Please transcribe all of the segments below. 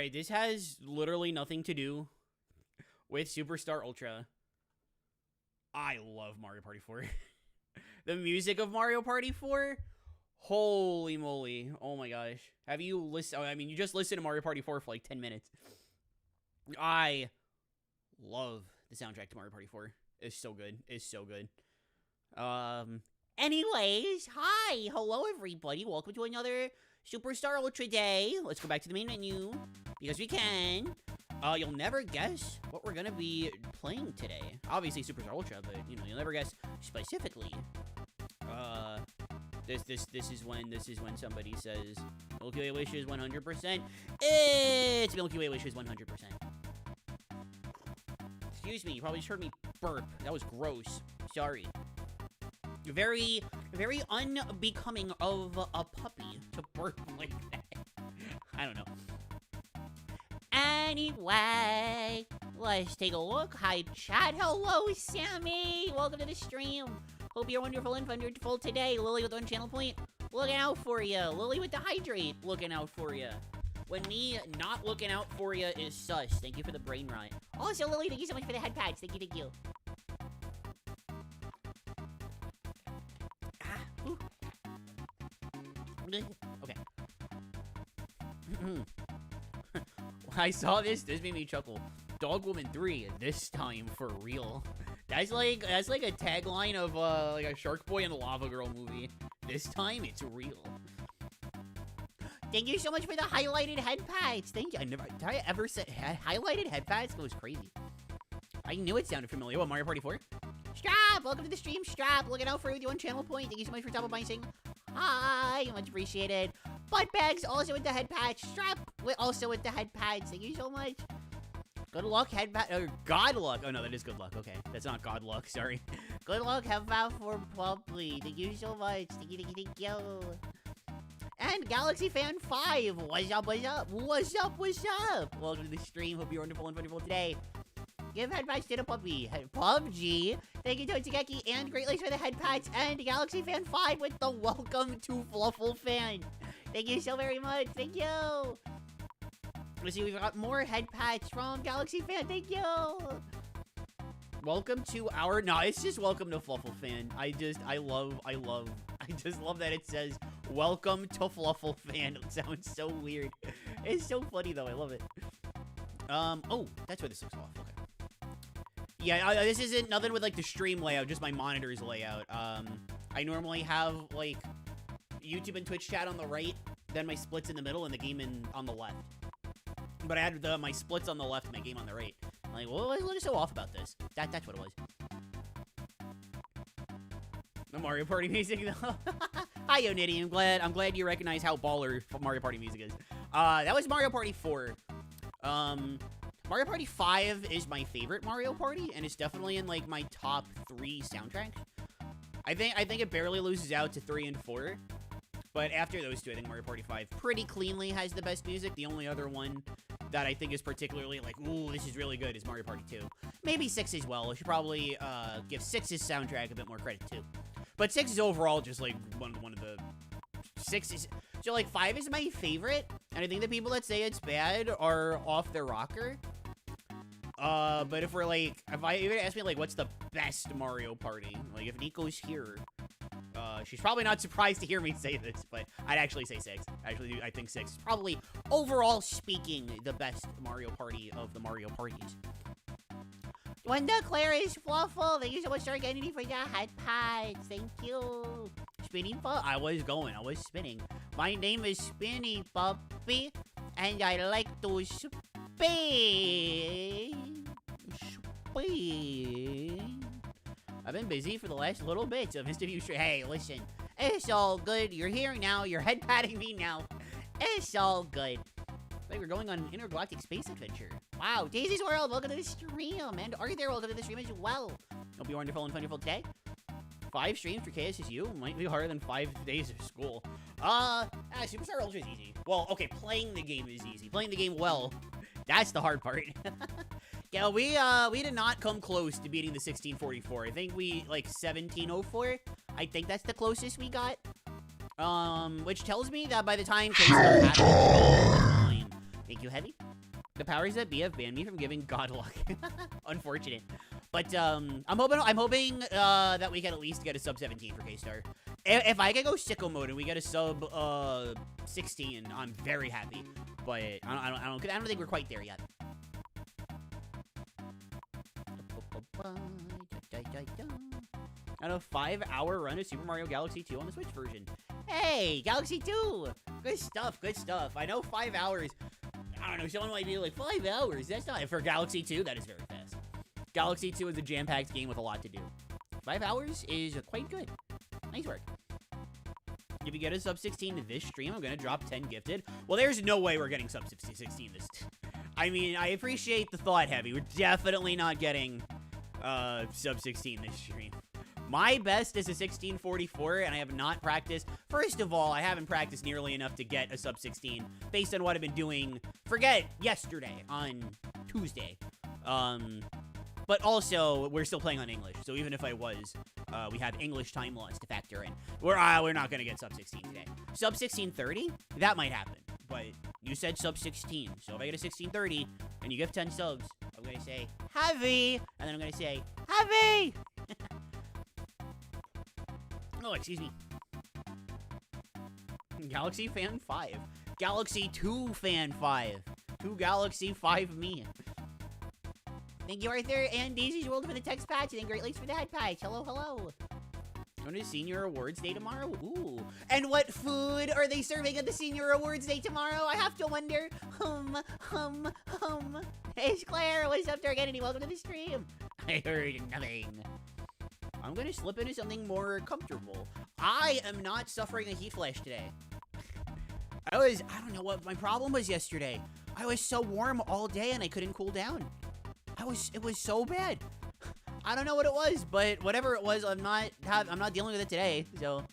Alright, this has literally nothing to do with Superstar Ultra. I love Mario Party 4. The music of Mario Party 4? Holy moly. Oh my gosh. Have you listened? I mean, you just listened to Mario Party 4 for like 10 minutes. I love the soundtrack to Mario Party 4. It's so good. It's so good. Anyways, hi. Hello, everybody. Welcome to another Superstar Ultra Day. Let's go back to the main menu, because we can. You'll never guess what we're gonna be playing today. Obviously Superstar Ultra, but you know, you'll never guess specifically. This is when somebody says Milky Way wishes 100%. It's Milky Way wishes 100%. Excuse me, you probably just heard me burp. That was gross. Sorry. Very, very unbecoming of a puppy to burp like that. I don't know. Anyway, let's take a look. Hi, chat. Hello, Sammy. Welcome to the stream. Hope you're wonderful and wonderful today. Lily with one channel point, looking out for you. Lily with the hydrate, looking out for you. When me not looking out for you is sus. Thank you for the brain rot. Also, Lily, thank you so much for the head pads. Thank you, thank you. Okay. When I saw this made me chuckle. Dog Woman 3, this time for real. That's like a tagline of like a Shark Boy and Lava Girl movie. This time it's real. Thank you so much for the highlighted head pads. Thank you. Did I ever say highlighted head pads? That was crazy. I knew it sounded familiar. What, Mario Party 4? Strap, welcome to the stream, Strap. Looking out for you with your one channel point. Thank you so much for double binding. Hi, much appreciated. Butt bags also with the head patch. Strap also with the head pads. Thank you so much. Good luck, head patch. Or God luck. Oh no, that is good luck. Okay, that's not God luck. Sorry. Good luck, have out for Puppy. Thank you so much. Thank you, thank you, thank you. And Galaxy Fan 5. What's up, what's up? What's up, what's up? Welcome to the stream. Hope you're wonderful and wonderful today. Give head patch to the puppy. PUBG. Thank you to Totsugeki and Great Lakes for the head patch. And Galaxy Fan 5 with the welcome to Fluffle Fan. Thank you so very much. Thank you. Let's see, we've got more head patch from Galaxy Fan. Thank you. Welcome to our... No, it's just welcome to Fluffle Fan. I just love that it says welcome to Fluffle Fan. It sounds so weird. It's so funny though. I love it. Oh, that's where this looks off. Okay. Yeah, this isn't nothing with like the stream layout, just my monitor's layout. I normally have like YouTube and Twitch chat on the right, then my splits in the middle and the game on the left. But I had my splits on the left and my game on the right. I'm like, well, what is so off about this? That's what it was. The Mario Party music though. Hi, Unity. I'm glad you recognize how baller Mario Party music is. That was Mario Party 4. Mario Party 5 is my favorite Mario Party, and it's definitely in like my top 3 soundtracks. I think it barely loses out to 3 and 4. But after those two, I think Mario Party 5 pretty cleanly has the best music. The only other one that I think is particularly like, ooh, this is really good is Mario Party 2. Maybe 6 as well. I should probably give 6's soundtrack a bit more credit too. But 6 is overall just like one of the... 6 is... So like 5 is my favorite, and I think the people that say it's bad are off their rocker. But if you're gonna ask me like what's the best Mario Party, like if Nico's here, she's probably not surprised to hear me say this, but I'd actually say 6. I think 6 is probably, overall speaking, the best Mario Party of the Mario Parties. Wanda Claire is Fluffle. Thank you so much, Dark Entity, for the head pads. Thank you. Spinning Pup? I was spinning. My name is Spinny Puppy, and I like to spin. I've been busy for the last little bit, so missed a few straight. Hey, listen, it's all good. You're here now. You're head patting me now. It's all good. Like we're going on an intergalactic space adventure. Wow, Daisy's World, welcome to the stream. And Arthur, welcome to the stream as well. Hope you're wonderful and wonderful today. 5 streams for KSSU might be harder than 5 days of school. Superstar Ultra is easy. Well, okay, playing the game is easy. Playing the game well, that's the hard part. Yeah, we did not come close to beating the 1644. I think we, like, 1704. I think that's the closest we got. Which tells me that by the time K-Star happens, thank you, Heavy. The powers that be have banned me from giving God luck. Unfortunate. But I'm hoping that we can at least get a sub 17 for K-Star. If I can go sicko mode and we get a sub 16, I'm very happy. But I don't think we're quite there yet. On a 5-hour run of Super Mario Galaxy 2 on the Switch version. Hey, Galaxy 2! Good stuff, good stuff. I know 5 hours. I don't know, someone might be like, 5 hours? That's not... For Galaxy 2, that is very fast. Galaxy 2 is a jam-packed game with a lot to do. 5 hours is quite good. Nice work. If you get a sub 16 this stream, I'm gonna drop 10 gifted. Well, there's no way we're getting sub 16 this... I mean, I appreciate the thought, Heavy. We're definitely not getting sub 16 this stream. My best is a 1644, and I have not practiced. First of all, I haven't practiced nearly enough to get a sub 16, based on what I've been doing, forget yesterday, on Tuesday. But also, we're still playing on English, so even if I was, we have English time loss to factor in. We're not gonna get sub 16 today. Sub 1630? That might happen, but you said sub 16, so if I get a 1630, and you give 10 subs, I'm gonna say, Heavy! And then I'm gonna say, Heavy! Oh, excuse me. Galaxy Fan 5. Galaxy 2 Fan 5. 2 Galaxy 5 me. Thank you, Arthur and Daisy's World for the text patch, and Great Lakes for the head patch. Hello, hello. Going to Senior Awards Day tomorrow? Ooh. And what food are they serving at the Senior Awards Day tomorrow? I have to wonder. Hey, Claire, what's up, Darganity? Welcome to the stream. I heard nothing. I'm gonna slip into something more comfortable. I am not suffering a heat flash today. I don't know what my problem was yesterday. I was so warm all day and I couldn't cool down. It was so bad. I don't know what it was, but whatever it was, I'm not dealing with it today, so.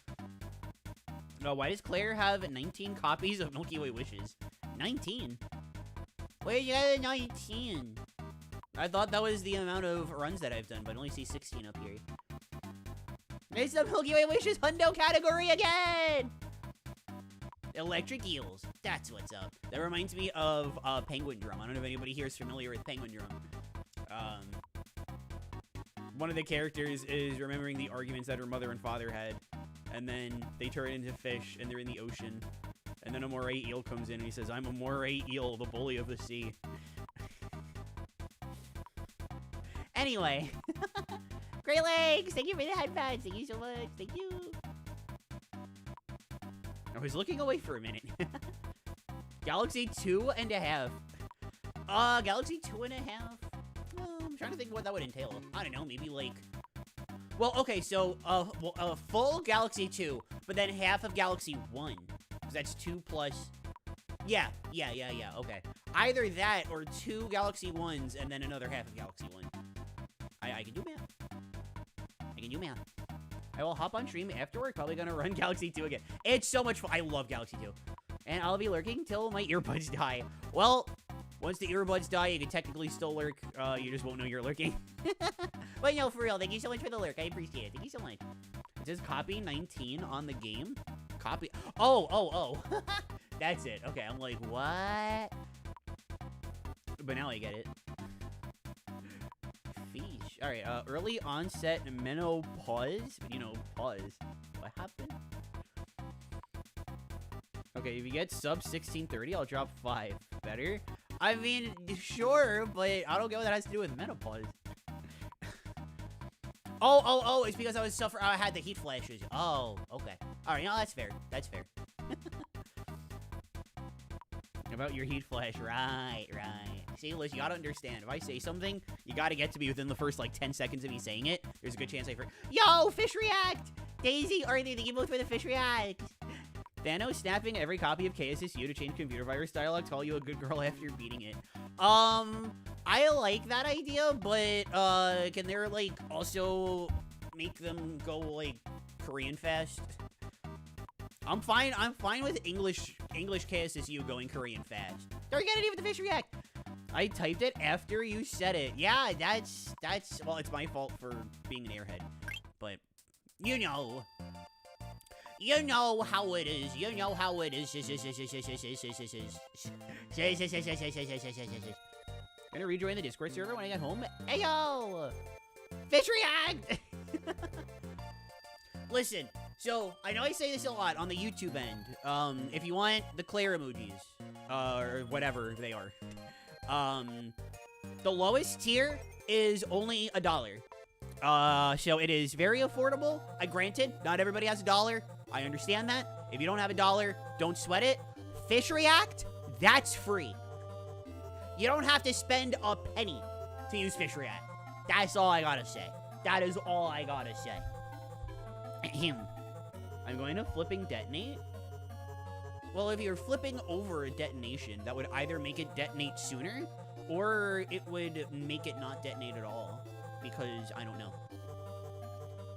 No, why does Claire have 19 copies of Milky Way Wishes? 19? Where'd you get 19? I thought that was the amount of runs that I've done, but I only see 16 up here. It's the Milky Way Wishes Hundo category again! Electric Eels. That's what's up. That reminds me of Penguin Drum. I don't know if anybody here is familiar with Penguin Drum. One of the characters is remembering the arguments that her mother and father had. And then they turn into fish, and they're in the ocean. And then a moray eel comes in, and he says, I'm a moray eel, the bully of the sea. Anyway. Great Lakes! Thank you for the headphones! Thank you so much! Thank you! I was looking away for a minute. Galaxy 2.5. Galaxy 2.5? I'm trying to think what that would entail. I don't know, maybe like... Well, okay, so, full Galaxy 2, but then half of Galaxy 1. Because that's 2 plus... Yeah, okay. Either that or 2 Galaxy 1s and then another half of Galaxy 1. I can do math. I can do math. I will hop on stream after work, probably gonna run Galaxy 2 again. It's so much fun. I love Galaxy 2. And I'll be lurking till my earbuds die. Well, once the earbuds die, you can technically still lurk. You just won't know you're lurking. But no, for real, thank you so much for the lurk. I appreciate it. Thank you so much. It says copy 19 on the game. Copy. Oh. That's it. Okay, I'm like, what? But now I get it. Feesh. All right, early onset menopause. You know, pause. What happened? Okay, if you get sub 1630, I'll drop 5. Better? I mean, sure, but I don't get what that has to do with menopause. Oh, it's because I had the heat flashes. Oh, okay. All right, no, that's fair. That's fair. About your heat flash, right. See, Liz, you gotta understand. If I say something, you gotta get to me within the first, like, 10 seconds of me saying it. There's a good chance I forget. Yo, Fish React! Daisy, or the emote for the Fish React! Thanos snapping every copy of KSSU to change computer virus dialogue to call you a good girl after beating it. I like that idea, but, can there, like, also make them go, like, Korean fast? I'm fine with English KSSU going Korean fast. Don't get it with the Fish React. I typed it after you said it. Yeah, that's, well, it's my fault for being an airhead. But, you know. You know how it is. You know how it is. Gonna rejoin the Discord server when I get home. Ayo! Fish react! Listen, so I know I say this a lot on the YouTube end. If you want the Claire emojis, or whatever they are, the lowest tier is only $1. So it is very affordable. Granted, not everybody has $1. I understand that. If you don't have $1, don't sweat it. Fish react, that's free. You don't have to spend a penny to use Fish react. That's all I gotta say. That is all I gotta say. I'm going to flipping detonate. Well, if you're flipping over a detonation, that would either make it detonate sooner, or it would make it not detonate at all. Because, I don't know.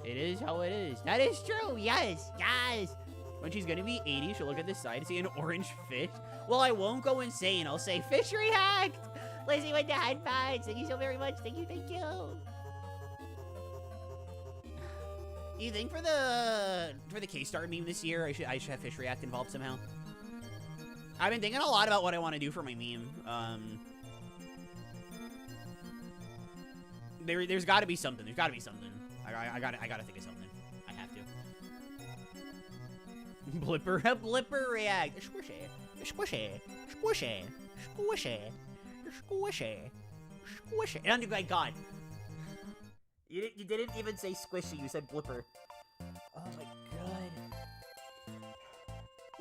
It is how it is. That is true, yes, yes! When she's gonna be 80, she'll look at the side and see an orange fish. Well, I won't go insane. I'll say, fish react! Lizzie with the headphones. Thank you so very much. Thank you, thank you. Do you think for the K-Star meme this year, I should have fish react involved somehow? I've been thinking a lot about what I want to do for my meme. There's got to be something. There's got to be something. I gotta think of something. I have to. Blipper react. Squishy, squishy, squishy, squishy, squishy, squishy. And my God, you didn't even say squishy. You said blipper. Oh my God.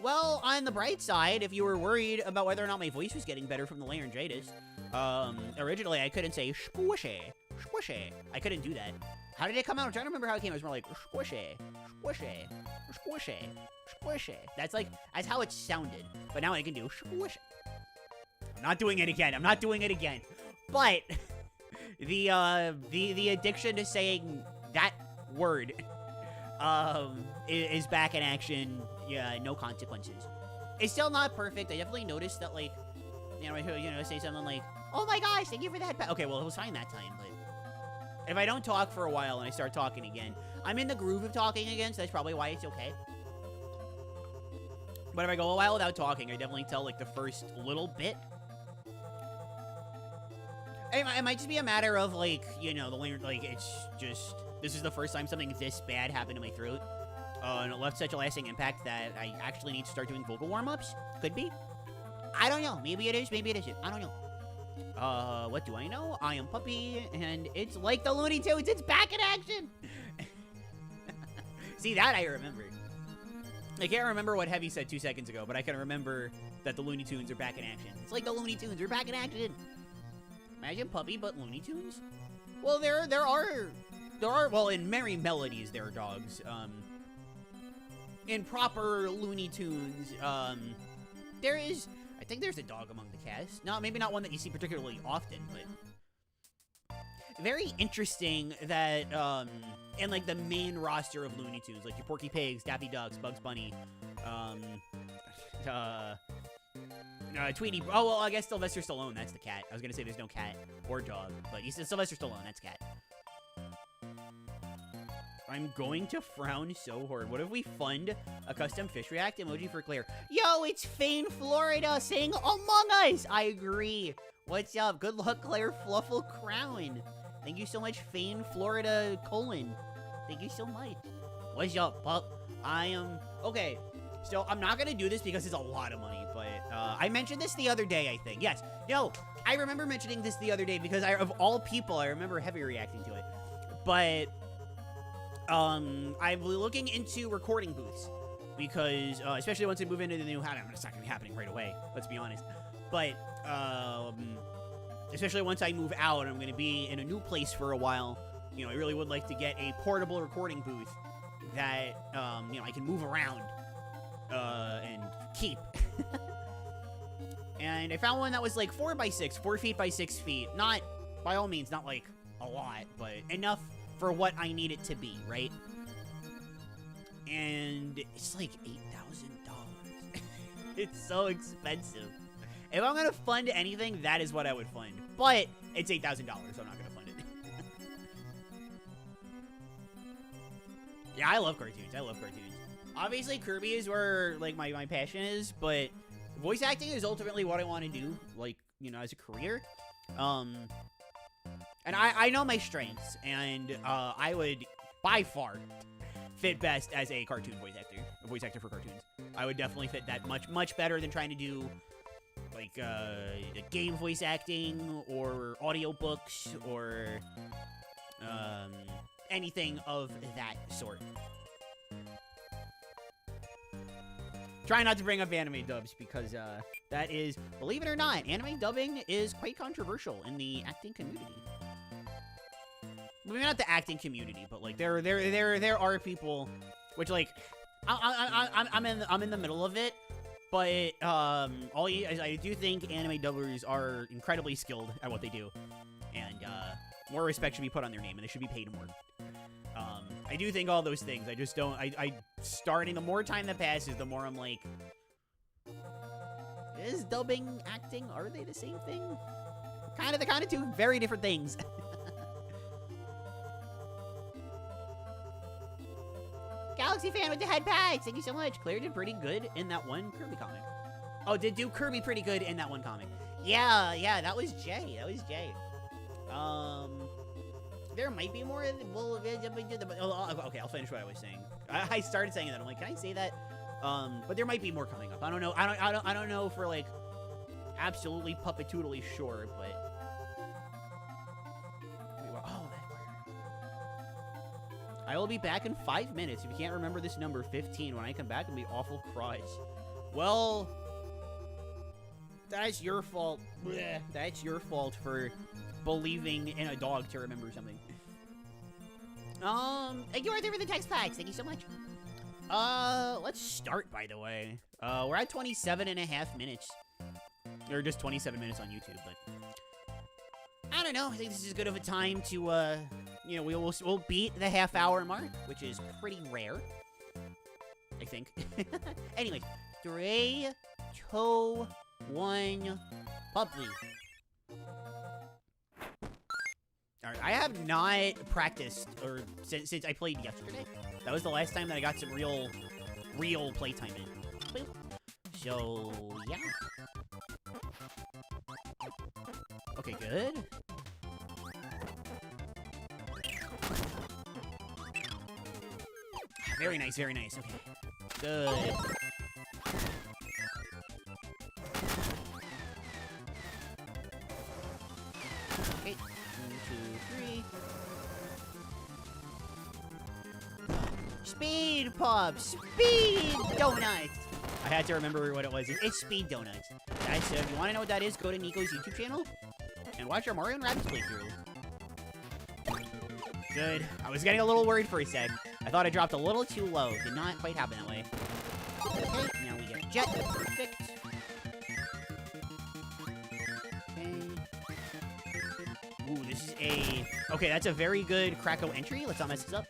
Well, on the bright side, if you were worried about whether or not my voice was getting better from the laryngitis, originally I couldn't say squishy, squishy. I couldn't do that. How did it come out? I'm trying to remember how it came. It was more like squishy, squishy, squishy, squishy. That's how it sounded. But now I can do squishy. I'm not doing it again. I'm not doing it again. But the addiction to saying that word is back in action. Yeah, no consequences. It's still not perfect. I definitely noticed that, like, say something like, "Oh my gosh, thank you for that." Okay, well, it was fine that time, but if I don't talk for a while and I start talking again, I'm in the groove of talking again, so that's probably why it's okay. But if I go a while without talking, I definitely tell, like, the first little bit. It might just be a matter of, like, it's just, this is the first time something this bad happened to my throat. And it left such a lasting impact that I actually need to start doing vocal warm-ups. Could be. I don't know. Maybe it is, maybe it isn't. I don't know. What do I know? I am Puppy, and it's like the Looney Tunes. It's back in action! See, that I remember. I can't remember what Heavy said 2 seconds ago, but I can remember that the Looney Tunes are back in action. It's like the Looney Tunes. We're back in action. Imagine Puppy, but Looney Tunes? Well, there are, well, in Merry Melodies, there are dogs. In proper Looney Tunes, there is, I think there's a dog among the cast. No, maybe not one that you see particularly often, but very interesting that, in, like, the main roster of Looney Tunes, like your Porky Pigs, Daffy Ducks, Bugs Bunny, Tweety, oh, well, I guess Sylvester Stallone, that's the cat. I was gonna say there's no cat or dog, but you said Sylvester Stallone, that's cat. I'm going to frown so hard. What if we fund a custom fish react emoji for Claire? Yo, it's Fane Florida saying Among Us. I agree. What's up? Good luck, Claire Fluffle Crown. Thank you so much, Fane Florida : Thank you so much. What's up, pup? I am... Okay, so I'm not going to do this because it's a lot of money, but I mentioned this the other day, I think. Yes. No, I remember mentioning this the other day because of all people, I remember Heavy reacting to it. But... I'm looking into recording booths because, especially once I move into the new house, it's not going to be happening right away, let's be honest. But, especially once I move out, I'm going to be in a new place for a while. You know, I really would like to get a portable recording booth that, I can move around, and keep. And I found one that was like 4 feet by 6 feet. Not, by all means, not like a lot, but enough for what I need it to be, right? And it's like $8,000. It's so expensive. If I'm gonna fund anything, that is what I would fund. But it's $8,000, so I'm not gonna fund it. Yeah, I love cartoons. I love cartoons. Obviously, Kirby is where, like, my passion is, but voice acting is ultimately what I want to do, like, you know, as a career. And I know my strengths, and I would, by far, fit best as a cartoon voice actor for cartoons. I would definitely fit that much better than trying to do, like, game voice acting, or audiobooks, or, anything of that sort. Try not to bring up anime dubs, because, that is, believe it or not, anime dubbing is quite controversial in the acting community. Maybe not the acting community, but, like, there are people, which, like, I'm in the middle of it, but, I do think anime dubbers are incredibly skilled at what they do, and, more respect should be put on their name, and they should be paid more. I do think all those things. I just don't. Starting, the more time that passes, the more I'm like, is dubbing acting? Are they the same thing? They're kind of two very different things. Galaxy fan with the head packs. Thank you so much. Claire did pretty good in that one Kirby comic. Oh, did do Kirby pretty good in that one comic? Yeah. That was Jay. There might be more. Okay, I'll finish what I was saying. I started saying that. I'm like, can I say that? But there might be more coming up. I don't know. I don't know for like absolutely puppetoodly sure, but I will be back in 5 minutes. If you can't remember this number, 15. When I come back, it'll be awful cries. Well, that's your fault. Blech. That's your fault for believing in a dog to remember something. Thank you, Arthur, for the text packs. Thank you so much. Let's start, by the way. We're at 27.5 minutes. Or just 27 minutes on YouTube, but I don't know. I think this is as good of a time to, you know, we'll beat the half-hour mark, which is pretty rare, I think. Anyways, 3, 2, 1, puppy. All right, I have not practiced or since I played yesterday. That was the last time that I got some real playtime in. So yeah. Okay, good. Very nice, very nice. Okay, good. Okay. 1, 2, 3. Speed Pop! Speed Donuts! I had to remember what it was. It's Speed Donuts. Guys, so if you want to know what that is, go to Nico's YouTube channel and watch our Mario and Rabbids playthrough. Good. I was getting a little worried for a sec. I thought I dropped a little too low. Did not quite happen that way. Okay, now we get Jet. Perfect. Ooh, this is a... Okay, that's a very good Krakow entry. Let's not mess this up.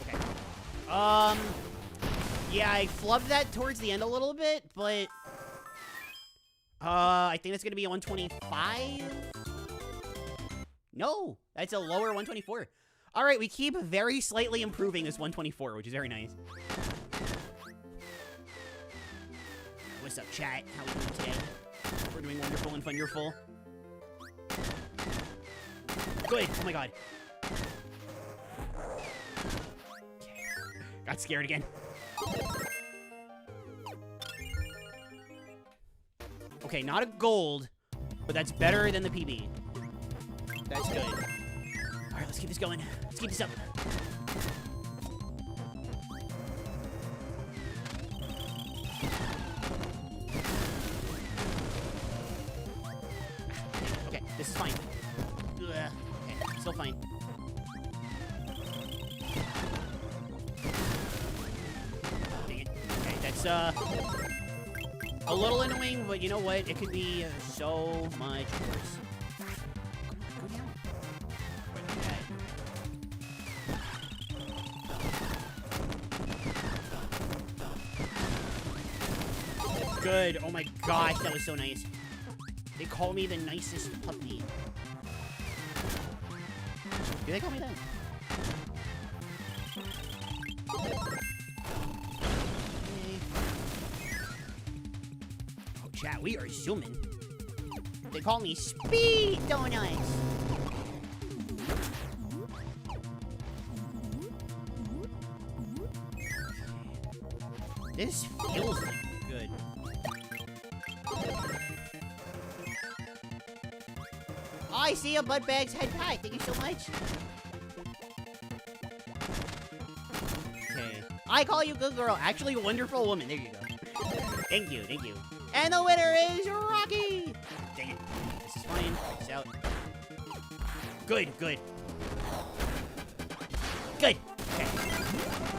Okay. Yeah, I flubbed that towards the end a little bit, but... I think that's gonna be a 125? No, that's a lower 124. All right, we keep very slightly improving this 124, which is very nice. What's up, chat? How are we doing today? We're doing wonderful and wonderful. Good. Oh my god. Got scared again. Okay, not a gold, but that's better than the PB. That's good. All right, let's keep this going. Let's keep this up. Okay, this is fine. Ugh. Okay, still fine. Dang it. Okay, that's, a little annoying, but you know what? It could be so much worse. Go down. Good. Oh my gosh, that was so nice. They call me the nicest puppy. Do they call me that? Oh, chat, we are zooming. They call me Speed Donuts. This feels good. Oh, I see a Budbag's head pie. Thank you so much. Okay. I call you good girl. Actually, wonderful woman. There you go. Thank you, thank you. And the winner is Rocky. Dang it. This is fine. Peace out. Good, good. Good. Okay.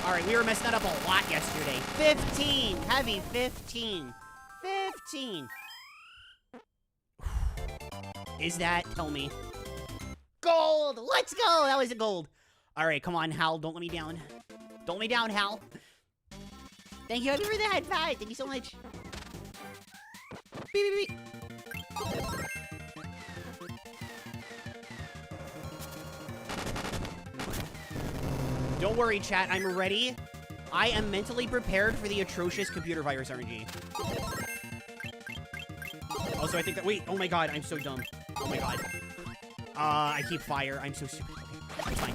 Alright, we were messing that up a lot yesterday. 15! Heavy 15. 15! Is that? Tell me. Gold! Let's go! That was a gold. Alright, come on, Hal. Don't let me down. Don't let me down, Hal. Thank you. Happy for the head pie. Thank you so much. Beep, beep, beep. Don't worry, chat. I'm ready. I am mentally prepared for the atrocious computer virus RNG. Also, I think that... Wait. Oh, my God. I'm so dumb. Oh, my God. I keep fire. I'm so stupid. Okay. It's fine.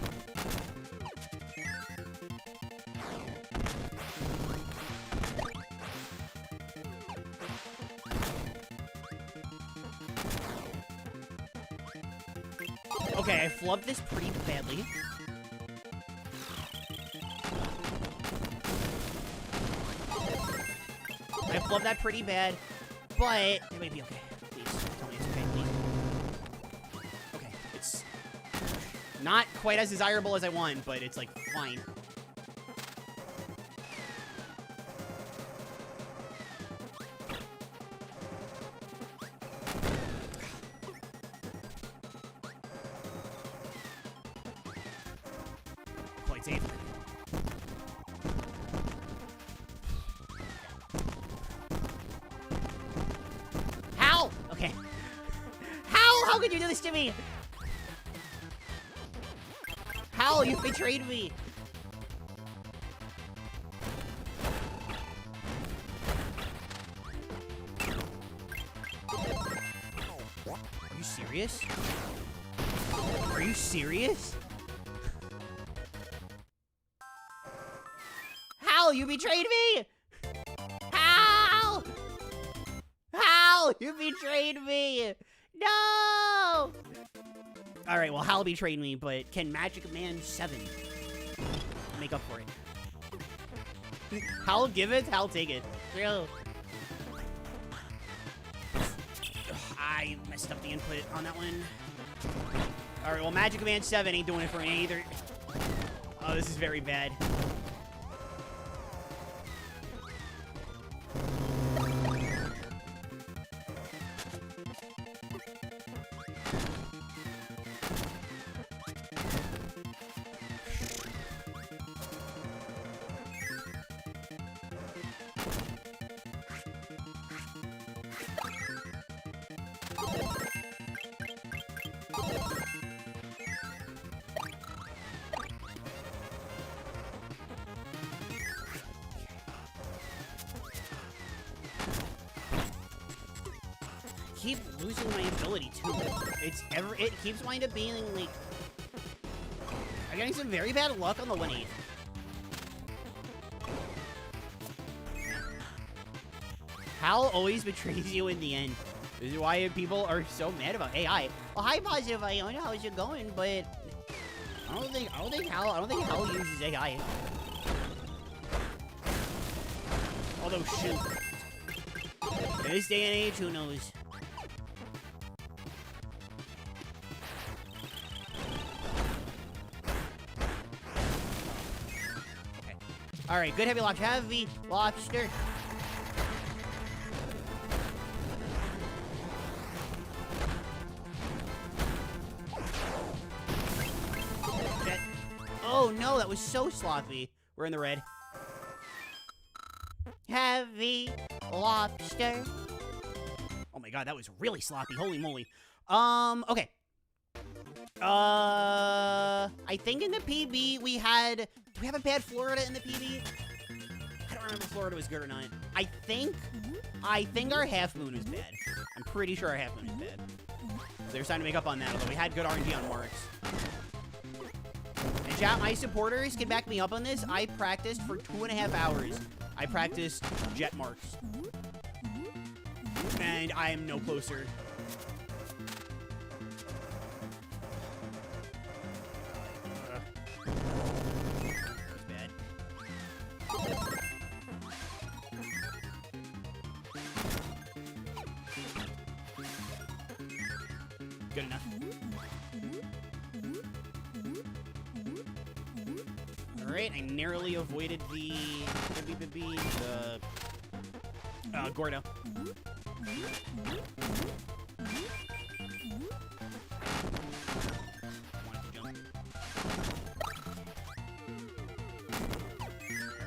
Okay, I flubbed this pretty badly. I flubbed that pretty bad, but it might be okay. Please, tell me it's okay, please. Okay, it's not quite as desirable as I want, but it's, like, fine. Quite safe. How? Okay. How could you do this to me? How? You betrayed me. Are you serious? Are you serious? Hal, you betrayed me! Hal! Hal, you betrayed me! No! Alright, well, Hal betrayed me, but can Magic Man 7 make up for it? Hal give it, Hal take it. Real. I messed up the input on that one. Alright, well, Magic Man 7 ain't doing it for me either. Oh, this is very bad. Keep losing my ability too. It keeps winding up being like I'm getting some very bad luck on the 1/8. Hal always betrays you in the end. This is why people are so mad about AI. Well, hi Positive, I don't know how's it going, but I don't think Hal uses AI. Although shoot. In this day and age, who knows? Alright, good heavy lobster. Heavy lobster. Oh no, that was so sloppy. We're in the red. Heavy lobster. Oh my god, that was really sloppy. Holy moly. Okay. I think in the PB we had... Do we have a bad Florida in the PB? I don't remember if Florida was good or not. I think our Half Moon was bad. I'm pretty sure our Half Moon is bad. So there's time to make up on that, although we had good RNG on Marks. And chat, my supporters can back me up on this. I practiced for 2.5 hours. I practiced jet Marks. And I am no closer. That's bad. Good enough. Alright, I narrowly avoided the Gordo. Wanted to jump.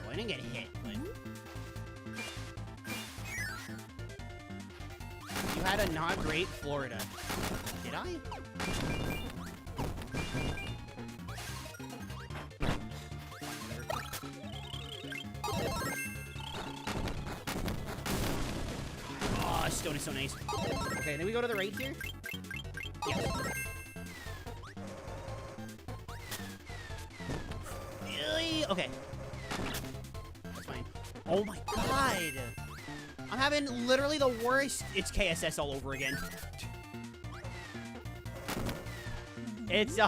Well, I didn't get hit, but... You had a not great Florida. Did I? Oh, stone is so nice. Okay, then we go to the right here? Yes. Okay. That's fine. Oh my god! I'm having literally the worst... It's KSS all over again. It's,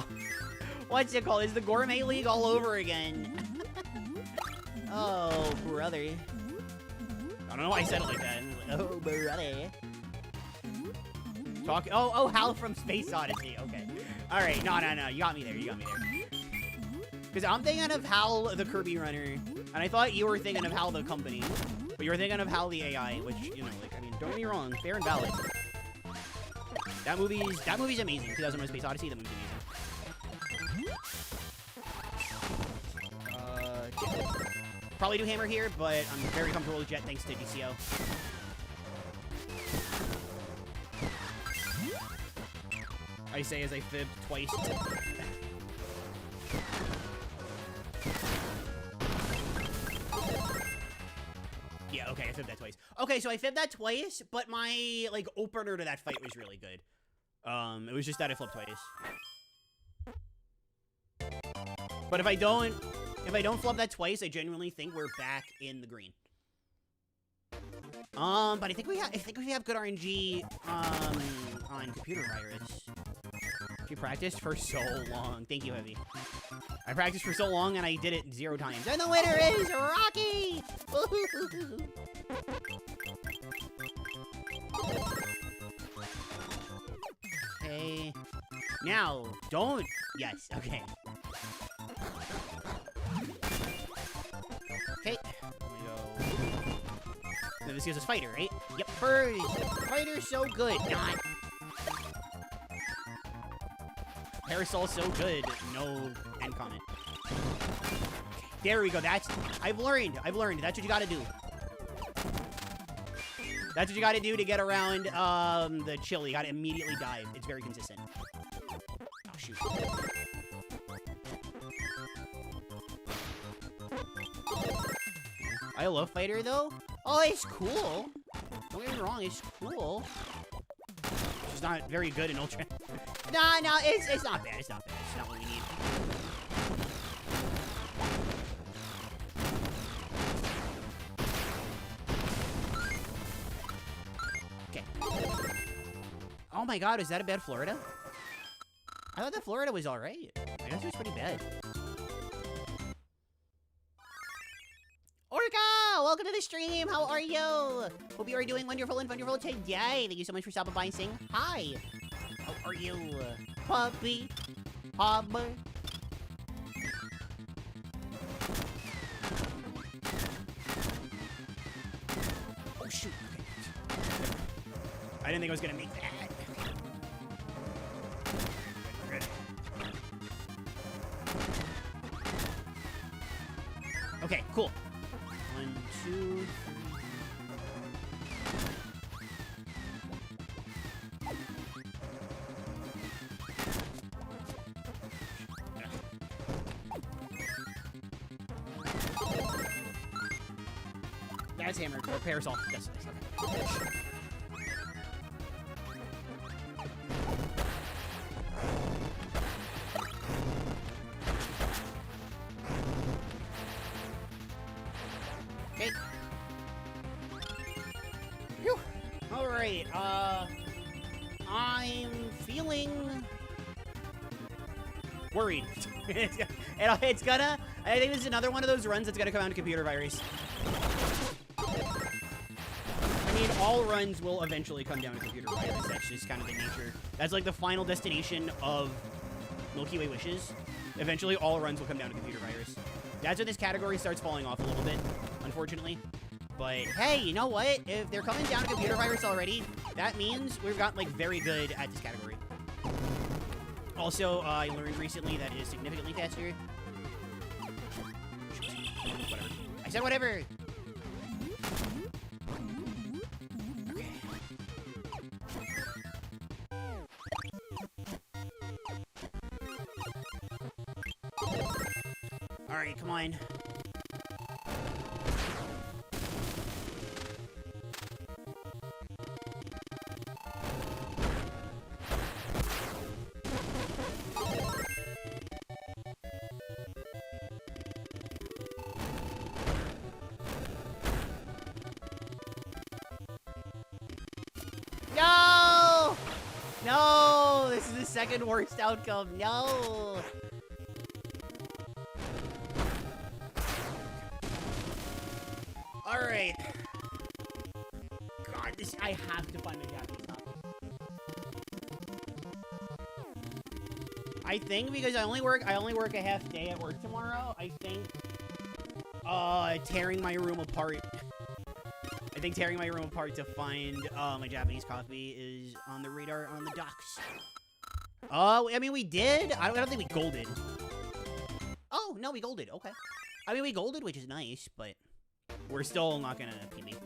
what's it called? It's the Gourmet League all over again. Oh, brother. I don't know why I said it like that. Oh, brother. Talk. Oh, Hal from Space Odyssey. Okay. All right. No. You got me there. Because I'm thinking of Hal the Kirby Runner, and I thought you were thinking of Hal the company, but you were thinking of Hal the AI, which, you know, like, I mean, don't get me wrong, fair and valid. That movie's amazing. 2001: Space Odyssey. That movie's amazing. Probably do hammer here, but I'm very comfortable with jet thanks to DCO. I say as I fibbed twice. Yeah, okay, I fibbed that twice. Okay, so I fibbed that twice, but my, like, opener to that fight was really good. It was just that I flipped twice. But if I don't flub that twice, I genuinely think we're back in the green. But I think we have good RNG on computer virus. She practiced for so long. Thank you, Heavy. I practiced for so long and I did it 0 times. And the winner is Rocky! Okay. Now, don't. Yes, okay. Okay. Here we go. Now this gives us fighter, right? Yep, first. Fighter's so good. Not. Parasol's so good. No end comment. Okay, there we go. I've learned. That's what you gotta do. That's what you gotta do to get around the chill. You gotta immediately dive. It's very consistent. Oh, shoot. I love fighter, though. Oh, it's cool. Don't get me wrong, it's cool. It's not very good in Ultra. No, it's not bad. It's not bad. It's not what we need. Okay. Oh my god, is that a bad Florida? I thought that Florida was alright. I guess it was pretty bad. Orca! Welcome to the stream! How are you? Hope you are doing wonderful and wonderful today. Thank you so much for stopping by and saying hi. How are you? Puppy? Hobber? Oh, shoot. Okay. I didn't think I was gonna make that. Okay, cool. 1, 2, 3. That's hammer or parasol. Yes, okay. Okay. Phew. All right. I'm feeling worried. it's gonna. I think this is another one of those runs that's gonna come out to computer virus. I mean, all runs will eventually come down to computer virus. That's just kind of the nature. That's like the final destination of Milky Way wishes. Eventually, all runs will come down to computer virus. That's when this category starts falling off a little bit, unfortunately. But hey, you know what? If they're coming down to computer virus already, that means we've gotten like very good at this category. Also, I learned recently that it is significantly faster. Whatever. I said whatever! Okay. Alright, come on. No! No! This is the second worst outcome. No! Alright. God, this... I have to find my Japanese copy. I think because I only work a half day at work tomorrow, I think tearing my room apart to find my Japanese copy is on the radar, on the docks. I mean, we did. I don't think we golded. Oh, no, we golded. Okay. I mean, we golded, which is nice, but we're still not gonna PB.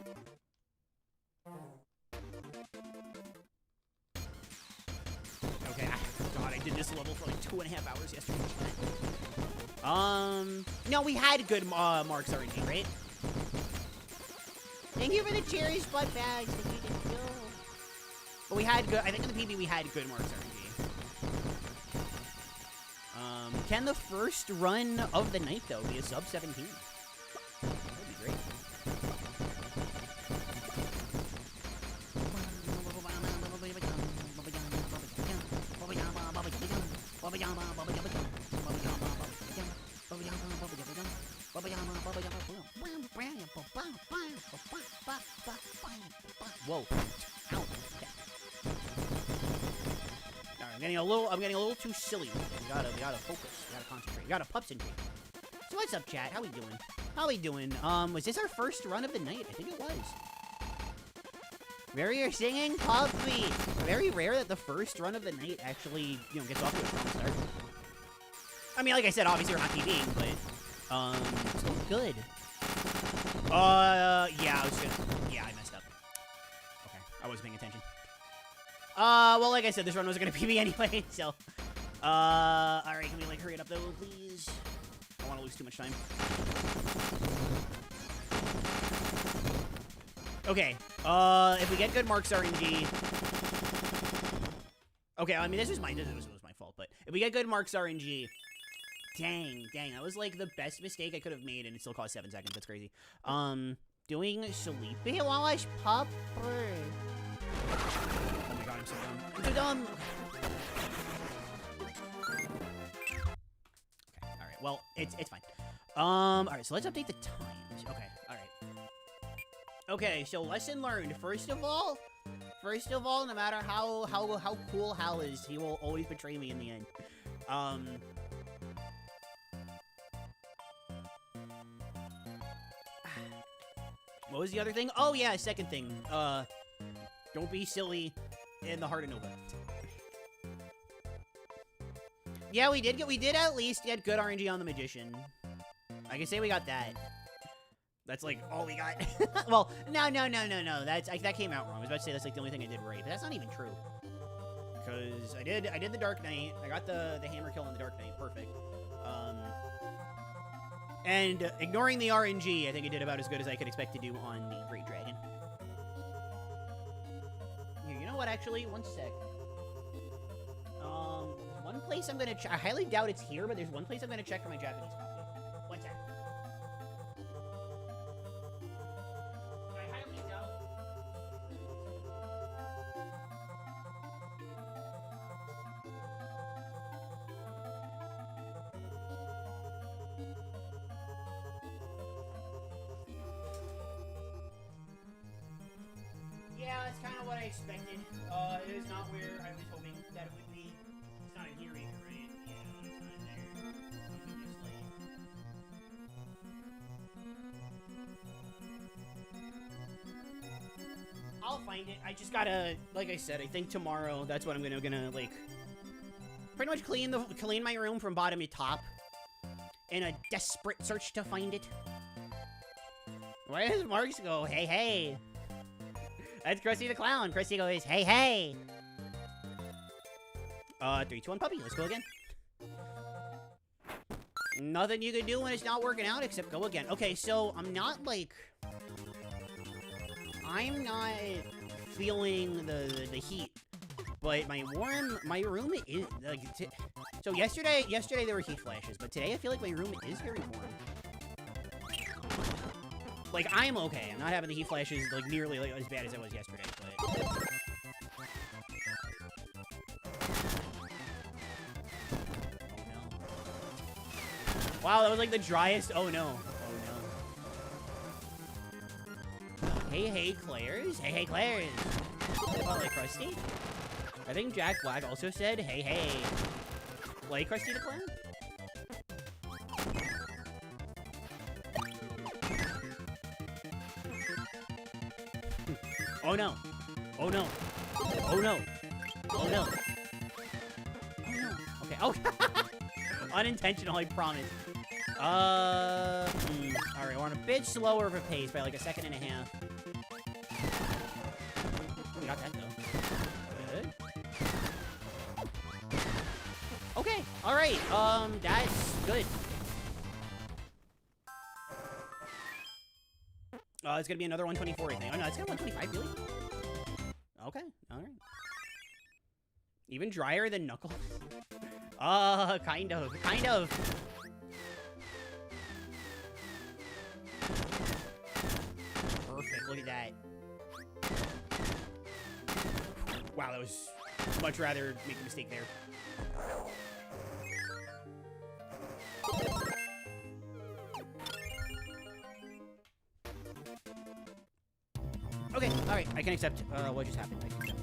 Okay. God, I did this level for like 2.5 hours yesterday. No, we had good marks RNG, right? Thank you for the cherry spot bags. But we had good. I think in the PB we had good marks RNG. Can the first run of the night though be a sub 17? That'd be great. Whoa. Ow. Okay. Alright, I'm getting a little too silly with it. We gotta focus. We gotta concentrate. We gotta concentrate. So what's up, chat? How we doing? Was this our first run of the night? I think it was. Very rare singing puppy. Very rare that the first run of the night actually, gets off to a strong start. I mean, like I said, obviously we're not PBing, but still good. Yeah, I messed up. Okay, I wasn't paying attention. Well, like I said, this run was gonna PB anyway, so. Alright, can we, hurry it up, though, please? I don't want to lose too much time. Okay, if we get good marks RNG... Okay, I mean, this was my fault, but if we get good marks RNG... Dang, that was, the best mistake I could have made, and it still cost 7 seconds. That's crazy. Doing Sleepy Wallace Pup? Oh my god, I'm so dumb. I'm so dumb! Okay, alright, well, it's fine. Alright, so let's update the times. Okay, alright. Okay, so lesson learned. First of all, no matter how cool Hal is, he will always betray me in the end. What was the other thing? Oh yeah, second thing. Don't be silly in the Heart of Nova. Yeah, we did at least get good RNG on the Magician. I can say we got that. That's all we got. Well, no. That came out wrong. I was about to say that's the only thing I did right, but that's not even true. Because I did the Dark Knight. I got the hammer kill on the Dark Knight. Perfect. And ignoring the RNG, I think it did about as good as I could expect to do on the Great Dragon. Here, you know what, actually? One sec. One place I'm gonna check. I highly doubt it's here, but there's one place I'm gonna check for my Japanese copy. One sec. I highly doubt. Yeah, that's kind of what I expected. It is not where I was hoping that it would be. It's not in here either, right? Yeah, it's not in there. Obviously. I'll find it. I just gotta, like I said, I think tomorrow that's what I'm gonna like pretty much clean my room from bottom to top in a desperate search to find it. Where does Marks go? Hey, hey. That's Krusty the Clown. Krusty goes, hey, hey. 3, 2, 1, puppy. Let's go again. Nothing you can do when it's not working out except go again. Okay, so I'm not feeling the heat, but my room is like. So yesterday there were heat flashes, but today I feel like my room is very warm. Like, I'm okay. I'm not having the heat flashes, like, nearly like, as bad as I was yesterday, but... Oh, no. Wow, that was, like, the driest... Oh, no. Oh, no. Hey, hey, Claire's. Hey, hey, Claire's. Oh, like Krusty? I think Jack Black also said, hey, hey. Like Krusty the Clown? Oh no. Oh no. Oh no. Oh no. Oh no. Okay. Oh. Unintentional, I promise. Alright, we're on a bit slower of a pace by like a second and a half. We got that though. Good. Okay. Alright. That's good. It's gonna be another 124, I think. Oh, no, it's gonna be 125, really? Okay, alright. Even drier than Knuckles? Kind of. Perfect, look at that. Wow, that was... Much rather make a mistake there. Okay, alright, I can accept, what just happened. I can accept.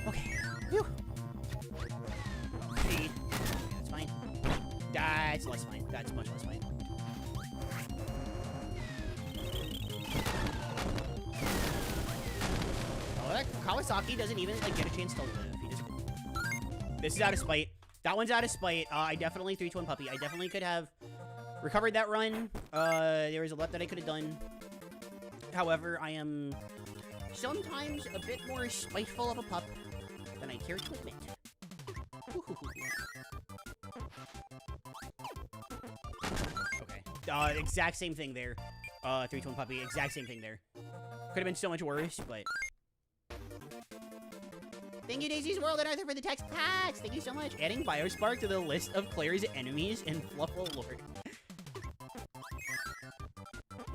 Okay, phew. Speed. That's fine. That's less fine. That's much less fine. Oh, that Kawasaki doesn't even, like, get a chance to live. He just... This is out of spite. That one's out of spite. I definitely 3, 2, 1 puppy. I definitely could have recovered that run. There was a lot that I could have done. However, I am... sometimes a bit more spiteful of a pup than I care to admit. Okay. Exact same thing there. 3, 2, 1 puppy. Exact same thing there. Could have been so much worse, but... Thank you, Daisy's World and Arthur, for the text packs. Thank you so much. Adding Biospark to the list of Claire's enemies in Fluffle Lord.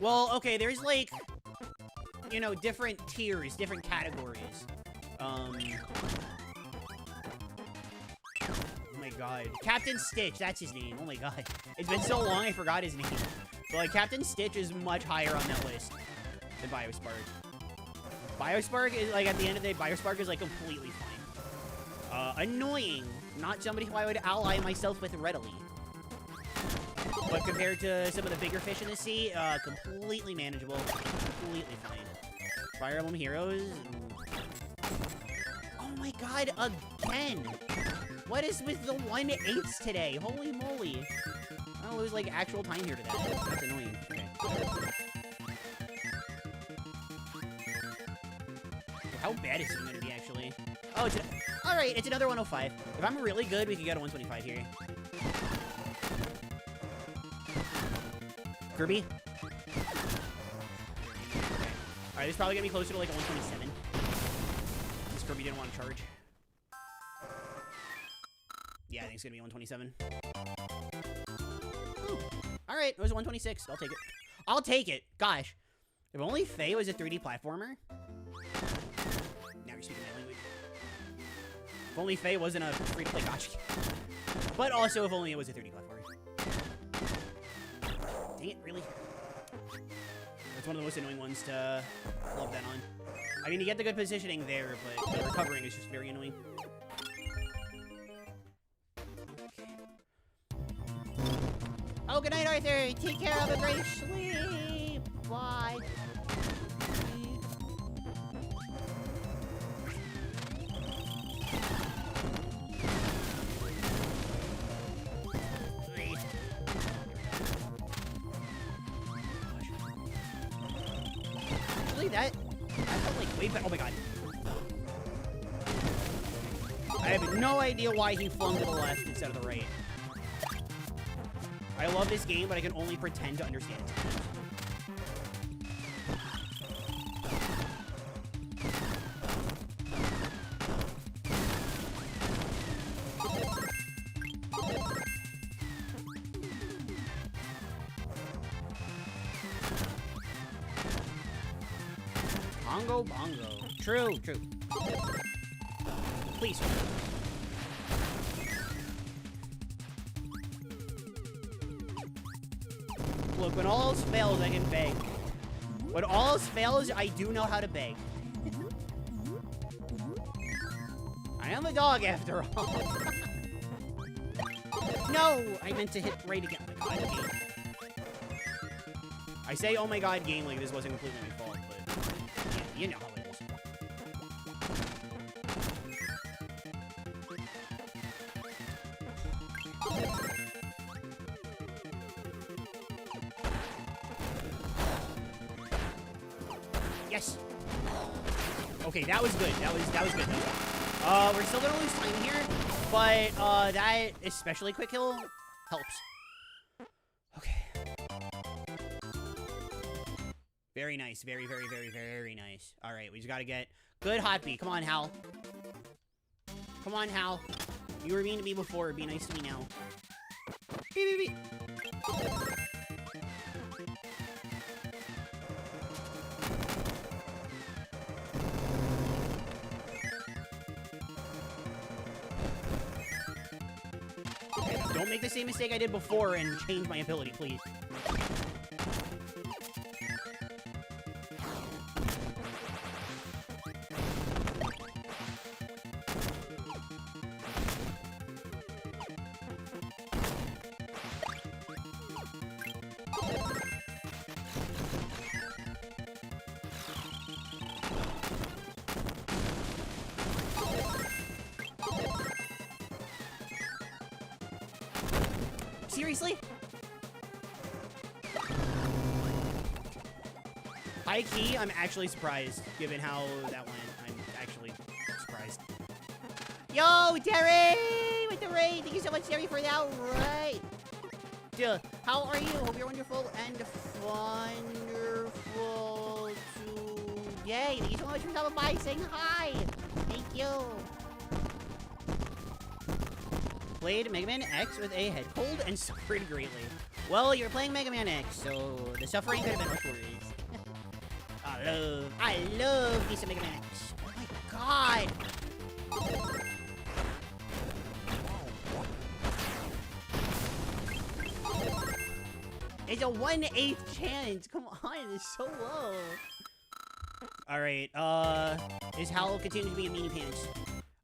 Well, okay, there's like... you know, different tiers, different categories. Oh my god. Captain Stitch, that's his name. Oh my god. It's been so long I forgot his name. But like, Captain Stitch is much higher on that list than Biospark. Biospark is, like, at the end of the day, Biospark is, like, completely fine. Annoying. Not somebody who I would ally myself with readily. But compared to some of the bigger fish in the sea, completely manageable. Completely fine. Fire Emblem Heroes. Oh my god, again! What is with the 1/8 today? Holy moly. I lose like actual time here to that. That's annoying. Okay. How bad is it going to be, actually? Oh, it's alright, it's another 105. If I'm really good, we can get a 125 here. Kirby. Alright, this is probably gonna be closer to like a 127. This Kirby didn't want to charge. Yeah, I think it's gonna be 127. Alright, it was 126. I'll take it. I'll take it. Gosh. If only Faye was a 3D platformer. Now you're speaking my language. If only Faye wasn't a free-to-play gotcha. But also, if only it was a 3D platformer. Dang it, really? That's one of the most annoying ones to flub that on. I mean, you get the good positioning there, but the recovering is just very annoying. Oh, good night, Arthur. Take care. Have a great sleep. Bye. Actually, that felt like way better. Oh my god. I have no idea why he flung to the left instead of the right. I love this game, but I can only pretend to understand it. Bongo bongo. True, true. Please. Look, when all else fails, I can beg. When all else fails, I do know how to beg. I am a dog after all. No! I meant to hit right again. Oh my god, game. I say, oh my god, game, like this wasn't completely my fault, but yeah, you know how it is. Yes. Okay, that was good. That was good though. We're still gonna lose time here, but that especially quick kill helps. Okay. Very nice. Very, very, very, very nice. All right, we just gotta get good hot beat. Come on, Hal. Come on, Hal. You were mean to me before. Be nice to me now. Beep, beep, beep. Don't make the same mistake I did before and change my ability, please. Seriously? High key, I'm actually surprised, given how that went. I'm actually surprised. Yo, Terry! With the raid! Thank you so much, Terry, for that raid! Duh, how are you? Hope you're wonderful and wonderful today. Thank you so much for stopping by, saying hi! Thank you! Played Mega Man X with a head cold and suffered greatly. Well, you're playing Mega Man X, so the suffering could have been much worse. I love me some Mega Man X. Oh my god! It's a 1/8 chance. Come on, it's so low. All right, is Hal continuing to be a meanie pants?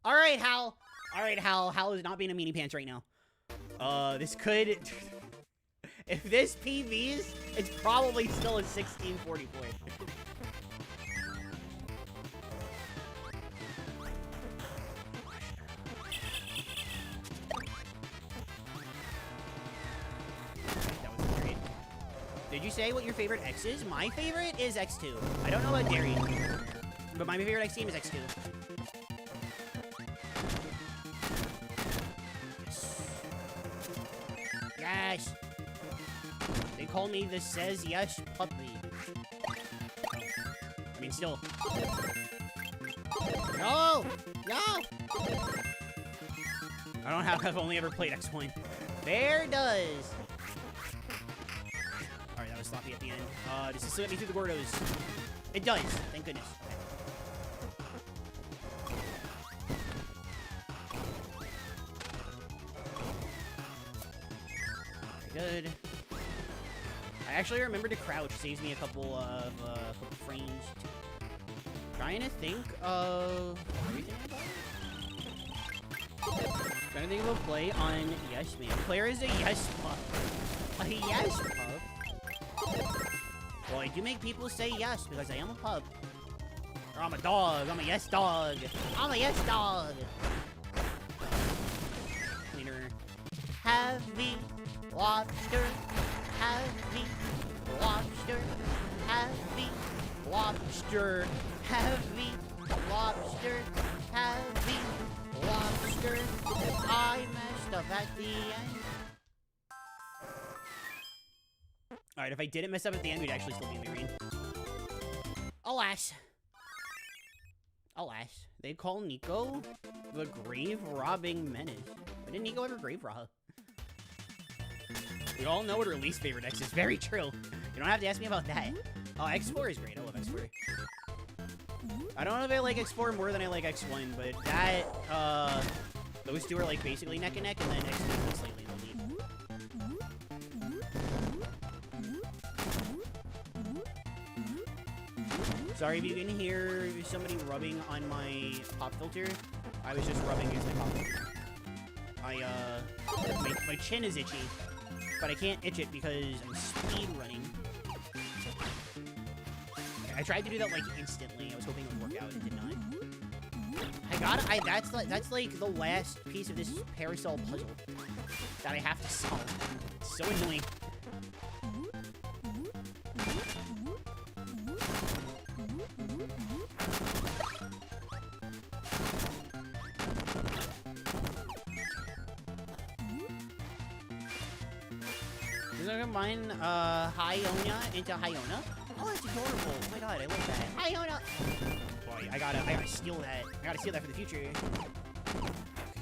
All right, Hal. All right, Hal. Hal is not being a meanie pants right now. This could... If this PVs, it's probably still a 1644. That was great. Did you say what your favorite X is? My favorite is X2. I don't know about Dairy, but my favorite X team is X2. Yes. They call me the Says Yes Puppy. I mean, still. No! No! I don't have, I've only ever played X1. Bear does! Alright, that was sloppy at the end. Does this let me through the Gordos? It does, thank goodness. Very good. I actually remember to crouch, saves me a couple frames. Trying to think of trying to think of a play on Yes Man. Player is a yes pup. A yes pup? Well, I do make people say yes because I am a pup. Or I'm a dog. I'm a yes dog. I'm a yes dog. Cleaner. Heavy lobster. Heavy lobster. Heavy lobster. Heavy lobster. Heavy lobster. I messed up at the end. Alright, if I didn't mess up at the end, we'd actually still be in the arena. Alas. Alas. They call Nico the grave-robbing menace. But didn't Nico ever grave rob? We all know what her least favorite X is. Very true. You don't have to ask me about that. Oh, X4 is great. I love X4. I don't know if I like X4 more than I like X1, but that, those two are like basically neck and neck, and then X2 is slightly in the lead. Sorry if you can hear somebody rubbing on my pop filter. I was just rubbing against my pop filter. My chin is itchy, but I can't itch it because I'm speed running. I tried to do that like instantly. I was hoping it would work out. It did not. That's like the last piece of this parasol puzzle that I have to solve. It's so annoying. Does I combine Hyonia into Hyona? Oh, that's adorable. Oh my god, I love that. Hyona! Boy, I gotta steal that. I gotta steal that for the future. Okay,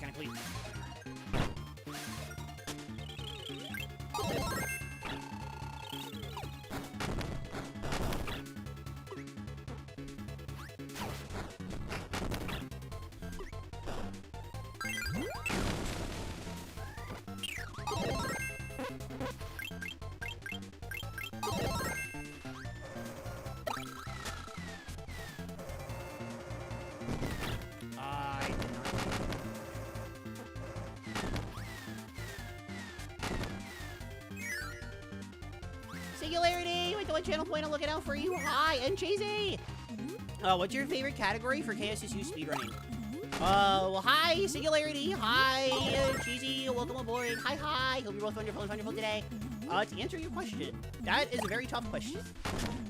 can I please? Singularity! With the one channel point, I'm looking out for you. Hi, and Cheesy! What's your favorite category for KSSU speedrunning? Well, hi, Singularity. Hi, Cheesy. Welcome aboard. Hi, hi. Hope you're both wonderful and wonderful today. To answer your question, that is a very tough question.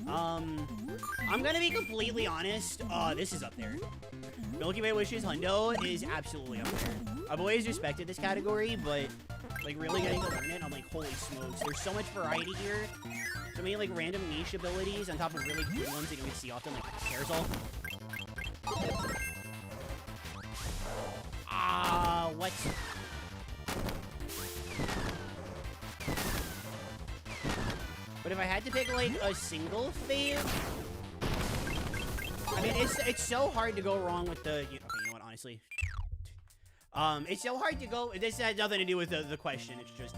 I'm gonna be completely honest. This is up there. Milky Way Wishes Hundo is absolutely up there. I've always respected this category, but like really getting to learn it, I'm like, holy smokes. There's so much variety here. So many like random niche abilities on top of really good ones that you don't see often, like Carousel. What? But if I had to pick like a single fave, I mean, it's so hard to go wrong with the. Okay, you know what? Honestly, it's so hard to go. This has nothing to do with the question. It's just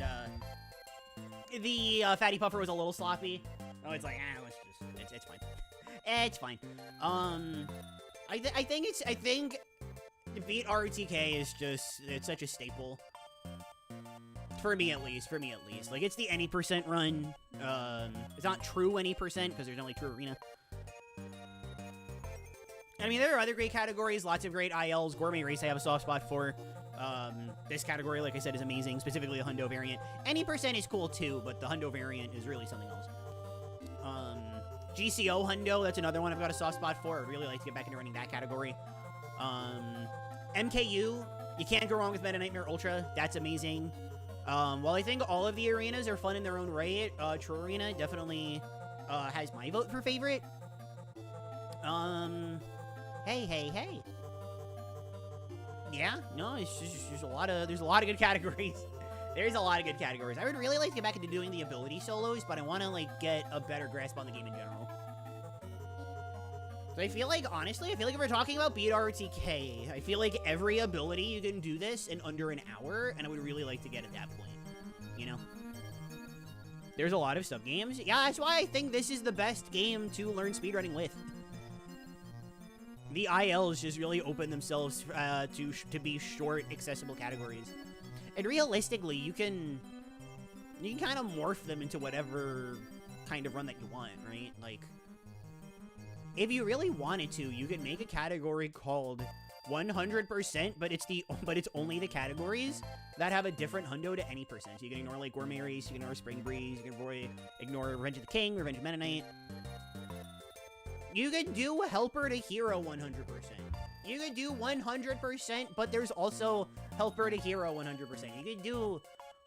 the Fatty Puffer was a little sloppy. Oh, it's like let's just it's fine. It's fine. I think beat RTK is just it's such a staple. For me at least. Like it's the any percent run. It's not true any percent because there's only true arena. I mean, there are other great categories, lots of great ILs. Gourmet Race I have a soft spot for. This category, like I said, is amazing, specifically the Hundo variant. Any percent is cool too, but the Hundo variant is really something else. GCO Hundo, that's another one I've got a soft spot for. I'd really like to get back into running that category. MKU, you can't go wrong with Meta Nightmare Ultra. That's amazing. While I think all of the arenas are fun in their own right, True Arena definitely has my vote for favorite. Hey. Yeah, no, it's just there's a lot of good categories. There's a lot of good categories. I would really like to get back into doing the ability solos, but I want to like get a better grasp on the game in general. So I feel like, honestly, if we're talking about Beat RTK, I feel like every ability you can do this in under an hour, and I would really like to get at that point, you know? There's a lot of sub-games. Yeah, that's why I think this is the best game to learn speedrunning with. The ILs just really open themselves to be short, accessible categories. And realistically, you can kind of morph them into whatever kind of run that you want, right? Like, if you really wanted to, you could make a category called 100%, but it's only the categories that have a different hundo to any percent. So you can ignore like Gourmet Race, you can ignore Spring Breeze, you can ignore Revenge of the King, Revenge of Mennonite. You could do Helper to Hero 100%. You could do 100%, but there's also Helper to Hero 100%. You could do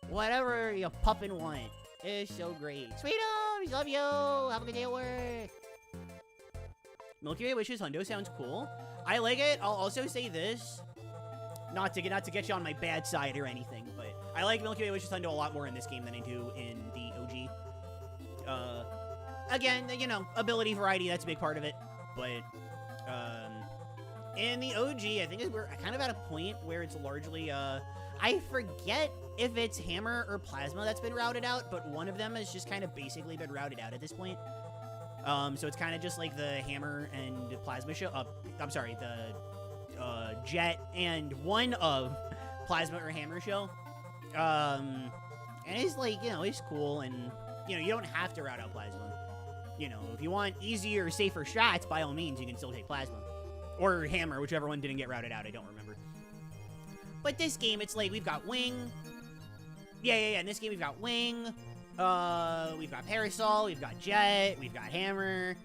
whatever you puppin' want. It's so great. Sweetums, love you. Have a good day at work. Milky Way Wishes Hundo sounds cool. I like it. I'll also say this, not to get you on my bad side or anything, but I like Milky Way Wishes Hundo a lot more in this game than I do in the OG. Again, you know, ability variety, that's a big part of it, but in the OG, I think we're kind of at a point where it's largely, I forget if it's Hammer or Plasma that's been routed out, but one of them has just kind of basically been routed out at this point. So it's kind of just like the Hammer and Plasma show. I'm sorry, the Jet and one of Plasma or Hammer show. And it's like, you know, it's cool, and you know, you don't have to route out Plasma. You know, if you want easier, safer strats, by all means, you can still take Plasma. Or Hammer, whichever one didn't get routed out, I don't remember. But this game, it's like, we've got Wing. Yeah, in this game, we've got Wing. We've got Parasol, we've got Jet, we've got Hammer.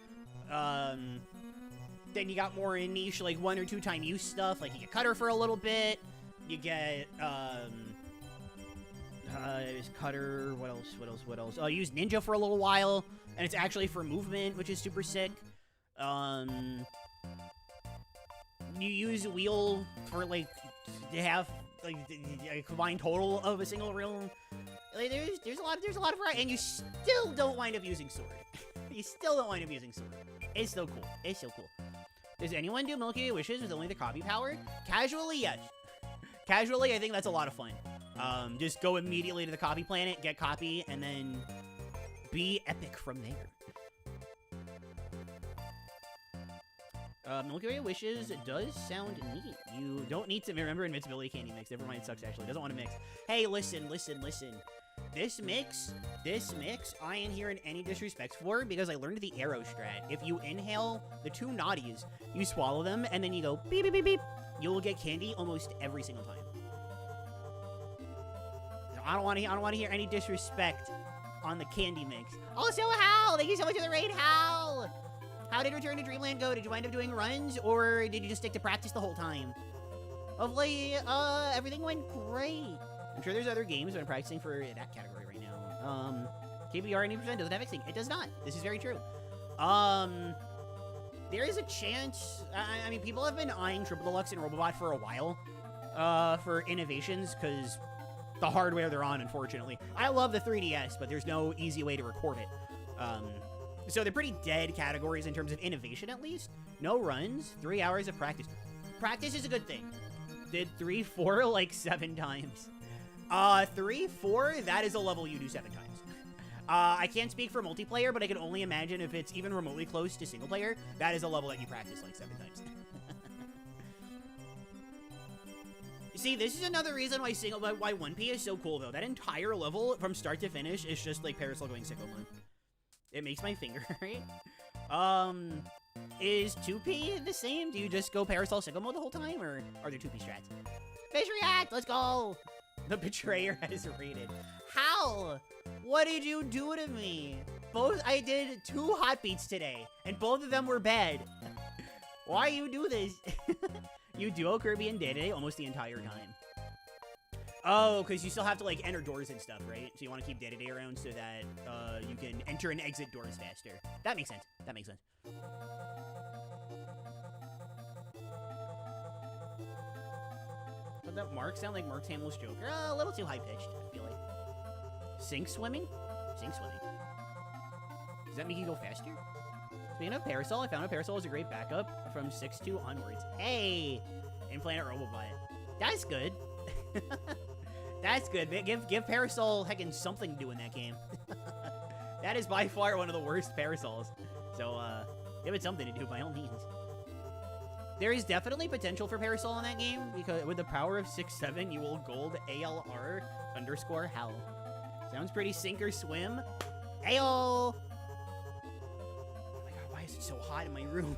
Then you got more niche, like 1 or 2 time use stuff, like you get Cutter for a little bit. You get, there's Cutter, what else? You use Ninja for a little while, and it's actually for movement, which is super sick. You use Wheel for, like, to have, like, a combined total of a single realm. Like, there's a lot of variety, and you still don't wind up using Sword. You still don't wind up using Sword. It's so cool. It's so cool. Does anyone do Milky Way Wishes with only the copy power? Casually, yes. Casually, I think that's a lot of fun. Just go immediately to the copy planet, get copy, and then be epic from there. Milky Way Wishes does sound neat. You don't need to remember Invincibility Candy Mix. Never mind, it sucks actually. Doesn't want to mix. Hey, listen. This mix, I ain't hearing any disrespect for because I learned the arrow strat. If you inhale the 2 naughties, you swallow them, and then you go beep, beep, beep, beep. You'll get candy almost every single time. I don't want to hear any disrespect on the candy mix. Also, Hal, thank you so much for the raid, Hal. How did Return to Dreamland go? Did you wind up doing runs, or did you just stick to practice the whole time? Hopefully, everything went great. I'm sure there's other games that I'm practicing for that category right now. KBR 80% doesn't have mixing. It does not. This is very true. There is a chance. I mean, people have been eyeing Triple Deluxe and Robobot for a while, for innovations, because the hardware they're on, unfortunately. I love the 3DS, but there's no easy way to record it. So they're pretty dead categories in terms of innovation, at least. No runs, 3 hours of practice. Practice is a good thing. Did 3-4 like 7 times. 3-4, that is a level you do 7 times. I can't speak for multiplayer, but I can only imagine if it's even remotely close to single player, that is a level that you practice like 7 times. See, this is another reason why why 1P is so cool, though. That entire level from start to finish is just like Parasol going sicko mode. It makes my finger hurt. Is 2P the same? Do you just go Parasol sicko mode the whole time, or are there 2P strats? Fish React, let's go! The Betrayer has rated. How? What did you do to me? I did 2 hot beats today, and both of them were bad. Why you do this? You duo Kirby and Day-Day almost the entire time. Oh, because you still have to, like, enter doors and stuff, right? So you want to keep Day-to-Day around so that you can enter and exit doors faster. That makes sense. That makes sense. Does that Mark sound like Mark Hamill's Joker? A little too high-pitched, I feel like. Sink swimming? Sink swimming. Does that make you go faster? Speaking of Parasol, I found out Parasol is a great backup from 6.2 onwards. Hey! In Planet Robobot. That's good. That's good. Give Parasol heckin' something to do in that game. That is by far one of the worst Parasols. So, give it something to do by all means. There is definitely potential for Parasol in that game, because with the power of 6-7, you will gold ALR_hell. Sounds pretty sink or swim. Ayo! Oh my god, why is it so hot in my room?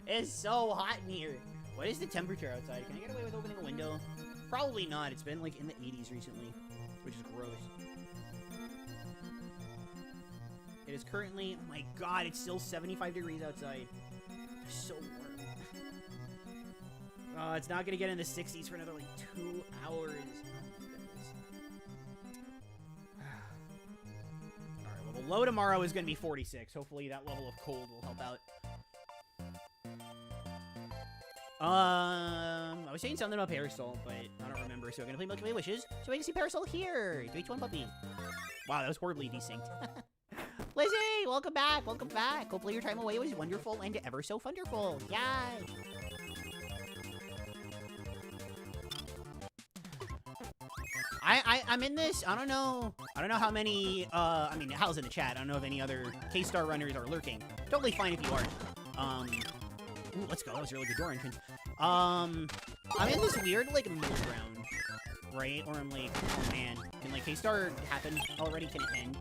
It's so hot in here. What is the temperature outside? Can I get away with opening a window? Probably not. It's been like in the 80s recently, which is gross. It is currently, oh my god, it's still 75 degrees outside. It's so warm. It's not gonna get in the 60s for another like 2 hours. Alright, well the low tomorrow is gonna be 46. Hopefully that level of cold will help out. I was saying something about Parasol, but I don't remember, so we're gonna play Milky Way Wishes, so we can see Parasol here! 3-2-1 puppy. Wow, that was horribly desynced. Lizzie, welcome back, welcome back! Hopefully your time away was wonderful and ever so wonderful. Yay! I'm in this, I don't know how many, I mean, Hal's in the chat, I don't know if any other K-Star runners are lurking. Totally fine if you are. Ooh, let's go, that was a really good door entrance. I'm in this weird, like, middle ground, right? Or I'm like, oh man, can, like, K-Star happen already? Can it end?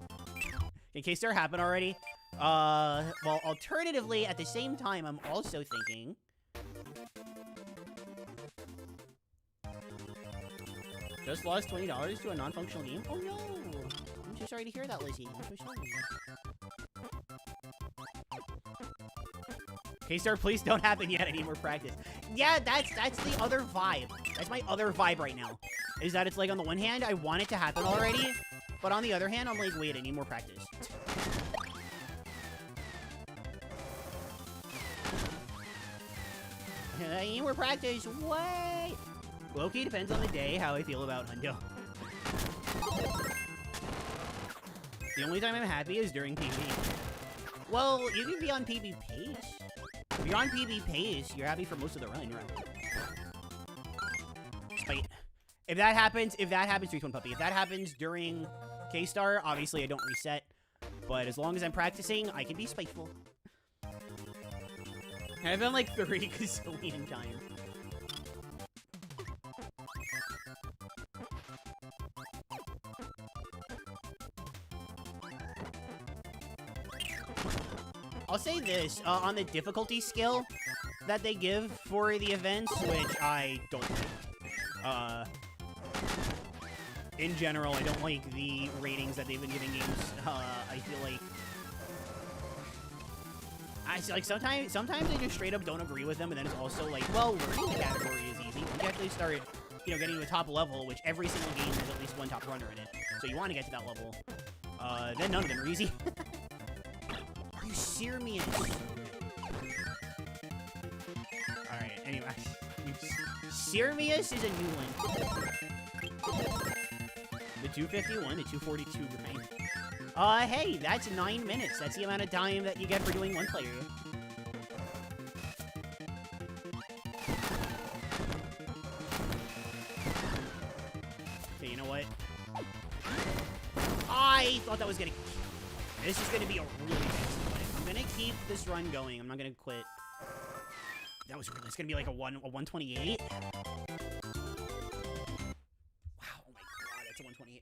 Can K-Star happen already? Well, alternatively, at the same time, I'm also thinking... Just lost $20 to a non-functional game? Oh no! I'm so sorry to hear that, Lizzie. I'm so sorry. K-Star, please don't happen yet. I need more practice. Yeah, that's the other vibe. That's my other vibe right now. Is that it's like, on the one hand, I want it to happen already. But on the other hand, I'm like, wait, I need more practice. I need more practice. Wait! Loki depends on the day how I feel about Hundo. The only time I'm happy is during PB. Well, you can be on PB pace. If you're on PB pace, you're happy for most of the run, right? Spite. If that happens, 3-1 puppy. If that happens during K-Star, obviously I don't reset. But as long as I'm practicing, I can be spiteful. And I've been like 3 gazillion times. I'll say this, on the difficulty scale that they give for the events, which I don't like. In general, I don't like the ratings that they've been giving games. I feel like sometimes they just straight up don't agree with them, and then it's also like, well, learning the category is easy. When you actually start, you know, getting to the top level, which every single game has at least one top runner in it, so you want to get to that level. Then none of them are easy. Are you serious? Alright, anyway. Sirmius is a new one. The 251, the 242 grind. Hey, that's 9 minutes. That's the amount of time that you get for doing one player. Okay, you know what? I thought that was gonna... This is gonna be a really fancy play. I'm gonna keep this run going. I'm not gonna quit. That was really... It's gonna be like a 128.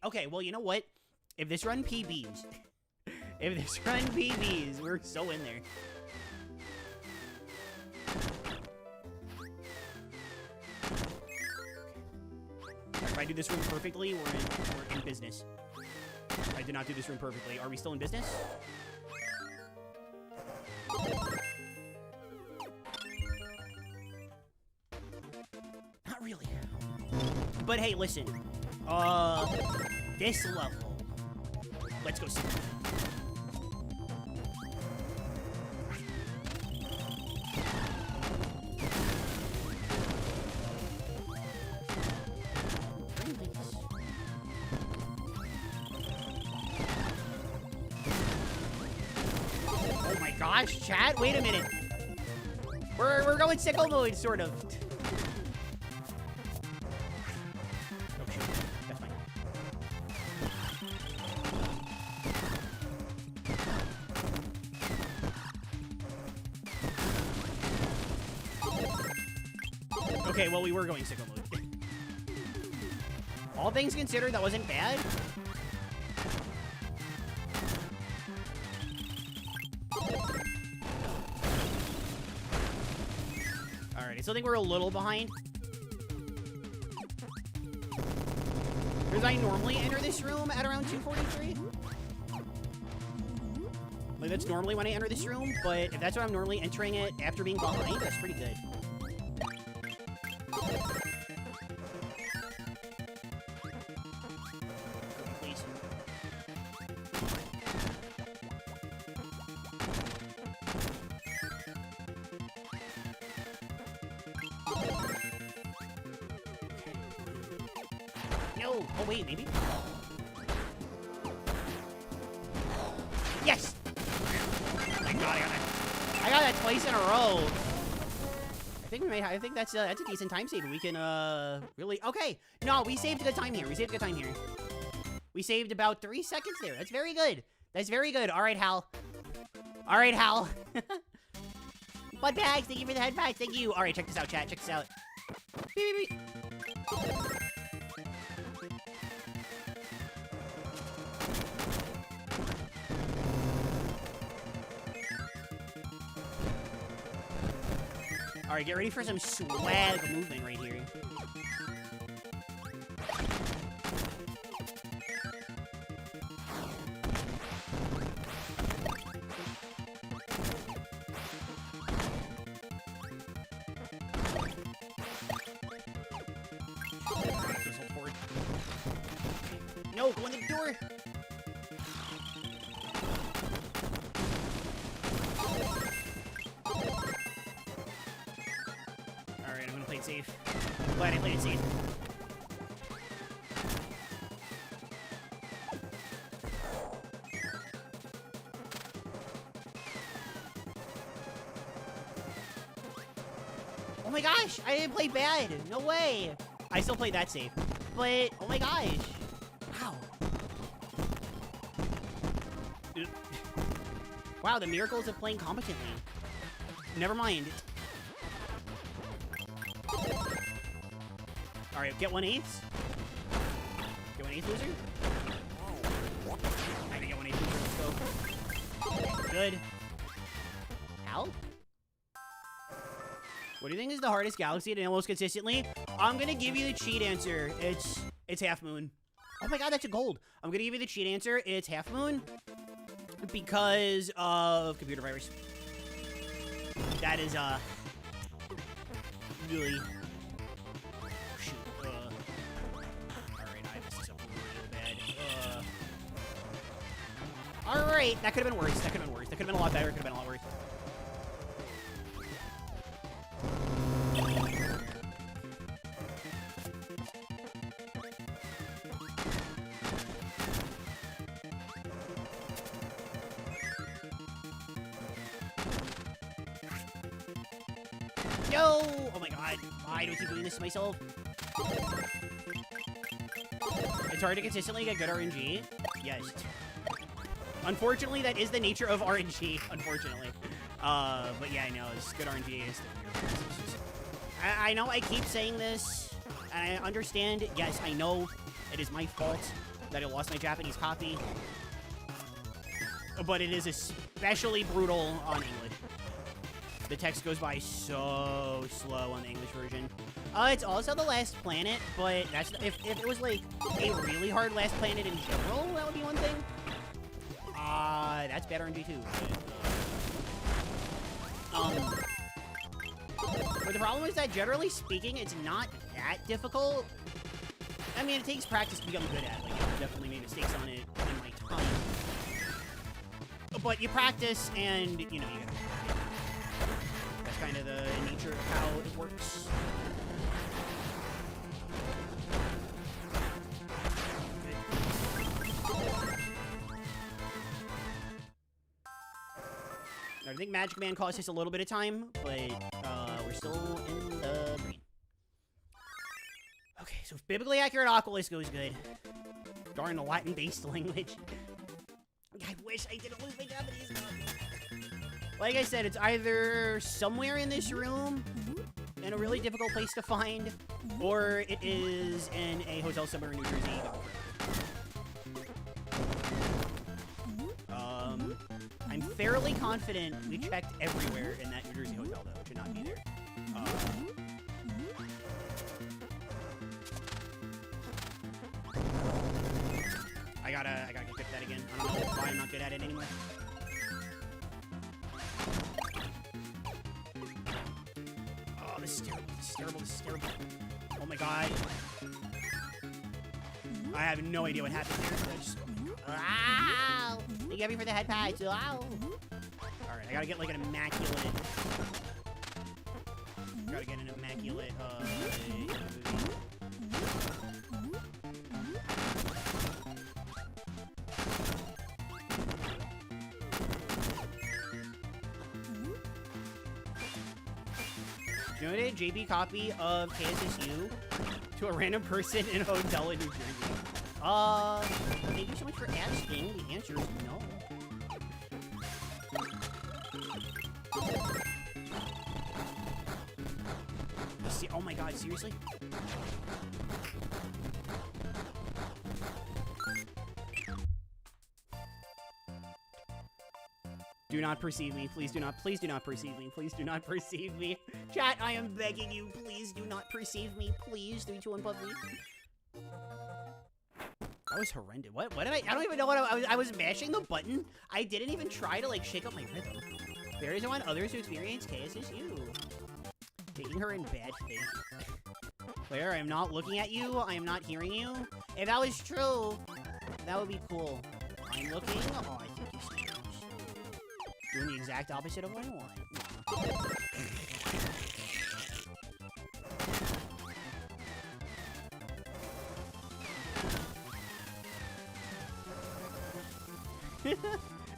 Okay, well, you know what? If this run PBs, we're so in there. If I do this room perfectly, we're in business. I did not do this room perfectly. Are we still in business? Not really. But hey, listen. This level. Let's go see. Oh my gosh, chat, wait a minute. We're going sicko mode, sort of. Oh shoot, that's fine. Okay, well, we were going sicko mode. All things considered, that wasn't bad. Alright, I still think we're a little behind. Because I normally enter this room at around 2:43. Like, that's normally when I enter this room, but if that's what I'm normally entering it after being behind, that's pretty good. Please. No! Oh, wait, maybe? Yes! Thank God, I got that twice in a row. I think that's a decent time save. We can, really... Okay! No, we saved a good time here. We saved about 3 seconds there. That's very good. That's very good. All right, Hal. All right, Hal. Butt bags, thank you for the head bags. Thank you. All right, check this out, chat. Check this out. Beep, beep, beep. All right, get ready for some swag movement right here. No, go in the door. Alright, I'm gonna play it safe. Glad I played it safe. Oh my gosh, I didn't play bad. No way. I still played that safe. But, oh my gosh. Wow. Wow, the miracles of playing competently. Never mind. Alright, get 1/8. Get 1/8, loser. I can get 1/8, loser. Let's go. Good. Hal? What do you think is the hardest galaxy to nail most consistently? I'm gonna give you the cheat answer. It's Half Moon. Oh my god, that's a gold. I'm gonna give you the cheat answer. It's Half Moon because of computer virus. That is really. Oh, shoot. Alright, I messed this up real bad. Alright, that could have been worse. That could have been worse. That could have been a lot better. It could have been a lot worse. No! Oh my god. Why do I keep doing this to myself? It's hard to consistently get good RNG. Yes. Unfortunately, that is the nature of RNG, unfortunately. But yeah, I know, it's good RNG is I know I keep saying this, and I understand. Yes, I know it is my fault that I lost my Japanese copy. But it is especially brutal on English. The text goes by so slow on the English version. It's also the last planet, but that's if it was like a really hard last planet in general, that would be one thing. That's bad RNG too. But the problem is that generally speaking, it's not that difficult. I mean, it takes practice to become good at. Like, I've definitely made mistakes on it in my time. But you practice, and, you know, you gotta... That's kind of the nature of how it works. I think Magic Man cost us a little bit of time, but we're still in the green. Okay, so biblically accurate Oculus goes good. Darn the Latin-based language. I wish I didn't lose my Japanese copy. Like I said, it's either somewhere in this room, in a really difficult place to find, or it is in a hotel somewhere in New Jersey. I'm fairly confident we checked everywhere in that New Jersey hotel, though. It should not be there. I gotta get good at that again. I don't know why I'm not good at it anymore. Oh, this is terrible. This is terrible. This is terrible. Oh my god. I have no idea what happened here. Wow! Thank you, Abby, for the head patch. Wow! Alright, I gotta get like an immaculate. Gotta get an immaculate, Donated JB copy of KSSU to a random person in a hotel in New Jersey. Thank you so much for asking. The answer is no. Oh my god, seriously? Do not perceive me. Please do not perceive me. Please do not perceive me. Chat, I am begging you. Please do not perceive me. Please. 3, 2, 1, puppy. That was horrendous. What did I don't even know what I was mashing the button. I didn't even try to like shake up my rhythm. There is one others who experience KSSU. Taking her in bad faith. Claire, I am not looking at you. I am not hearing you. If that was true, that would be cool. I'm looking. Oh, I think he's doing the exact opposite of what I want.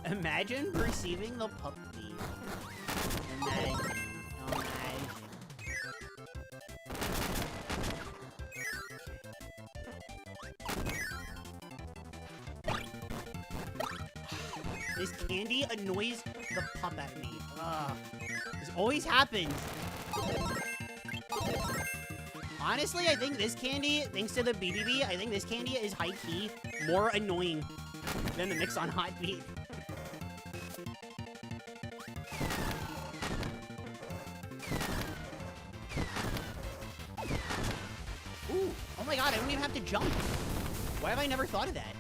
Imagine perceiving the puppy. Imagine. This candy annoys the pup at me. This always happens. Honestly, I think this candy, thanks to the BBB, I think this candy is high-key more annoying than the mix on Hot Beat. Ooh, oh my god, I don't even have to jump. Why have I never thought of that?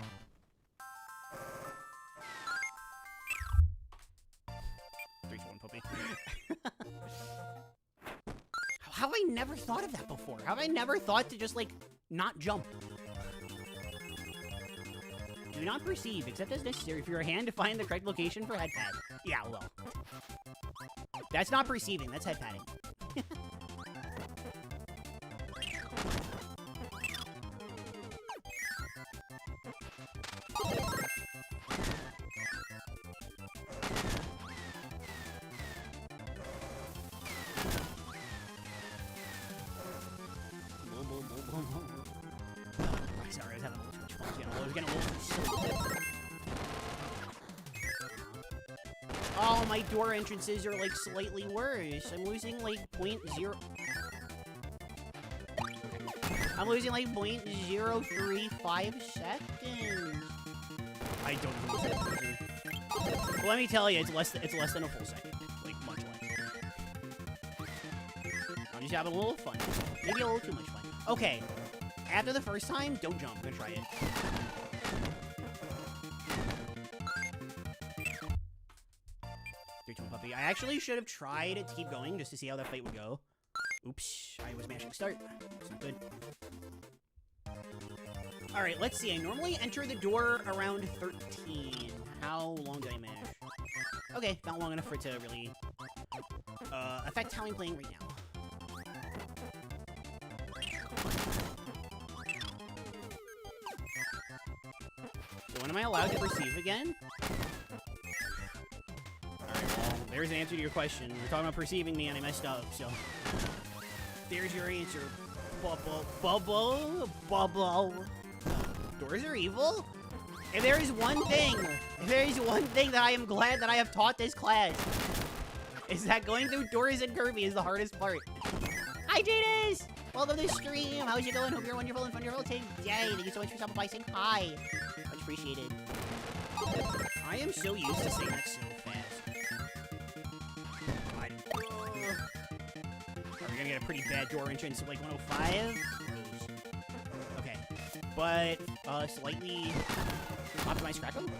How have I never thought of that before? How have I never thought to just, like, not jump? Do not perceive, except as necessary for your hand to find the correct location for head pad. Yeah, well. That's not perceiving, that's head padding. Sorry, I was having a little too much fun. I was getting a little too silly. Oh, my door entrances are, like, slightly worse. I'm losing, like, 0.0... I'm losing, like, 0.035 seconds. I don't know what I'm losing. But let me tell you, it's less than a full second. Like, much less. I'm just having a little fun. Maybe a little too much fun. Okay. After the first time, don't jump. I'm gonna try it. Puppy. I actually should have tried to keep going just to see how that fight would go. Oops. I was mashing start. That's not good. Alright, let's see. I normally enter the door around 13. How long did I manage? Okay, not long enough for it to really affect how I'm playing right now. So when am I allowed to perceive again? Alright, well, there's an answer to your question. We're talking about perceiving me and I messed up, so... There's your answer. Bubble. Doors are evil? If there is one thing that I am glad that I have taught this class, is that going through doors in Kirby is the hardest part. Hi, Jadis! Welcome to the stream. How's it going? Hope you're wonderful and fun. Yay! Thank you so much for stopping by saying hi. Much appreciated. I am so used to saying that so fast. Are we gonna get a pretty bad door entrance of like 105? Okay. But, slightly optimized crack 'em?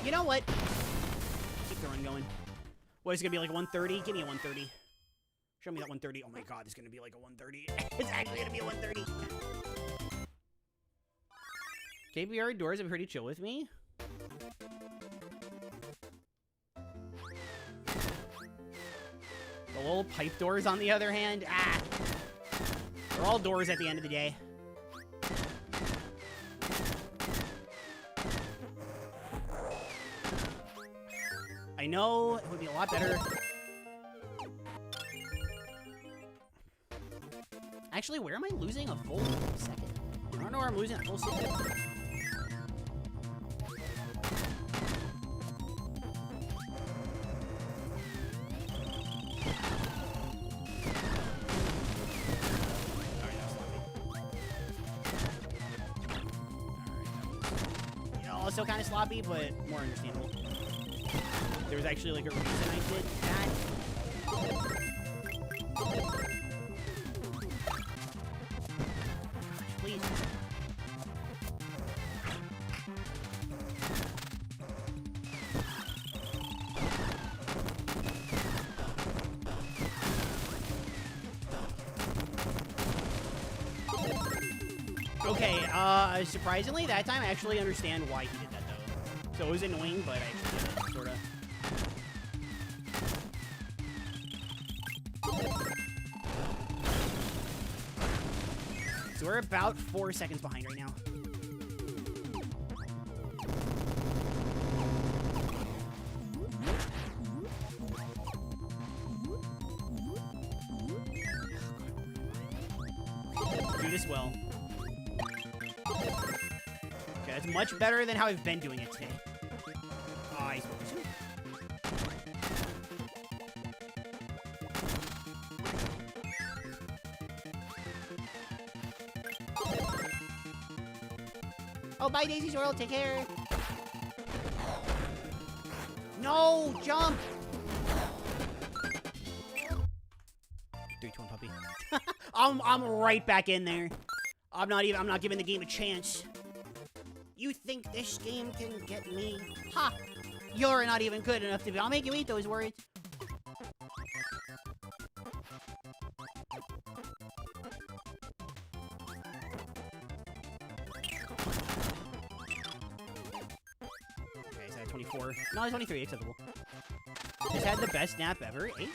You know what? Keep the run going. What is it gonna be, like a 130? Give me a 130. Show me that 130. Oh my god, it's gonna be like a 130. It's actually gonna be a 130. KBR doors are pretty chill with me. The little pipe doors, on the other hand, they're all doors at the end of the day. I know it would be a lot better. Actually, where am I losing a full second? I don't know where I'm losing a full second. Also kind of sloppy, but more understandable. There was actually like a reason I did that. Please. Okay, surprisingly, that time I actually understand why he did that, though. So it was annoying, but I actually did it, sorta. So we're about 4 seconds behind right now. Do this well. Okay, that's much better than how I've been doing it today. Oh, I spoke too soon. Oh, bye, Daisy's World. Take care. No, jump. 3-2-1 puppy. I'm right back in there. I'm not giving the game a chance. You think this game can get me? Ha! You're not even good enough to be. I'll make you eat those words. Okay, is that 24? No, 23. Acceptable. Just had the best nap ever. 8.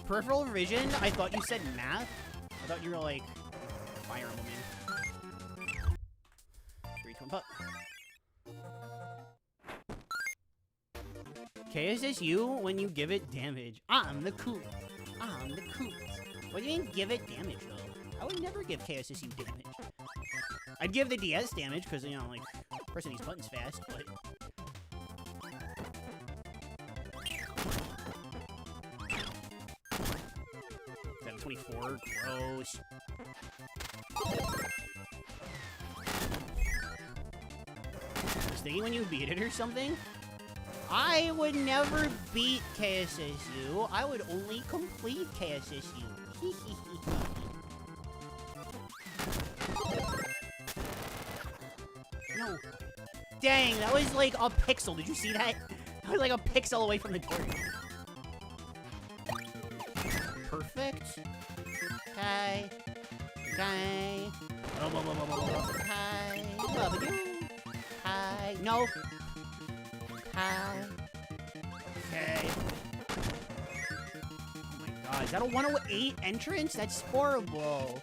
Peripheral vision? I thought you said math. I thought you were like Fire Emblem. 3-2-1 pup. KSSU when you give it damage. I'm the cool. I'm the coolest. What do you mean give it damage, though? I would never give KSSU damage. I'd give the DS damage, because, you know, like, pressing these buttons fast, but... 24, gross. Just thinking when you beat it or something? I would never beat KSSU. I would only complete KSSU. No. Dang, that was like a pixel. Did you see that? That was like a pixel away from the door. perfect. Okay. Okay. Okay. Love you. Okay. No. Okay. Okay. Oh my god, is that a 108 entrance? That's horrible.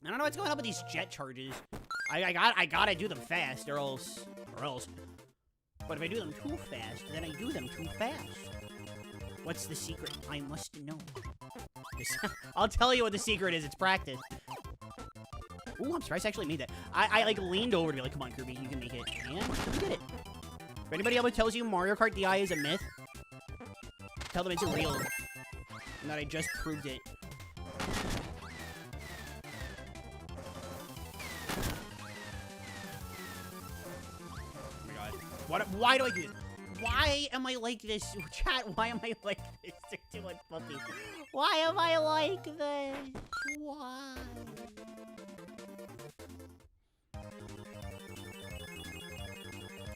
I don't know what's going on with these jet charges. I gotta do them fast, or else. But if I do them too fast, then I do them too fast. What's the secret? I must know. I'll tell you what the secret is. It's practice. Ooh, I'm surprised I actually made that. I like leaned over to be like, come on, Kirby, you can make it. And we did it. If anybody ever tells you Mario Kart DI is a myth, tell them it's real. And that I just proved it. Why do I do this? Why am I like this? Chat, why am I like this? 61 puppy. Why am I like this? Why?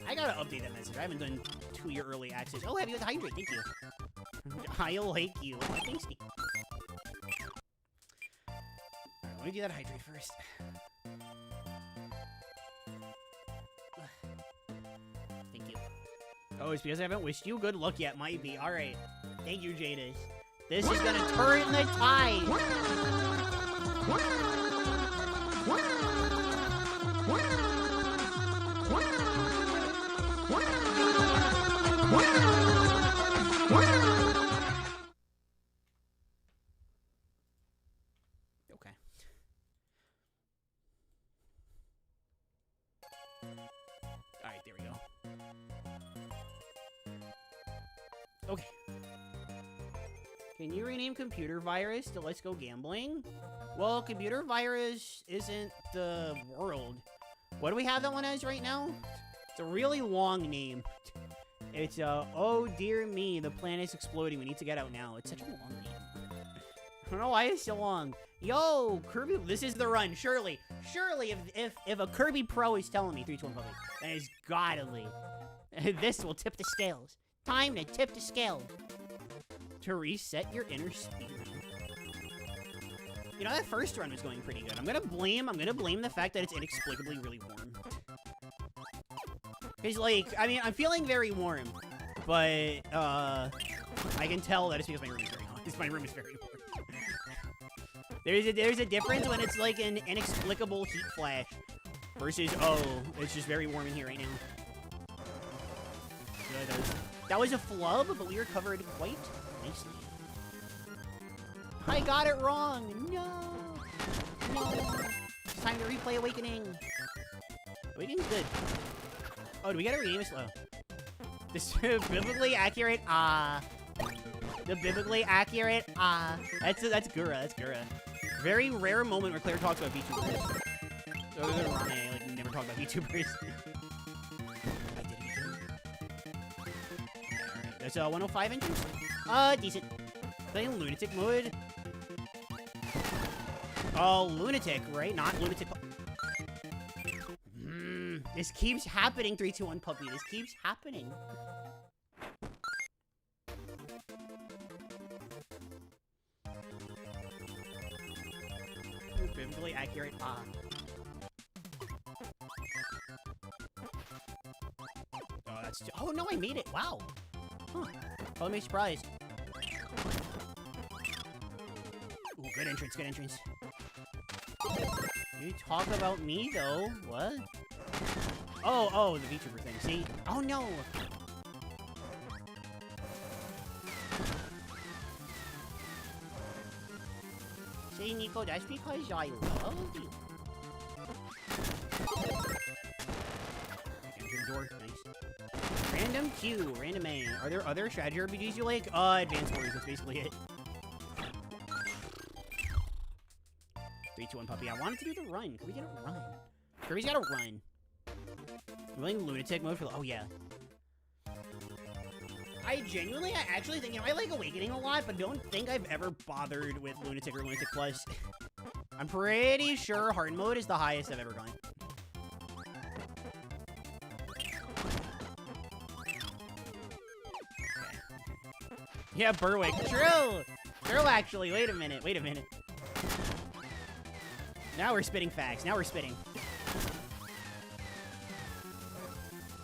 I gotta update that message. I haven't done 2-year early access. Oh, have you with Hydrate? Thank you. I like you. Oh, thanks. Alright, let me do that Hydrate first. Oh, it's because I haven't wished you good luck yet. Might be. Alright. Thank you, Jadis. This is gonna turn the tide. Okay. Alright, there we go. Okay. Can you rename computer virus to Let's Go Gambling? Well, computer virus isn't the world. What do we have that one as right now? It's a really long name. It's, oh dear me, the planet's exploding. We need to get out now. It's such a long name. I don't know why it's so long. Yo, Kirby, this is the run. Surely, if a Kirby Pro is telling me 3-2-1 puppy, then it's gotta be. This will tip the scales. Time to tip the scale. To reset your inner speed. You know, that first run was going pretty good. I'm gonna blame the fact that it's inexplicably really warm. Cause like, I mean, I'm feeling very warm, but I can tell that it's because my room is very hot. My room is very warm. There's a difference when it's like an inexplicable heat flash versus, oh, it's just very warm in here right now. That was a flub, but we recovered quite nicely. I got it wrong. No. It's time to replay Awakening. Awakening's good. Oh, do we gotta rename it slow? This biblically accurate, The biblically accurate, That's Gura, that's Gura. Very rare moment where Claire talks about VTubers. Other than Rane, like, never talk about VTubers. There's 105 inches. Decent. Playing Lunatic mode. Oh, Lunatic, right? Not Lunatic. This keeps happening, 3-2-1 puppy. This keeps happening. Biblically accurate. Oh, that's. Oh no, I made it. Wow. Huh. Oh, let me surprised. Ooh, good entrance, good entrance. You talk about me, though. What? Oh, the VTuber thing. See? Oh, no. See, Nico, that's because I love you. Enter the door. Nice. Random Q, random A. Are there other strategy RPGs you like? Advanced Wars, that's basically it. 3-2-1 puppy. I wanted to do the run. Can we get a run? Kirby's got a run. I'm playing Lunatic mode for the... Oh, yeah. I actually think, you know, I like Awakening a lot, but don't think I've ever bothered with Lunatic or Lunatic Plus. I'm pretty sure hard mode is the highest I've ever gone. Yeah, Berwick. True. True, actually. Wait a minute. Wait a minute. Now we're spitting facts. Now we're spitting.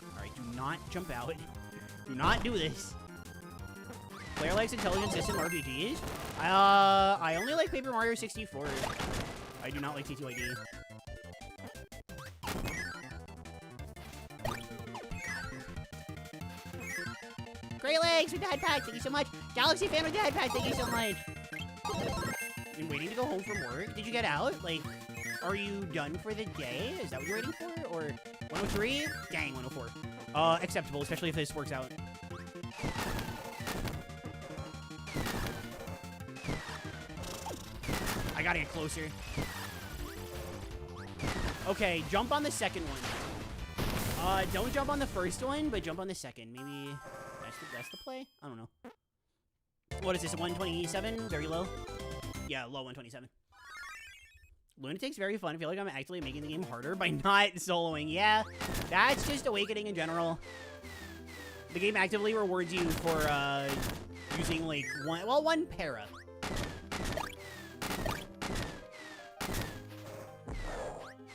All right, do not jump out. Do not do this. Player likes intelligent system RPGs. I only like Paper Mario 64. I do not like TTYD. Great Legs with the head pack, thank you so much. Galaxy Fan with the head pack, thank you so much. Been waiting to go home from work. Did you get out? Like, are you done for the day? Is that what you're waiting for? Or 103? Dang, 104. Acceptable, especially if this works out. I gotta get closer. Okay, jump on the second one. Don't jump on the first one, but jump on the second. Maybe that's the play? I don't know. What is this, 127? Very low? Yeah, low 127. Lunatic's very fun. I feel like I'm actually making the game harder by not soloing. Yeah, that's just Awakening in general. The game actively rewards you for, using, like, one para.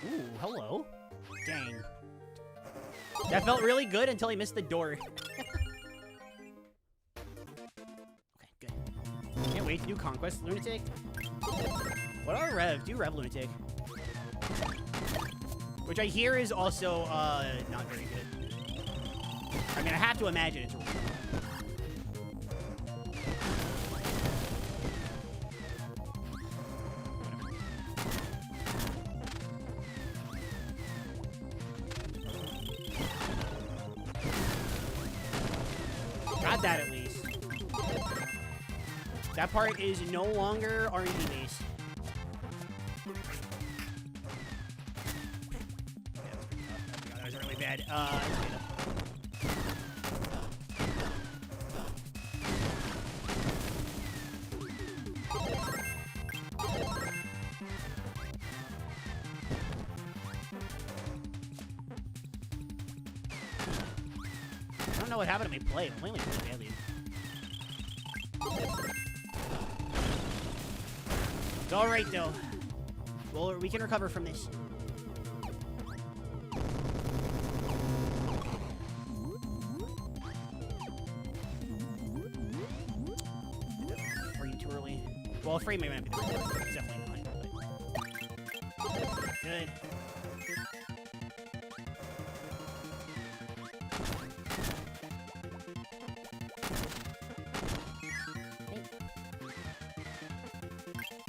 Ooh, hello. Dang. That felt really good until he missed the door. Okay, good. Can't wait to do Conquest, Lunatic. What are Rev? Do Rev, Lunatic. Which I hear is also, not very good. I mean, I have to imagine it's really good. Got that at least. That part is no longer R&D based. Yeah, that was really bad. I don't know what happened to my play. I'm playing like really badly. It's alright though. Well, we can recover from this. Frame too early. Well, frame may not be the right word. It's definitely not. But... Good.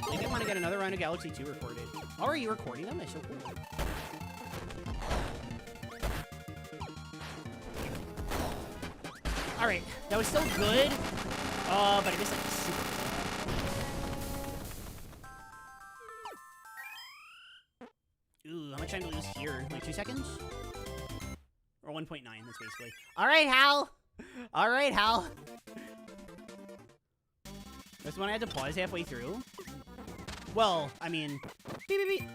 Maybe I want to get another round of Galaxy 2 recorded. Oh, are you recording them? That's so cool. Alright, that was still good. But I missed like super good. Ooh, how much time to lose here? Like 2 seconds? Or 1.9, that's basically. Alright, Hal! Alright, Hal! That's when I had to pause halfway through. Well, I mean, beep, beep, beep.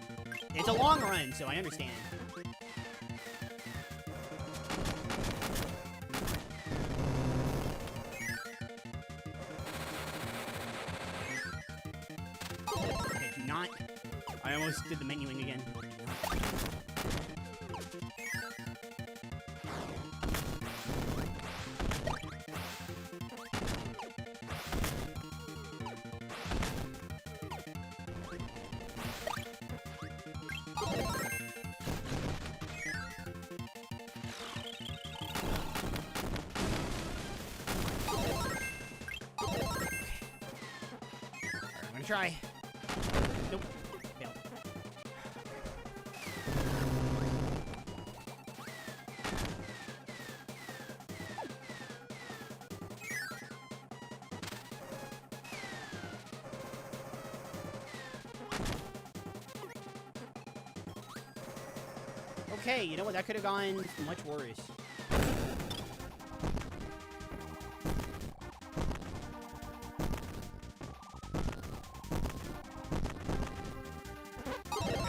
It's a long run, so I understand. Okay, do not. I almost did the menuing again. Try. Nope. Failed. Okay, you know what? That could have gone much worse.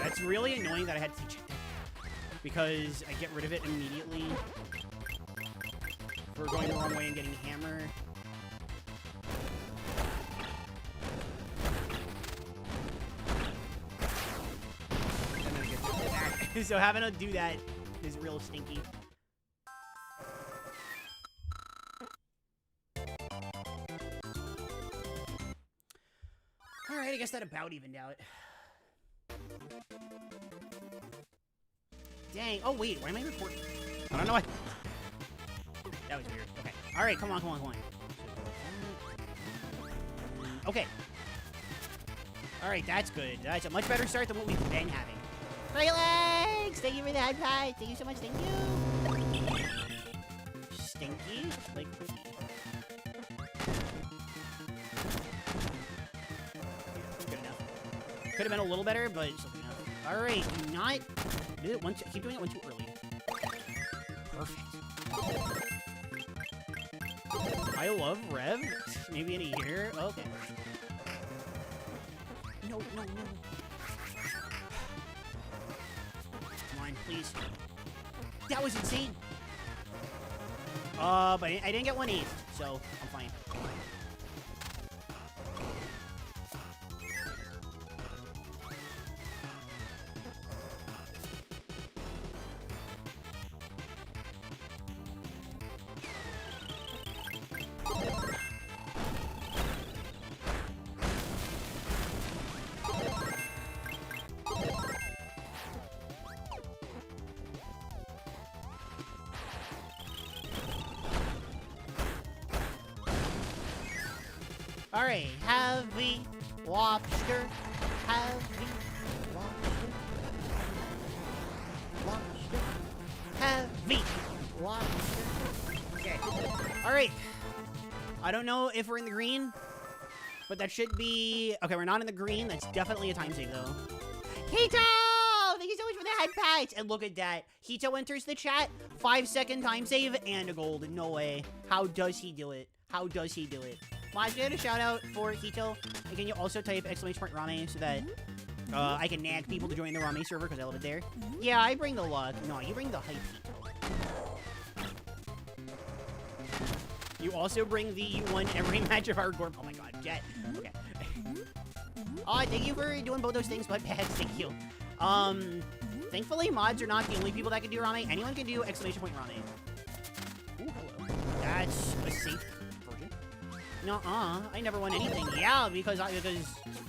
It's really annoying that I had to teach it because I get rid of it immediately for going the wrong way and getting a hammer. So having to do that is real stinky. Alright, I guess that about evened out. Dang. Oh, wait. Why am I recording? I don't know why. That was weird. Okay. Alright, come on. Okay. Alright, that's good. That's a much better start than what we've been having. Great legs! Thank you for the head pie. Thank you so much. Thank you. Stinky? Like... Good enough. Could have been a little better, but still good enough. Alright, do not... Do it once... Keep doing it one too early. Perfect. I love Rev. Maybe in a year? Okay. No. Come on, please. That was insane. But I didn't get 1/8, so I'm fine. Alright, heavy lobster, heavy lobster, heavy lobster. Okay, alright. I don't know if we're in the green, but that should be... Okay, we're not in the green. That's definitely a time save, though. Hito! Thank you so much for the head pats. And look at that. Hito enters the chat. 5-second time save and a gold. No way. How does he do it? How does he do it? Mods, get a shout out for Hito. And can you also type !Rame so that I can nag people to join the Rame server because I love it there? Yeah, I bring the luck. No, you bring the hype, Hito. You also bring the you won every match of our Gorp. Oh my god, Jet. Okay. Thank you for doing both those things, but pads, thank you. Thankfully, mods are not the only people that can do Rame. Anyone can do !Rame. Ooh, hello. That's a safe version. Nuh-uh, I never won anything. Yeah, because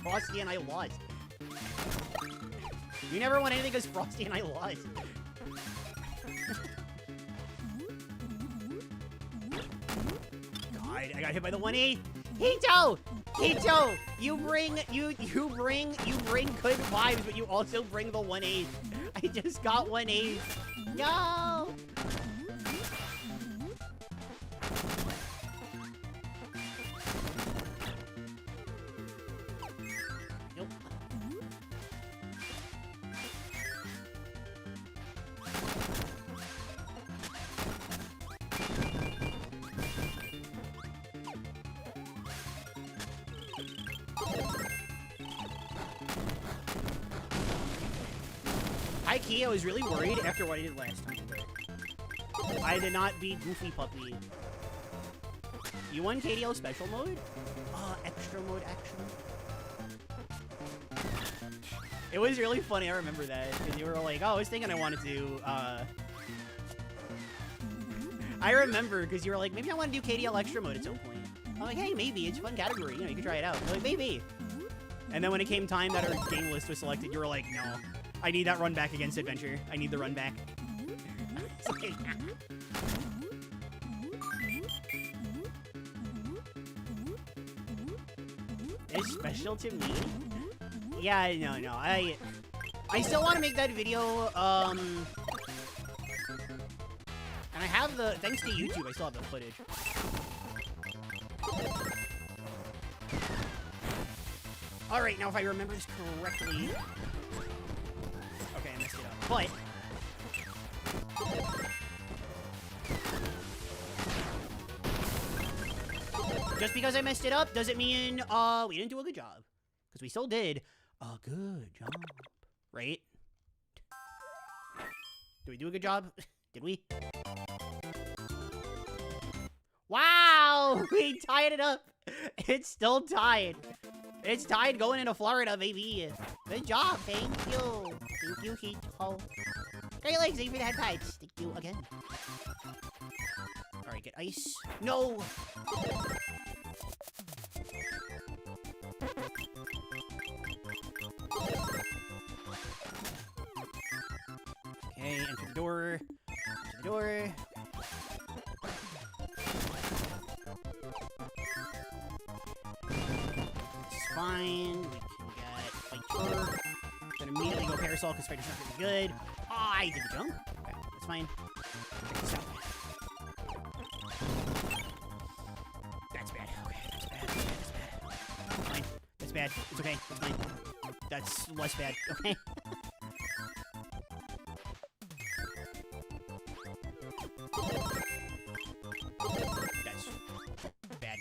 Frosty and I lost. You never won anything because Frosty and I lost. God, I got hit by the 1/8. Hito! Hito! You bring good vibes, but you also bring the 1/8. I just got 1/8. No! Nope. High-key, I was really worried after what I did last time. I did not beat Goofy Puppy. You won KDL special mode? Extra mode, actually. It was really funny, I remember that. Because you were like, oh, I was thinking I wanted to, I remember, because you were like, maybe I want to do KDL extra mode at some point. I'm like, hey, maybe, it's a fun category, you know, you can try it out. You're like, maybe. And then when it came time that our game list was selected, you were like, no. I need that run back against Adventure. I need the run back. It's like, it's special to me? Yeah, no. I still want to make that video, and I have the, thanks to YouTube, I still have the footage. Alright, now if I remember this correctly... Okay, I messed it up. But... just because I messed it up doesn't mean, we didn't do a good job. Because we still did a good job. Right? Did we do a good job? Did we? Wow! We tied it up! It's still tied. It's tied going into Florida, baby. Good job, thank you. Thank you, Hito. Great legs, thank you for the head tides. Thank you again. Alright, get ice. No! Okay, enter the door. Enter the door. This is fine. We can get fight her. Then immediately go parasol because fighter's not really good. Oh, I did the jump. Okay, that's fine. Stop. That's bad. Okay, that's bad. That's bad. Fine. That's bad. It's okay. It's fine. That's less bad. Okay. That's bad.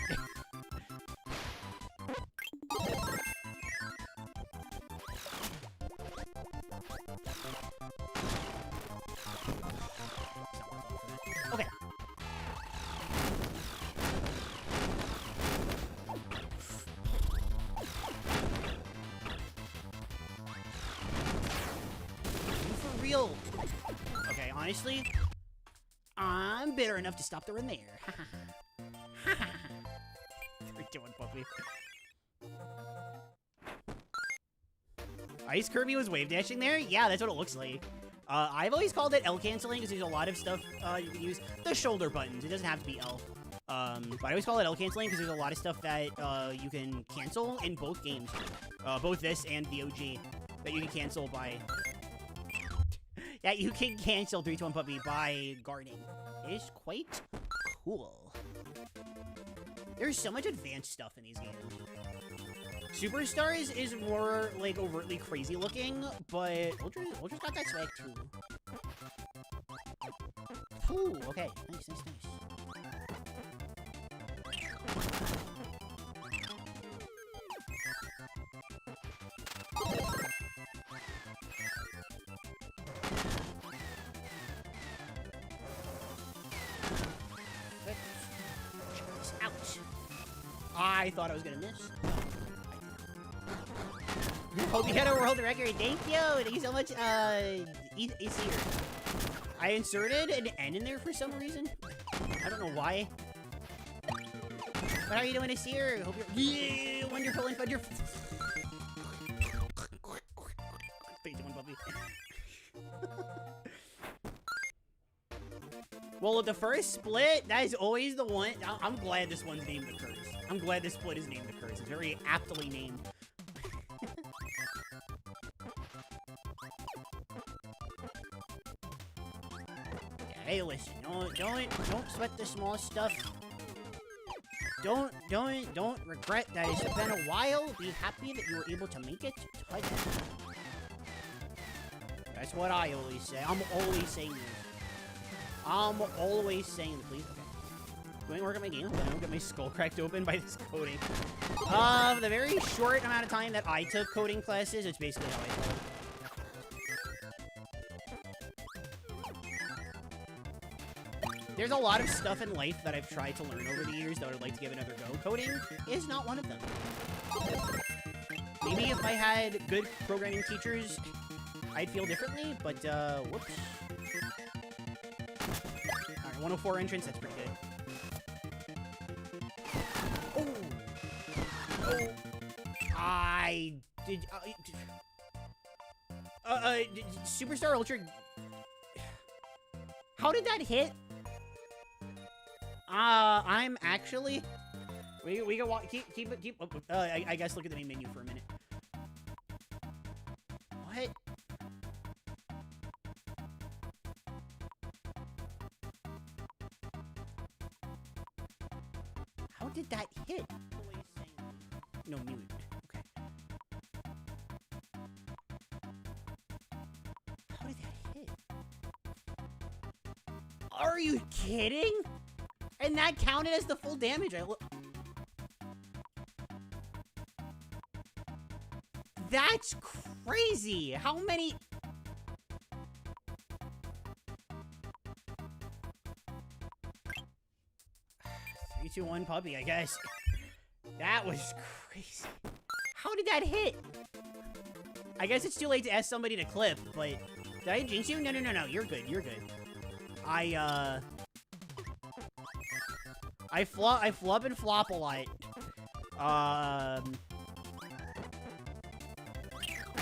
Okay. For real. Okay, honestly, I'm bitter enough to stop the run there. 3-2-1 puppy. Ice Kirby was wave dashing there? Yeah, that's what it looks like. I've always called it L canceling because there's a lot of stuff you can use. The shoulder buttons. It doesn't have to be L. But I always call it L canceling because there's a lot of stuff that you can cancel in both games. Both this and the OG. That you can cancel by... that you can cancel 3-2-1 puppy by guarding. It is quite cool. There's so much advanced stuff in these games. Superstars is more, like, overtly crazy looking, but Ultra's got that swag, too. Ooh, okay. Nice, nice, nice. Check this out. I thought I was gonna miss. Hope you had a world record. Thank you. Thank you so much. It's here. I inserted an N in there for some reason. I don't know why. But how are you doing this year? Hope you're wonderful and wonderful. Well, the first split, that is always the one. I'm glad this one's named the Curse. I'm glad this split is named the Curse. It's very aptly named. Hey, listen, don't sweat the small stuff. Don't regret that it's been a while. Be happy that you were able to make it today. That's what I always say. I'm always saying this. I'm always saying, please, okay. Going to work on my game, I don't get my skull cracked open by this coding. The very short amount of time that I took coding classes, it's basically how I code. There's a lot of stuff in life that I've tried to learn over the years that I would like to give another go. Coding is not one of them. Maybe if I had good programming teachers, I'd feel differently, but, whoops. Alright, 104 entrance, that's pretty good. Oh! Oh! I did, Superstar Ultra... How did that hit? I'm actually... We can walk... Keep... I guess look at the main menu for a minute. What? How did that hit? No, mute. Okay. How did that hit? Are you kidding? And that counted as the full damage. That's crazy. How many... 3-2-1 puppy, I guess. That was crazy. How did that hit? I guess it's too late to ask somebody to clip, but Did I jinx you? No, no, no, no. You're good. You're good. I flub and flop a lot. I'm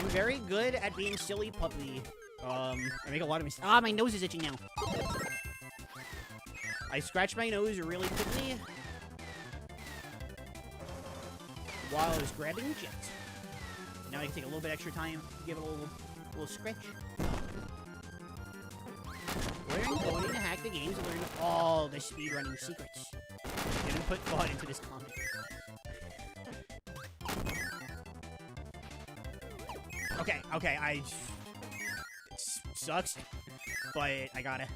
very good at being silly puppy. I make a lot of mistakes. Ah, my nose is itching now. I scratch my nose really quickly while I was grabbing Jet. Now I can take a little bit extra time, give it a little scratch. Learn coding to hack the games and learn all the speedrunning secrets. Didn't put thought into this comment. Okay, it sucks, but I gotta.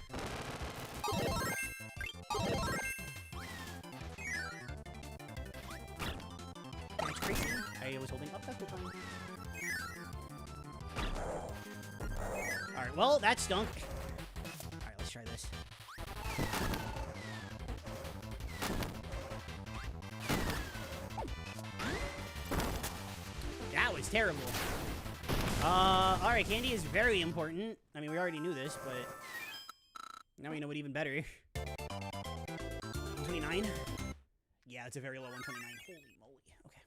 That's crazy. I was holding up that whole time. Alright, well, that stunk. Alright, let's try this. That was terrible. Alright, candy is very important. I mean, we already knew this, but now we know it even better. 129? Yeah, it's a very low 129. Holy moly. Okay.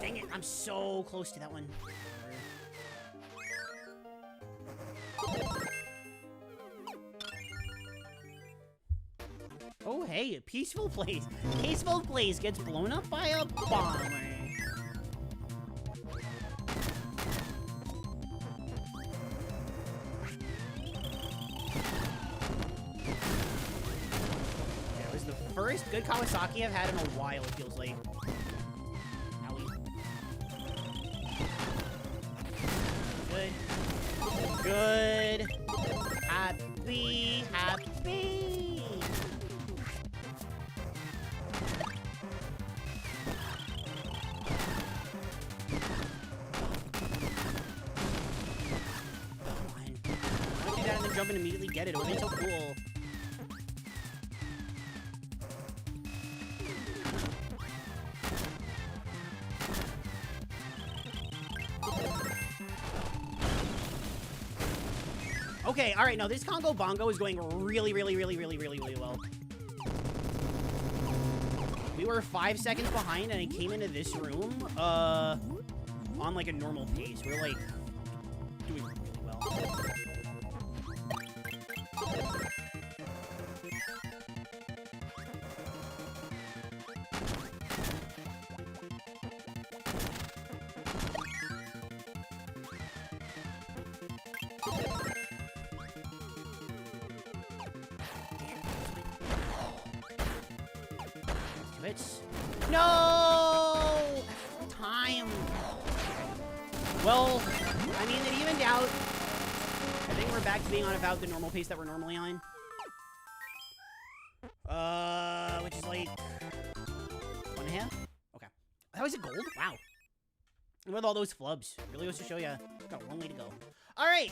Dang it, I'm so close to that one. Oh, hey, a peaceful place. Peaceful place gets blown up by a bomber. Yeah, it was the first good Kawasaki I've had in a while, it feels like. Owie. Good. Good. Happy, happy. Jump and immediately get it. It would be so cool. Okay, alright, no, this Congo Bongo is going really well. We were 5 seconds behind, and I came into this room, on, like, a normal pace. We're, like, doing really well. No! Time. Well, I mean, it evened out. I think we're back to being on about the normal pace that we're normally on. Which is like 1.5? Okay. That was a gold? Wow. And with all those flubs, really goes to show you, got a long way to go. All right.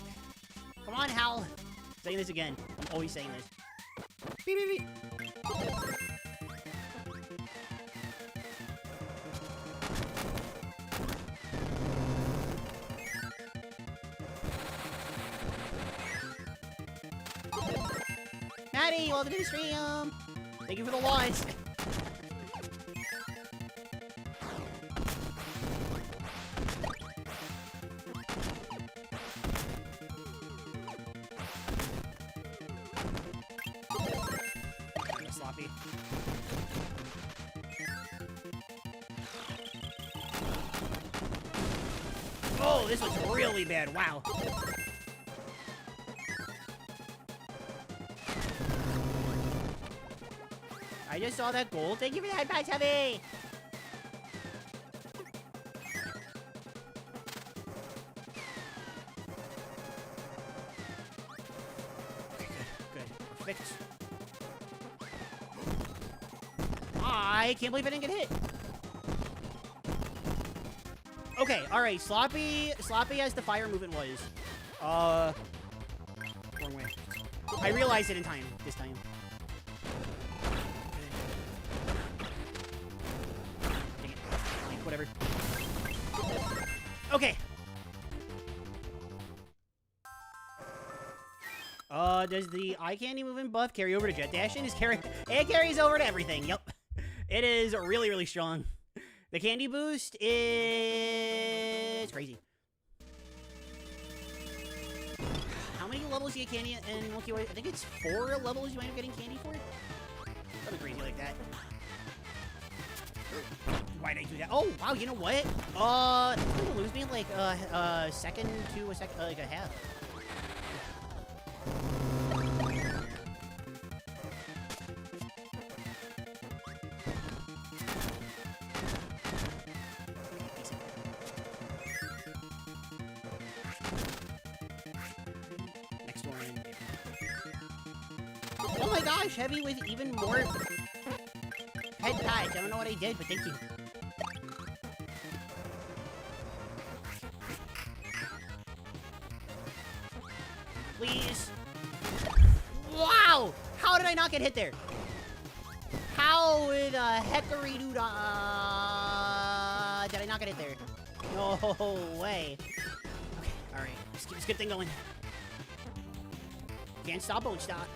Come on, Hal. Saying this again. I'm always saying this. Beep, beep, beep. Maddie, welcome to the stream. Thank you for the loss. Sloppy. Oh, this was really bad. Wow. I just saw that gold. Thank you for that, Patch Heavy! Okay, good. Perfect. I can't believe I didn't get hit. Okay, alright. Sloppy as the fire movement was. Wrong way. I realized it in time, this time. Dang it. Fine, whatever. Okay. Does the eye candy movement buff carry over to jet dashing? It carries over to everything. Yep. It is really, really strong. The candy boost is crazy. How many levels do you get candy in Milky Way? I think it's 4 levels you might be getting candy for. Something crazy like that. Why did I do that? Oh, wow, you know what? It's gonna lose me like a second to like a half. Next one. Oh my gosh, heavy with even more head patch. I don't know what I did, but thank you. Please. Wow! How did I not get hit there? How the heckery did I not get hit there? No way. Okay, alright. Let's keep this good thing going. Can't stop, won't stop.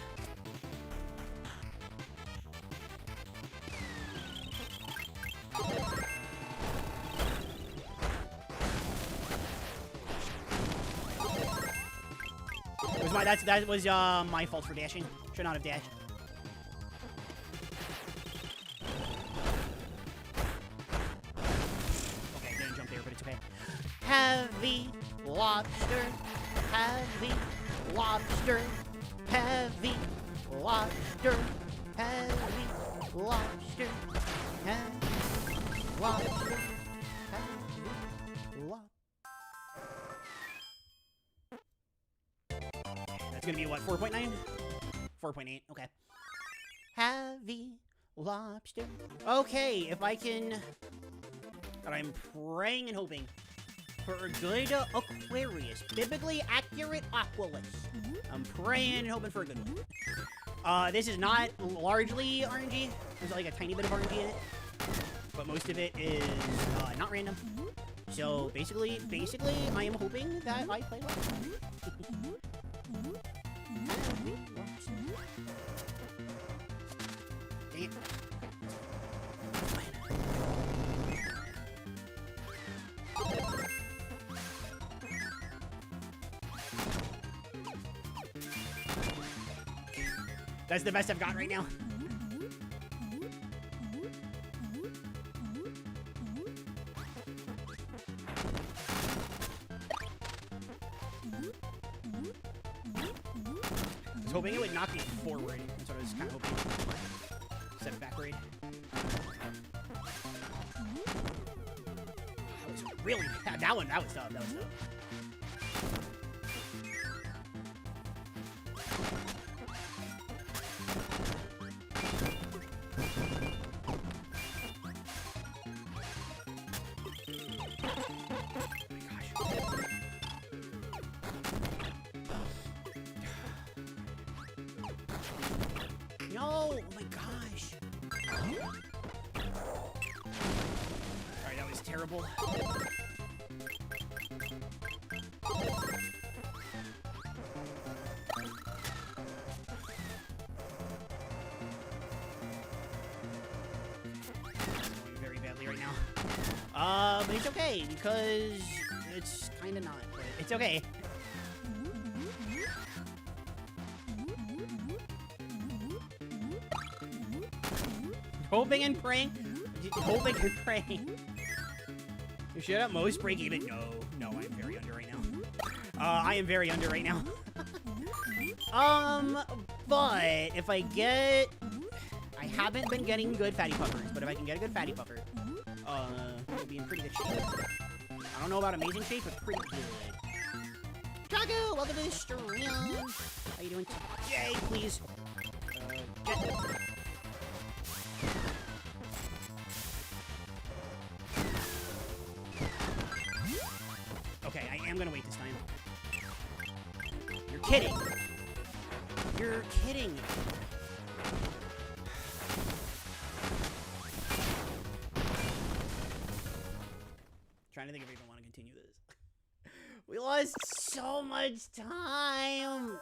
That was my fault for dashing. Should not have dashed. Okay, didn't jump there, but it's okay. Heavy lobster, heavy lobster, heavy lobster, heavy lobster, heavy lobster, heavy lobster. It's gonna be what, 4.9? 4.8, okay. Heavy lobster. Okay, if I can... And I'm praying and hoping for a good Aquarius. Biblically accurate Aqualus. I'm praying and hoping for a good one. This is not largely RNG. There's like a tiny bit of RNG in it. But most of it is not random. So basically, I am hoping that I play well. Dang it. That's the best I've got right now. I was hoping it would knock me forward. That's what I was kind of hoping. Instead of backward. That was really bad. That was tough. That was tough. No! Oh my gosh! Alright, that was terrible. Going very badly right now. But it's okay, because it's kinda not, but it's okay. Hoping and praying. Hoping and praying. You should at most break even. No, I'm very under right now. I am very under right now. But if I get... I haven't been getting good fatty puffers, but if I can get a good fatty puffer, I'll be in pretty good shape. I don't know about amazing shape, but pretty good. Drago, welcome to the stream. How you doing today, please? Jet. Okay, I am gonna wait this time. You're kidding. You're kidding. Trying to think if I even want to continue this. We lost so much time.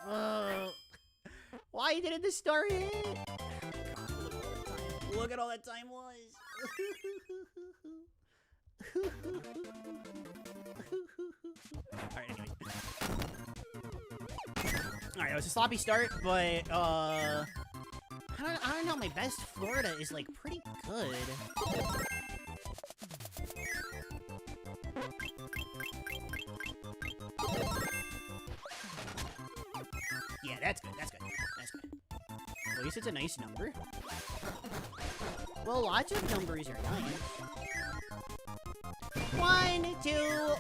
Why didn't this start hit? Look at all that time was. Alright, anyway. Alright, it was a sloppy start, but, I don't know, my best Florida is, like, pretty good. Yeah, that's good, that's good, that's good. At least it's a nice number. Well, lots of numbers are nice. 1, 2,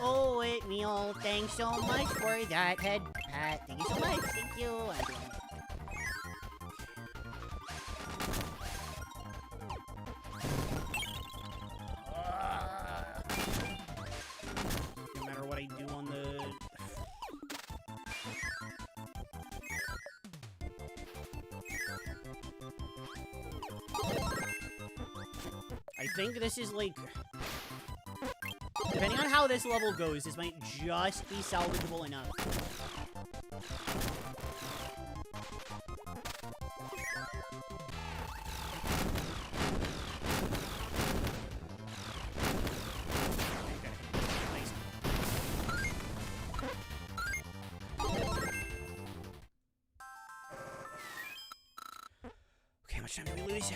oh, it meal. Thanks so much for that head pat. Thank you so much. Thank you. No matter what I do on the... I think this is like... Depending on how this level goes, this might just be salvageable enough. Nice. Okay, how much time did we lose?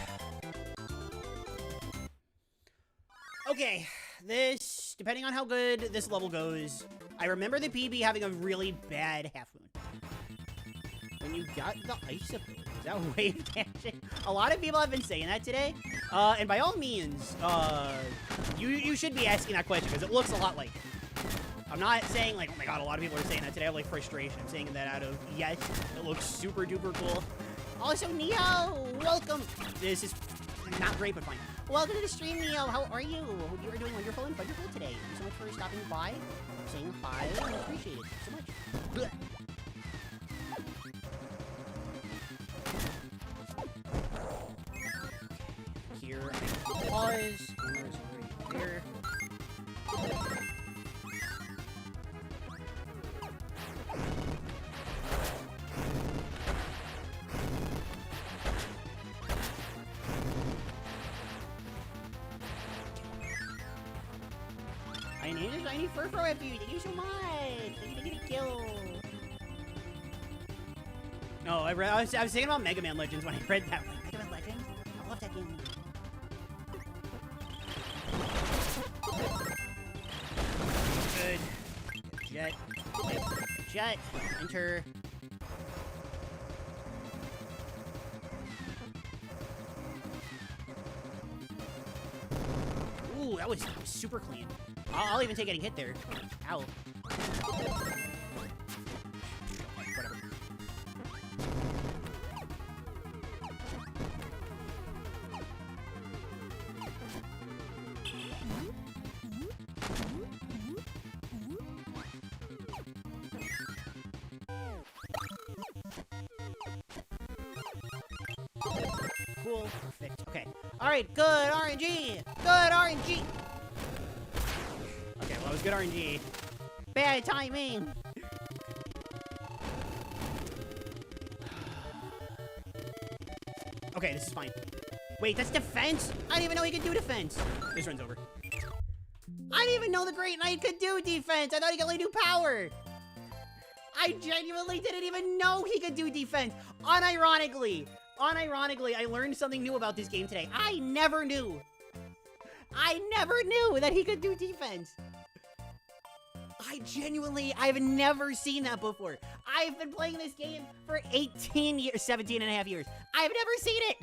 Okay, this, depending on how good this level goes, I remember the PB having a really bad half moon. When you got the ice ability, is that wave dashing? A lot of people have been saying that today, and by all means, you should be asking that question, because it looks a lot like it. I'm not saying, like, oh my god, a lot of people are saying that today, I have, like, frustration. I'm saying that out of, yes, it looks super duper cool. Also, Neo, welcome! This is not great, but fine. Welcome to the stream, Neo. How are you? Hope you are doing wonderful and wonderful today. Thank you so much for stopping by, saying hi. I appreciate it so much. Blech. Here, pause. Camera's right there. I need a shiny fur after you. Thank you so much. Thank you to kill. No, I was thinking about Mega Man Legends when I read that one. Mega Man Legends? I love that game. Good. Jet. Wait. Jet. Enter. Ooh, that was super clean. I'll even take getting hit there. Ow. Whatever. Cool. Perfect. Okay. Alright, good RNG! Good RNG! Okay, well, that was good RNG. Bad timing! Okay, this is fine. Wait, that's defense? I didn't even know he could do defense. This run's over. I didn't even know the Great Knight could do defense. I thought he could only do power. I genuinely didn't even know he could do defense. Unironically, I learned something new about this game today. I never knew. I never knew that he could do defense. I've never seen that before. I've been playing this game for 18 years, 17 and a half years. I've never seen it.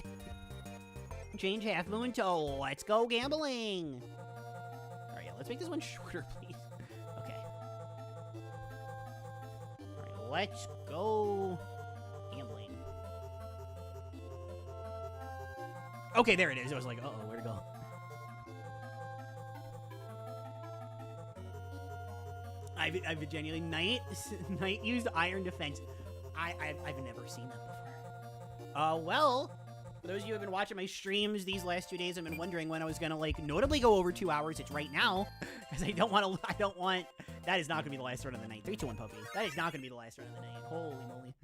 Change Half Moon to let's go gambling. All right, let's make this one shorter, please. Okay. All right, let's go gambling. Okay, there it is. I was like, uh-oh, where'd it go? I've genuinely Knight used Iron Defense. I've never seen that before. Well, for those of you who have been watching my streams these last 2 days, I've been wondering when I was gonna, like, notably go over 2 hours. It's right now, because I don't want, that is not gonna be the last run of the night. 3, 2, 1, puppy. That is not gonna be the last run of the night. Holy moly.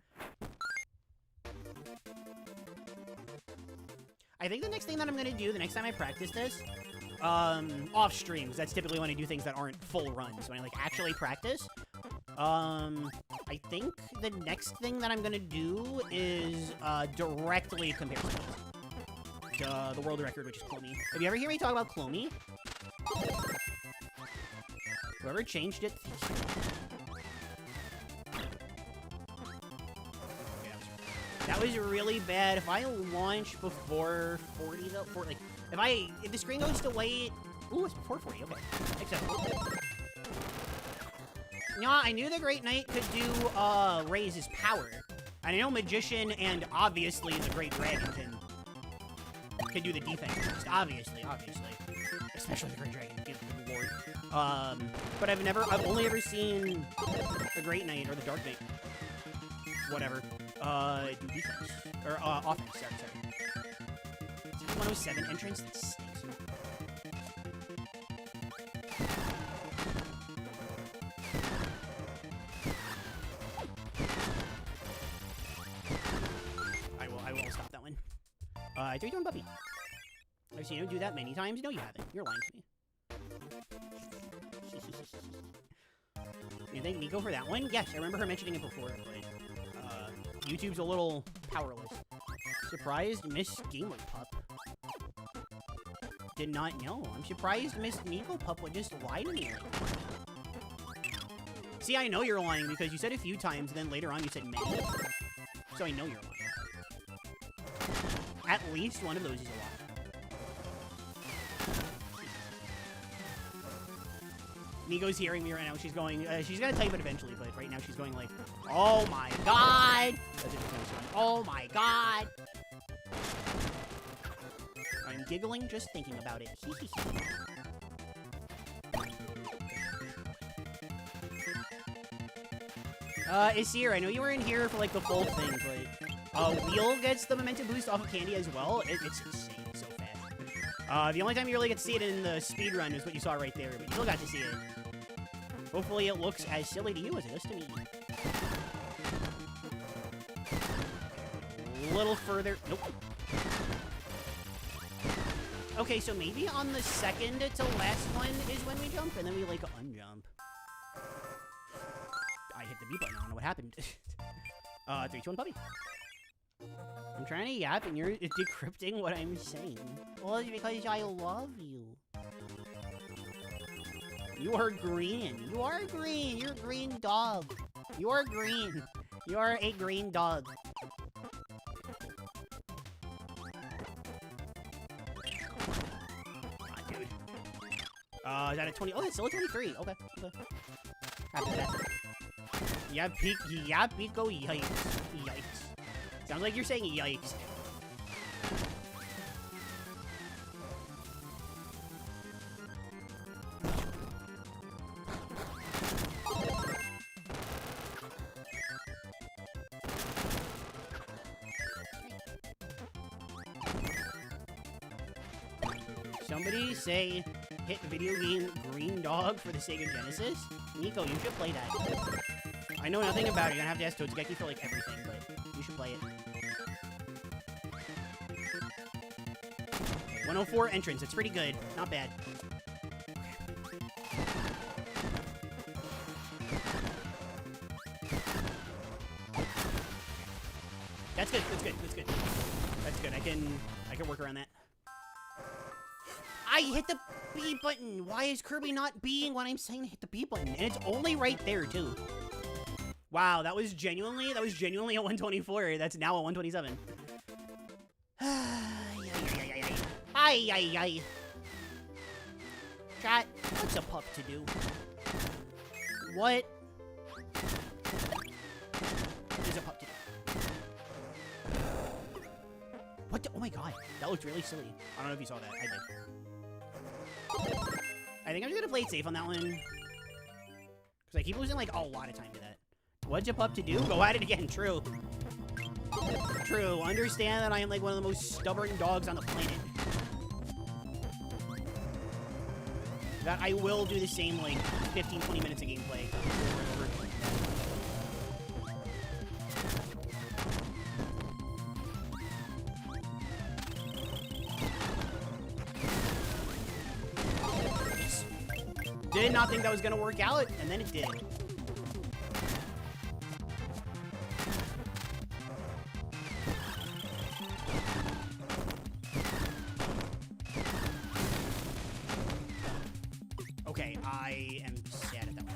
I think the next thing that I'm gonna do, the next time I practice this, off streams, that's typically when I do things that aren't full runs, when I, like, actually practice. I think the next thing that I'm gonna do is, directly compare to the world record, which is Clomie. Have you ever heard me talk about Clomie? Whoever changed it... That was really bad. If I launch before 40, though, if the screen goes to wait... Ooh, it's before 40, okay. Acceptable. Yeah, I knew the Great Knight could do, raise his power. And I know Magician and, obviously, the Great Dragon can do the defense. Just obviously. Especially the Great Dragon, good lord. But I've only ever seen the Great Knight or the Dark Knight. Whatever. Do defense. Or, offense, sorry. 107 entrance, that stinks. I will stop that one. 3, 2, 1, puppy. I've seen him do that many times. No, you haven't. You're lying to me. You thank Nico for that one? Yes, I remember her mentioning it before, but YouTube's a little powerless. Surprised Miss Gamer Pup. Did not know. I'm surprised Miss Nico Pup would just lie to me. See, I know you're lying because you said a few times, and then later on you said many. So I know you're lying. At least one of those is a lie. Nico's hearing me right now. She's going, she's gonna type it eventually, but right now she's going like, oh my god! That's it, she's going, oh my god! I'm giggling just thinking about it. Isir, I know you were in here for like the full thing, but Wheel gets the momentum boost off of Candy as well. It's insane, so fast. The only time you really get to see it in the speedrun is what you saw right there, but you still got to see it. Hopefully it looks as silly to you as it does to me. A little further. Nope. Okay, so maybe on the second to last one is when we jump, and then we, like, unjump. I hit the B button. I don't know what happened. 3, 2, 1, puppy. I'm trying to yap, and you're decrypting what I'm saying. Well, it's because I love you. You are green. You are green. You're a green dog. You are green. You are a green dog. Dude. Is that a 20? Oh, it's still a 23. Okay. Happy with that. Yeah, Pico, yikes. Yikes. Sounds like you're saying yikes. Somebody say, hit video game Green Dog for the Sega Genesis? Nico, you should play that. I know nothing about it. You're gonna have to ask Toadsgeki for, like, everything, but you should play it. 104 entrance. It's pretty good. Not bad. That's good. That's good. I can work around that. I hit the B button. Why is Kirby not Bing when I'm saying to hit the B button? And it's only right there too. Wow, that was genuinely a 124. That's now a 127. Ay. Chat, what's a pup to do? What is a pup to do? What the, oh my god, that looked really silly. I don't know if you saw that. I did. I think I'm just gonna play it safe on that one. Because I keep losing, like, a lot of time to that. What's a pup to do? Go at it again, true. True. Understand that I am like one of the most stubborn dogs on the planet. That I will do the same like 15, 20 minutes of gameplay over and over. Did not think that was gonna work out, and then it did. Okay, I am sad at that one.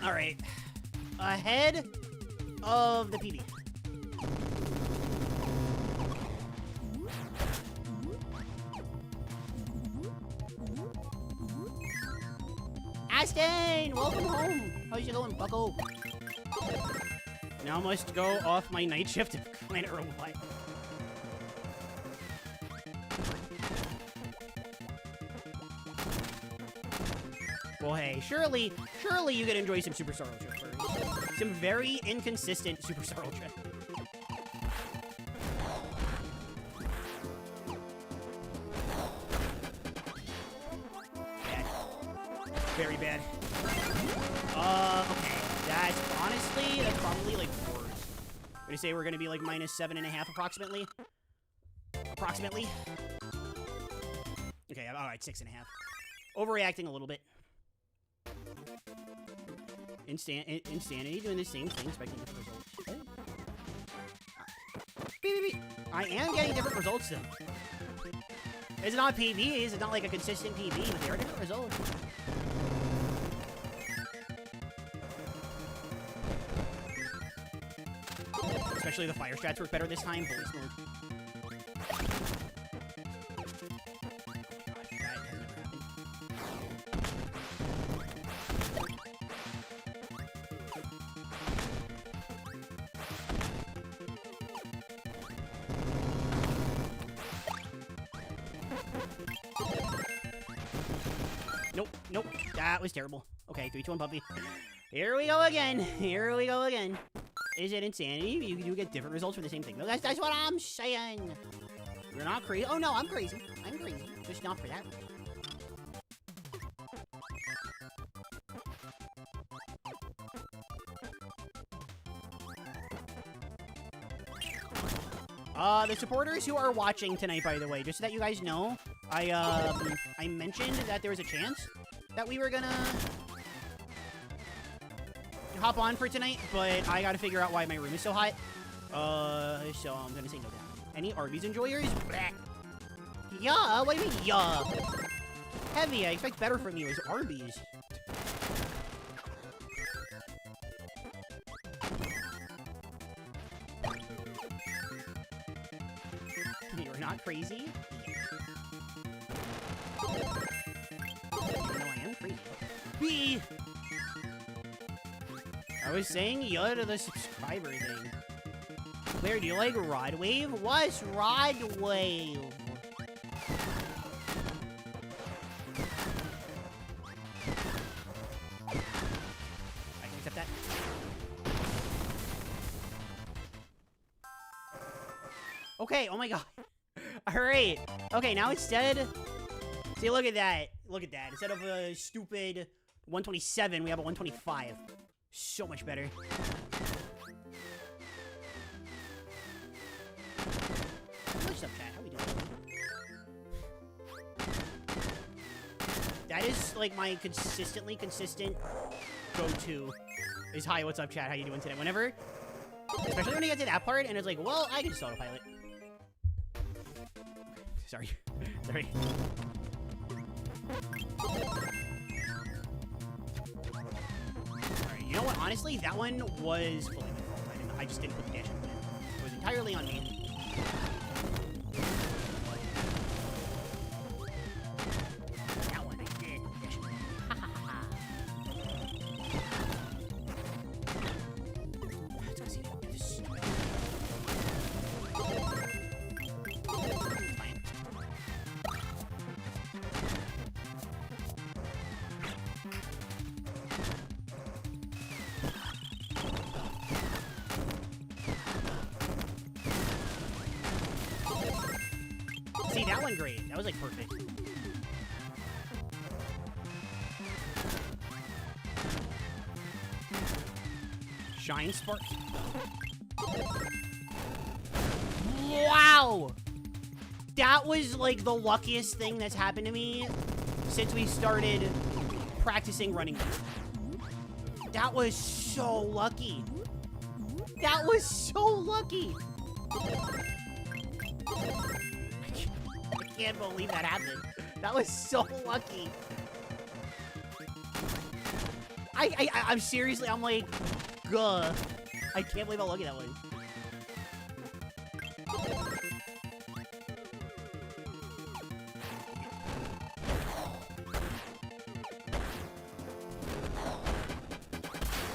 All right, ahead of the PB. Aston, welcome home. How's it going, bucko? Now I must go off my night shift to Planet Robot. Well, hey, surely you could enjoy some Super Star Ultra first. Some very inconsistent Super Star Ultra. Bad. Very bad. Okay. That's probably like 4s. I'm gonna say we're gonna be like -7.5 approximately. Approximately. Okay, alright, 6.5. Overreacting a little bit. Insanity doing the same thing, expecting different results. I am getting different results though. It's not PBs, it's not like a consistent PB, but they are different results. Especially the fire strats work better this time. Holy smoke. Nope. That was terrible. Okay, 3, 2, 1, puppy. Here we go again. Here we go again. Is it insanity? You get different results for the same thing. No, that's what I'm saying. You're not crazy. Oh, no, I'm crazy. I'm crazy. Just not for that. The supporters who are watching tonight, by the way, just so that you guys know, I mentioned that there was a chance that we were gonna hop on for tonight, but I gotta figure out why my room is so hot. So I'm gonna say no to that. Any Arby's enjoyers? Blech. Yeah, what do you mean, yeah? Heavy, I expect better from you as Arby's. You're not crazy? Even though I am crazy. B! I was saying yeah to the subscriber thing. Claire, do you like Rod Wave? What's Rod Wave? I can accept that. Okay, oh my god. Alright. Okay, now instead... See, look at that. Look at that. Instead of a stupid 127, we have a 125. So much better. What's up, chat? How we doing? That is, like, my consistently consistent go-to. Is, hi, what's up, chat? How you doing today? Whenever... Especially when you get to that part, and it's like, well, I can just autopilot. Sorry. Sorry. Alright, you know what? Honestly, that one was fully my fault. I just didn't put the dash in it. It was entirely on me. That one I did. Dash in it. Ha ha ha. Let's go see this. went great. That was, like, perfect. Shine Spark. Wow! That was, like, the luckiest thing that's happened to me since we started practicing running. That was so lucky. That was so lucky. I can't believe that happened. That was so lucky. I'm seriously, I'm like, guh. I can't believe how lucky that was.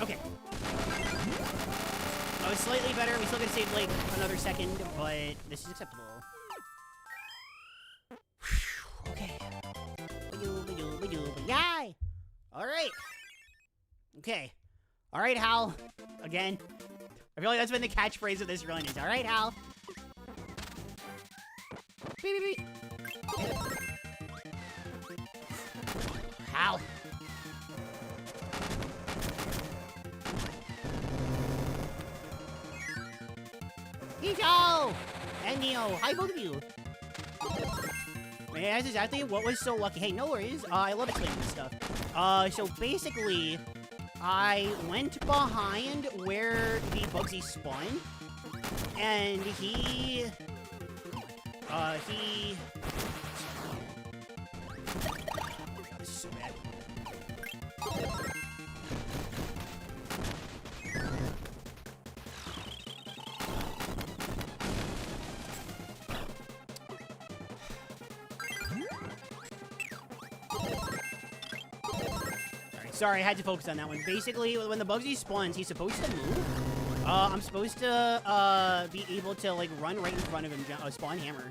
Okay. I was slightly better. We still gotta save, like, another second, but this is acceptable. Okay. Yay! Alright. Okay. Alright, Hal. Again. I feel like that's been the catchphrase of this run is, alright, Hal. Beep, beep, beep. Hal. Nico! And Neo. Hi, both of you. Man, that's exactly what was so lucky. Hey, no worries. I love explaining this stuff. So basically, I went behind where the Bugsy spawned, and he... This is so bad. Sorry, I had to focus on that one. Basically, when the Bugsy spawns, he's supposed to move. I'm supposed to be able to, like, run right in front of him, spawn hammer,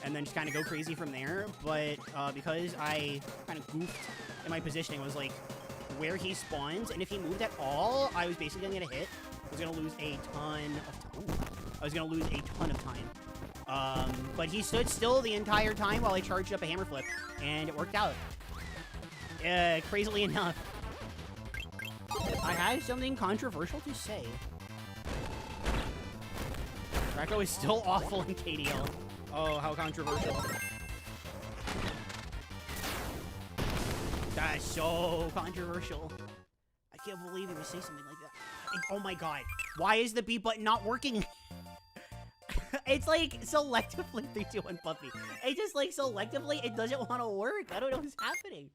and then just kind of go crazy from there. But because I kind of goofed in my positioning, I was like, where he spawns, and if he moved at all, I was basically gonna get a hit. I was gonna lose a ton of time. I was gonna lose a ton of time. But he stood still the entire time while I charged up a hammer flip, and it worked out. Crazily enough. I have something controversial to say. Racco is still awful in KDL. Oh, how controversial. That's so controversial. I can't believe he would say something like that. Oh my god. Why is the B button not working? It's like selectively 3, 2, 1 puppy. It just like selectively it doesn't want to work. I don't know what's happening.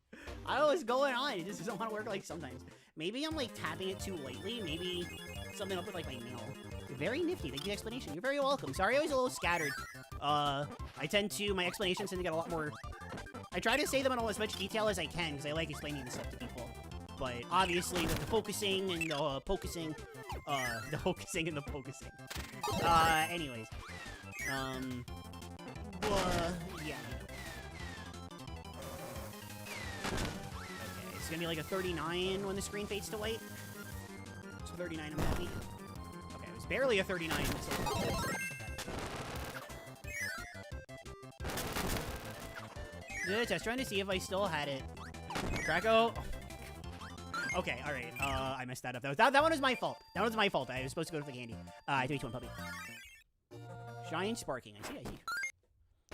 I don't know what's going on. It just doesn't want to work like sometimes. Maybe I'm like tapping it too lightly. Maybe something up with like my nail. Very nifty. Thank you for the explanation. You're very welcome. Sorry I was a little scattered. My explanations tend to get a lot more... I try to say them in as much detail as I can because I like explaining this stuff to people. But obviously with the focusing and the focusing, anyways. Yeah. Okay, it's gonna be like a 39 when the screen fades to white. So 39, I'm happy. Okay, it was barely a 39. So... I was trying to see if I still had it. Draco. Okay, alright. I messed that up. That one was my fault. That one was my fault. I was supposed to go for the candy. 3, 2, 1 puppy. Shine sparking. I see.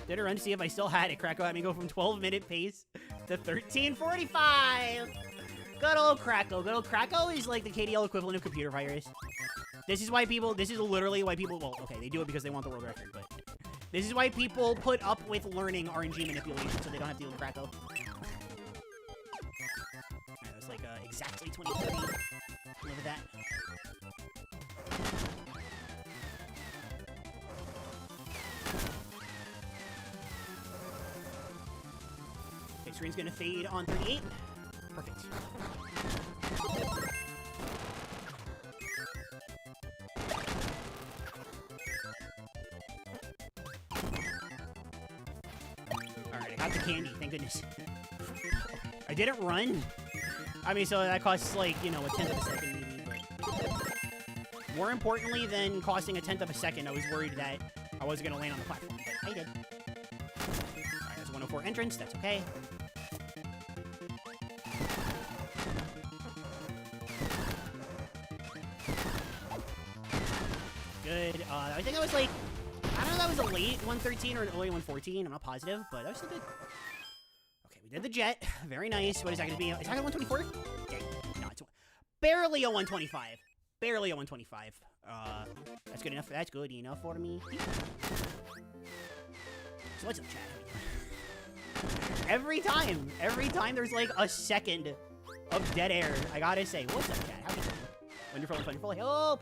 Did a run to see if I still had it. Krakow had me go from 12-minute pace to 13:45. Good old Krakow. Good old Krakow is like the KDL equivalent of computer virus. This is literally why people, well, okay, they do it because they want the world record, but this is why people put up with learning RNG manipulation so they don't have to deal with Krakow. That was like exactly 2030. Look at that. Okay, screen's gonna fade on 38. Perfect. Alright, I got the candy, thank goodness. I didn't run. I mean, so that costs, like, you know, a 1/10 of a second, maybe, but... More importantly than costing a 1/10 of a second, I was worried that I wasn't gonna land on the platform, but I did. before entrance. That's okay. Good. I think that was like, I don't know if that was a late 113 or an early 114. I'm not positive, but that was still good. Okay, we did the jet. Very nice. What is that going to be? Is that a 124? Dang. No, it's barely a 125. Barely a 125. That's good enough. That's good enough for me. So what's up, chat? Every time there's like a second of dead air, I gotta say, what's up, chat? How are you doing? Wonderful, wonderful. Help!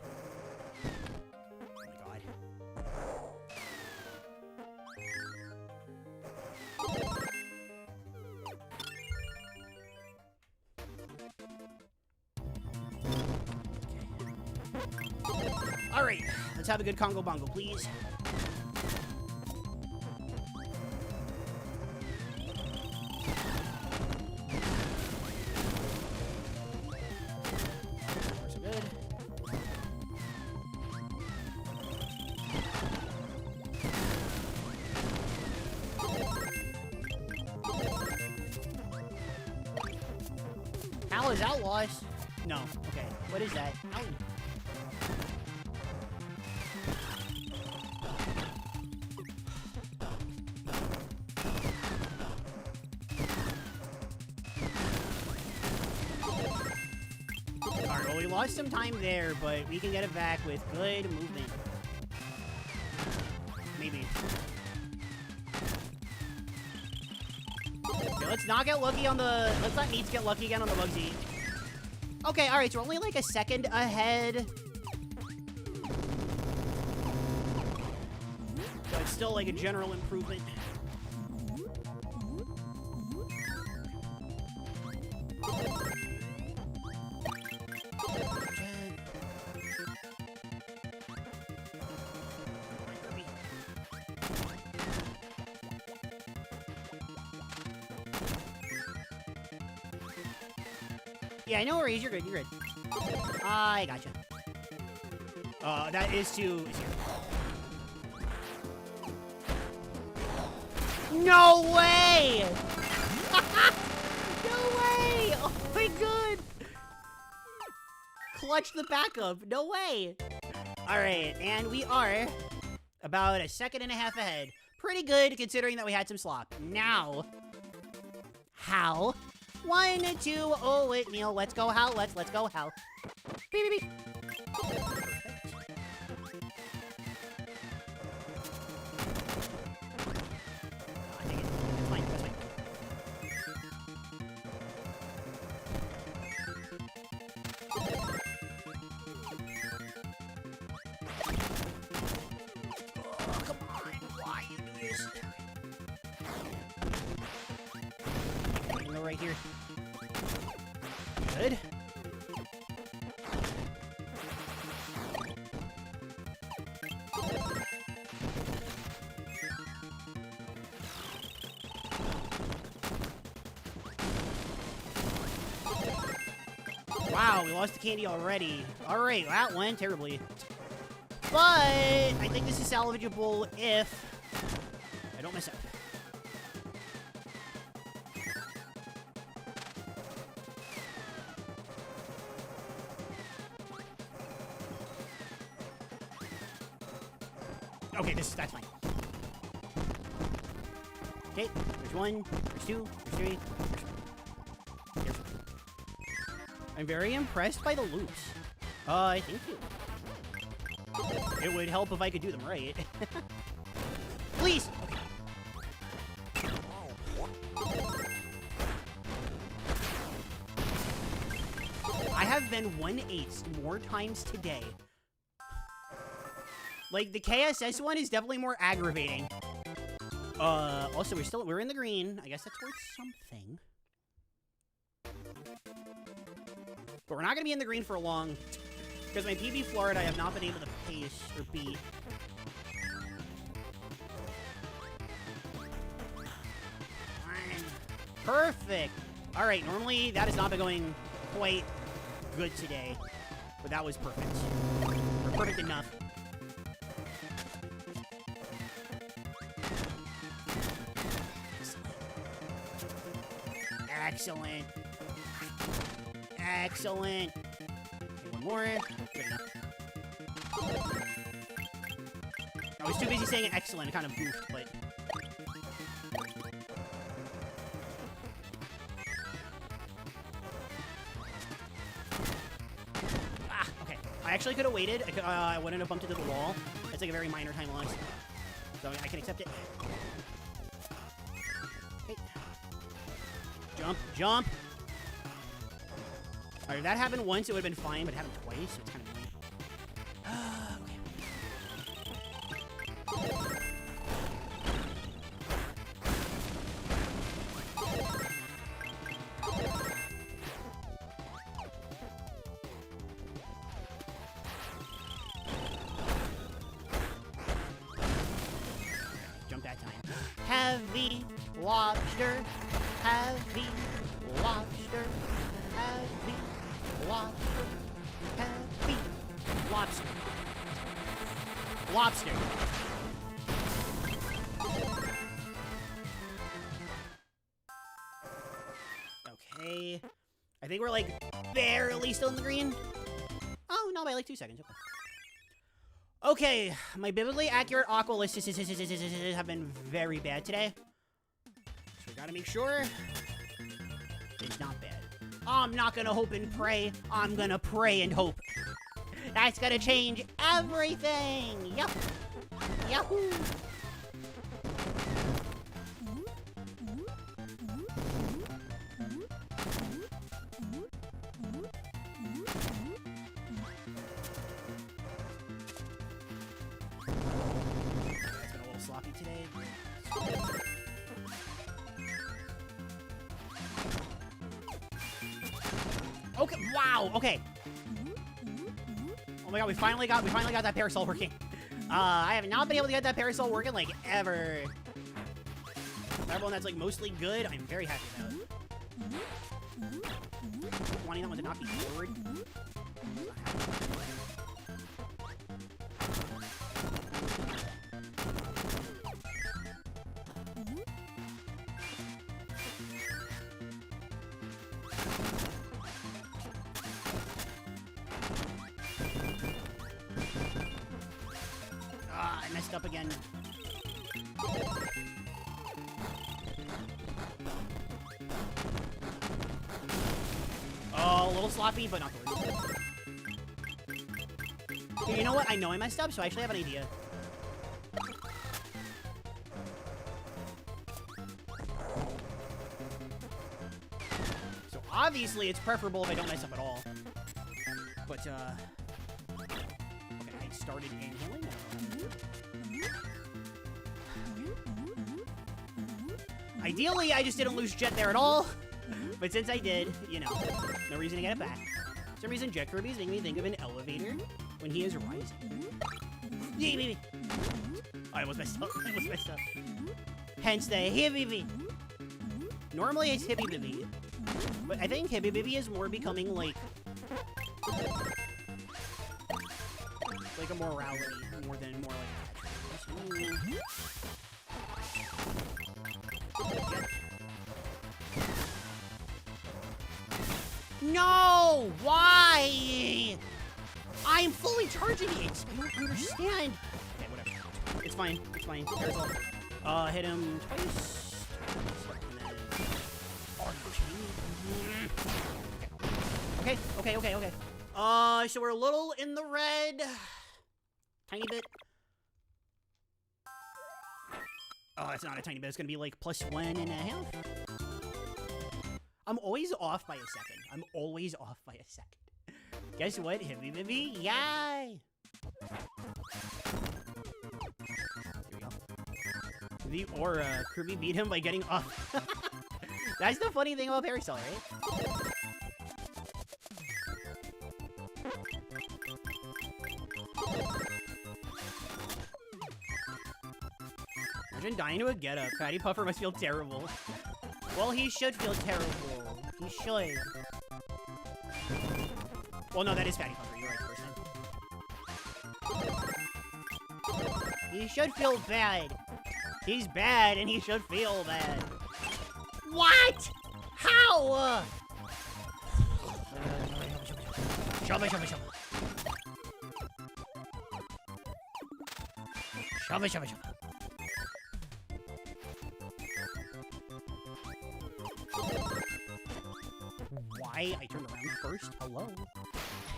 Alright, let's have a good Congo Bongo, please. So good. How is Outlaws? No. Okay. What is that? Ow. Alright, well, we lost some time there, but we can get it back with good movement. Maybe. Okay, let's not get lucky on the... Let's not need to get lucky again on the Bugsy. Okay, alright, so we're only like a second ahead. So it's still like a general improvement. Yeah, I know where he is. You're good. You're good. I gotcha. That is to... No way! No way! Oh my god! Clutch the backup. No way! Alright, and we are about a second and a half ahead. Pretty good considering that we had some slop. Now, Hal. 1, 2, oh, wait, Neil. Let's go, Hal. Let's go, Hal. Beep, beep, beep. Right here. Good. Wow, we lost the candy already. Alright, that went terribly. But I think this is salvageable if I don't mess up. Okay, that's fine. Okay, there's 1, there's 2, there's 3, there's 4. I'm very impressed by the loops. Thank you. It would help if I could do them right. Please! Okay. I have been 1/8 more times today. Like, the KSS one is definitely more aggravating. Also, we're in the green. I guess that's worth something. But we're not gonna be in the green for long, because my PB Florida I have not been able to pace or beat. Perfect! Alright, normally that has not been going quite good today, but that was perfect. Or perfect enough. Excellent. Excellent. Okay, one more. Good enough. I was too busy saying excellent. It kind of goofed, but... Ah, okay. I actually could have waited. I wouldn't have bumped into the wall. It's like a very minor time loss. So I can accept it. Okay. Jump, jump! Alright, if that happened once, it would have been fine, but it happened twice, so it's kind of annoying. Heavy lobster, heavy lobster, heavy lobster, heavy lobster. Lobster. Okay. I think we're like barely still in the green. Oh, no, by like 2 seconds. Okay. Okay, my biblically accurate aqua lists have been very bad today. So we gotta make sure it's not bad. I'm not gonna hope and pray. I'm gonna pray and hope. That's gonna change everything. Yup. Yahoo. Today. Okay, wow, okay. Oh my god, we finally got that parasol working. I have not been able to get that parasol working like ever. Everyone that's like mostly good, I'm very happy about. Wanting that one to not be forward. I messed up again. Oh, a little sloppy, but not the worst. Okay, you know what? I know I messed up, so I actually have an idea. So obviously, it's preferable if I don't mess up at all. But, okay, I started inhaling. Ideally, I just didn't lose Jet there at all. But since I did, you know, no reason to get it back. For some reason, Jet Kirby is making me think of an elevator when he is rising. Yay, baby! I almost messed up. I almost messed up. Hence the Hibby. Normally, it's Hibby Bibby. But I think Hibby Bibby is more becoming like a morality more than more like No! Why? I'm fully charging it! I don't understand. Okay, whatever. It's fine. It's fine. There's all. Hit him twice. Okay. So we're a little in the red. Tiny bit. Oh, it's not a tiny bit. It's gonna be like +1.5. I'm always off by a second. I'm always off by a second. Guess what? Hibby bibby. Yay! Here we go. The aura. Kirby beat him by getting off. That's the funny thing about Parasol, right? Imagine dying to a get-up. Fatty Puffer must feel terrible. Well, he should feel terrible. He should. Well, no, that is Fatty Puffer. You're right, person. He should feel bad. He's bad, and he should feel bad. What? How? Shove it, shove it, shove it. Shove it, shove it, shove it. Why? I turned around first. Hello?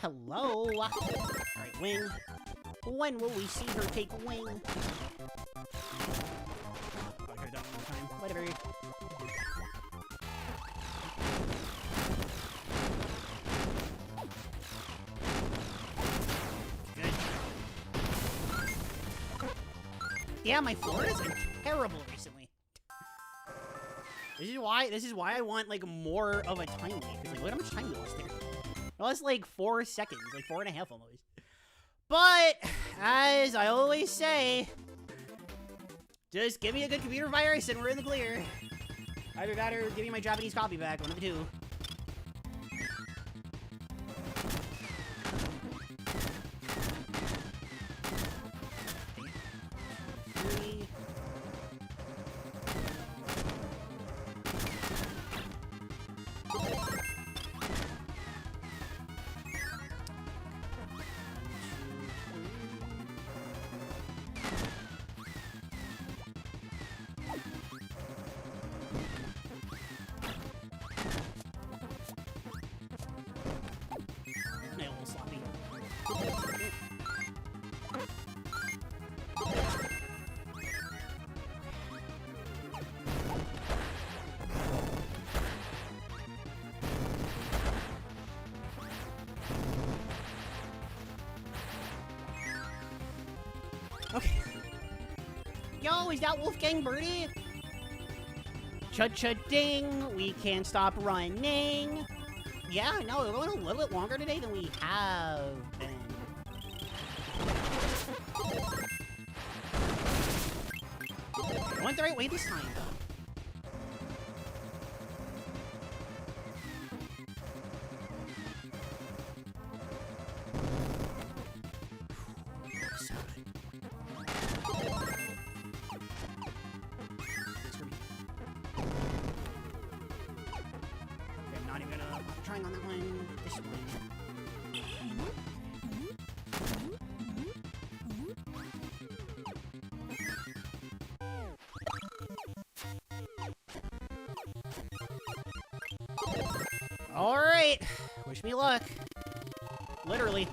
Hello? Alright, wing. When will we see her take wing? Oh, I could've done it one time. Whatever. Yeah, my Florida's been terrible recently. This is why I want like more of a time lead. Because like, look how much time we lost there. We lost like 4 seconds, like 4.5 almost. But as I always say, just give me a good computer virus and we're in the clear. Either that or give me my Japanese copy back, one of the two. Okay. Yo, is that Wolfgang Birdie? Cha-cha-ding, we can't stop running. Yeah, no, we're going a little bit longer today than we have been. I went the right way this time, though. On that one, this one. All right, wish me luck. Literally.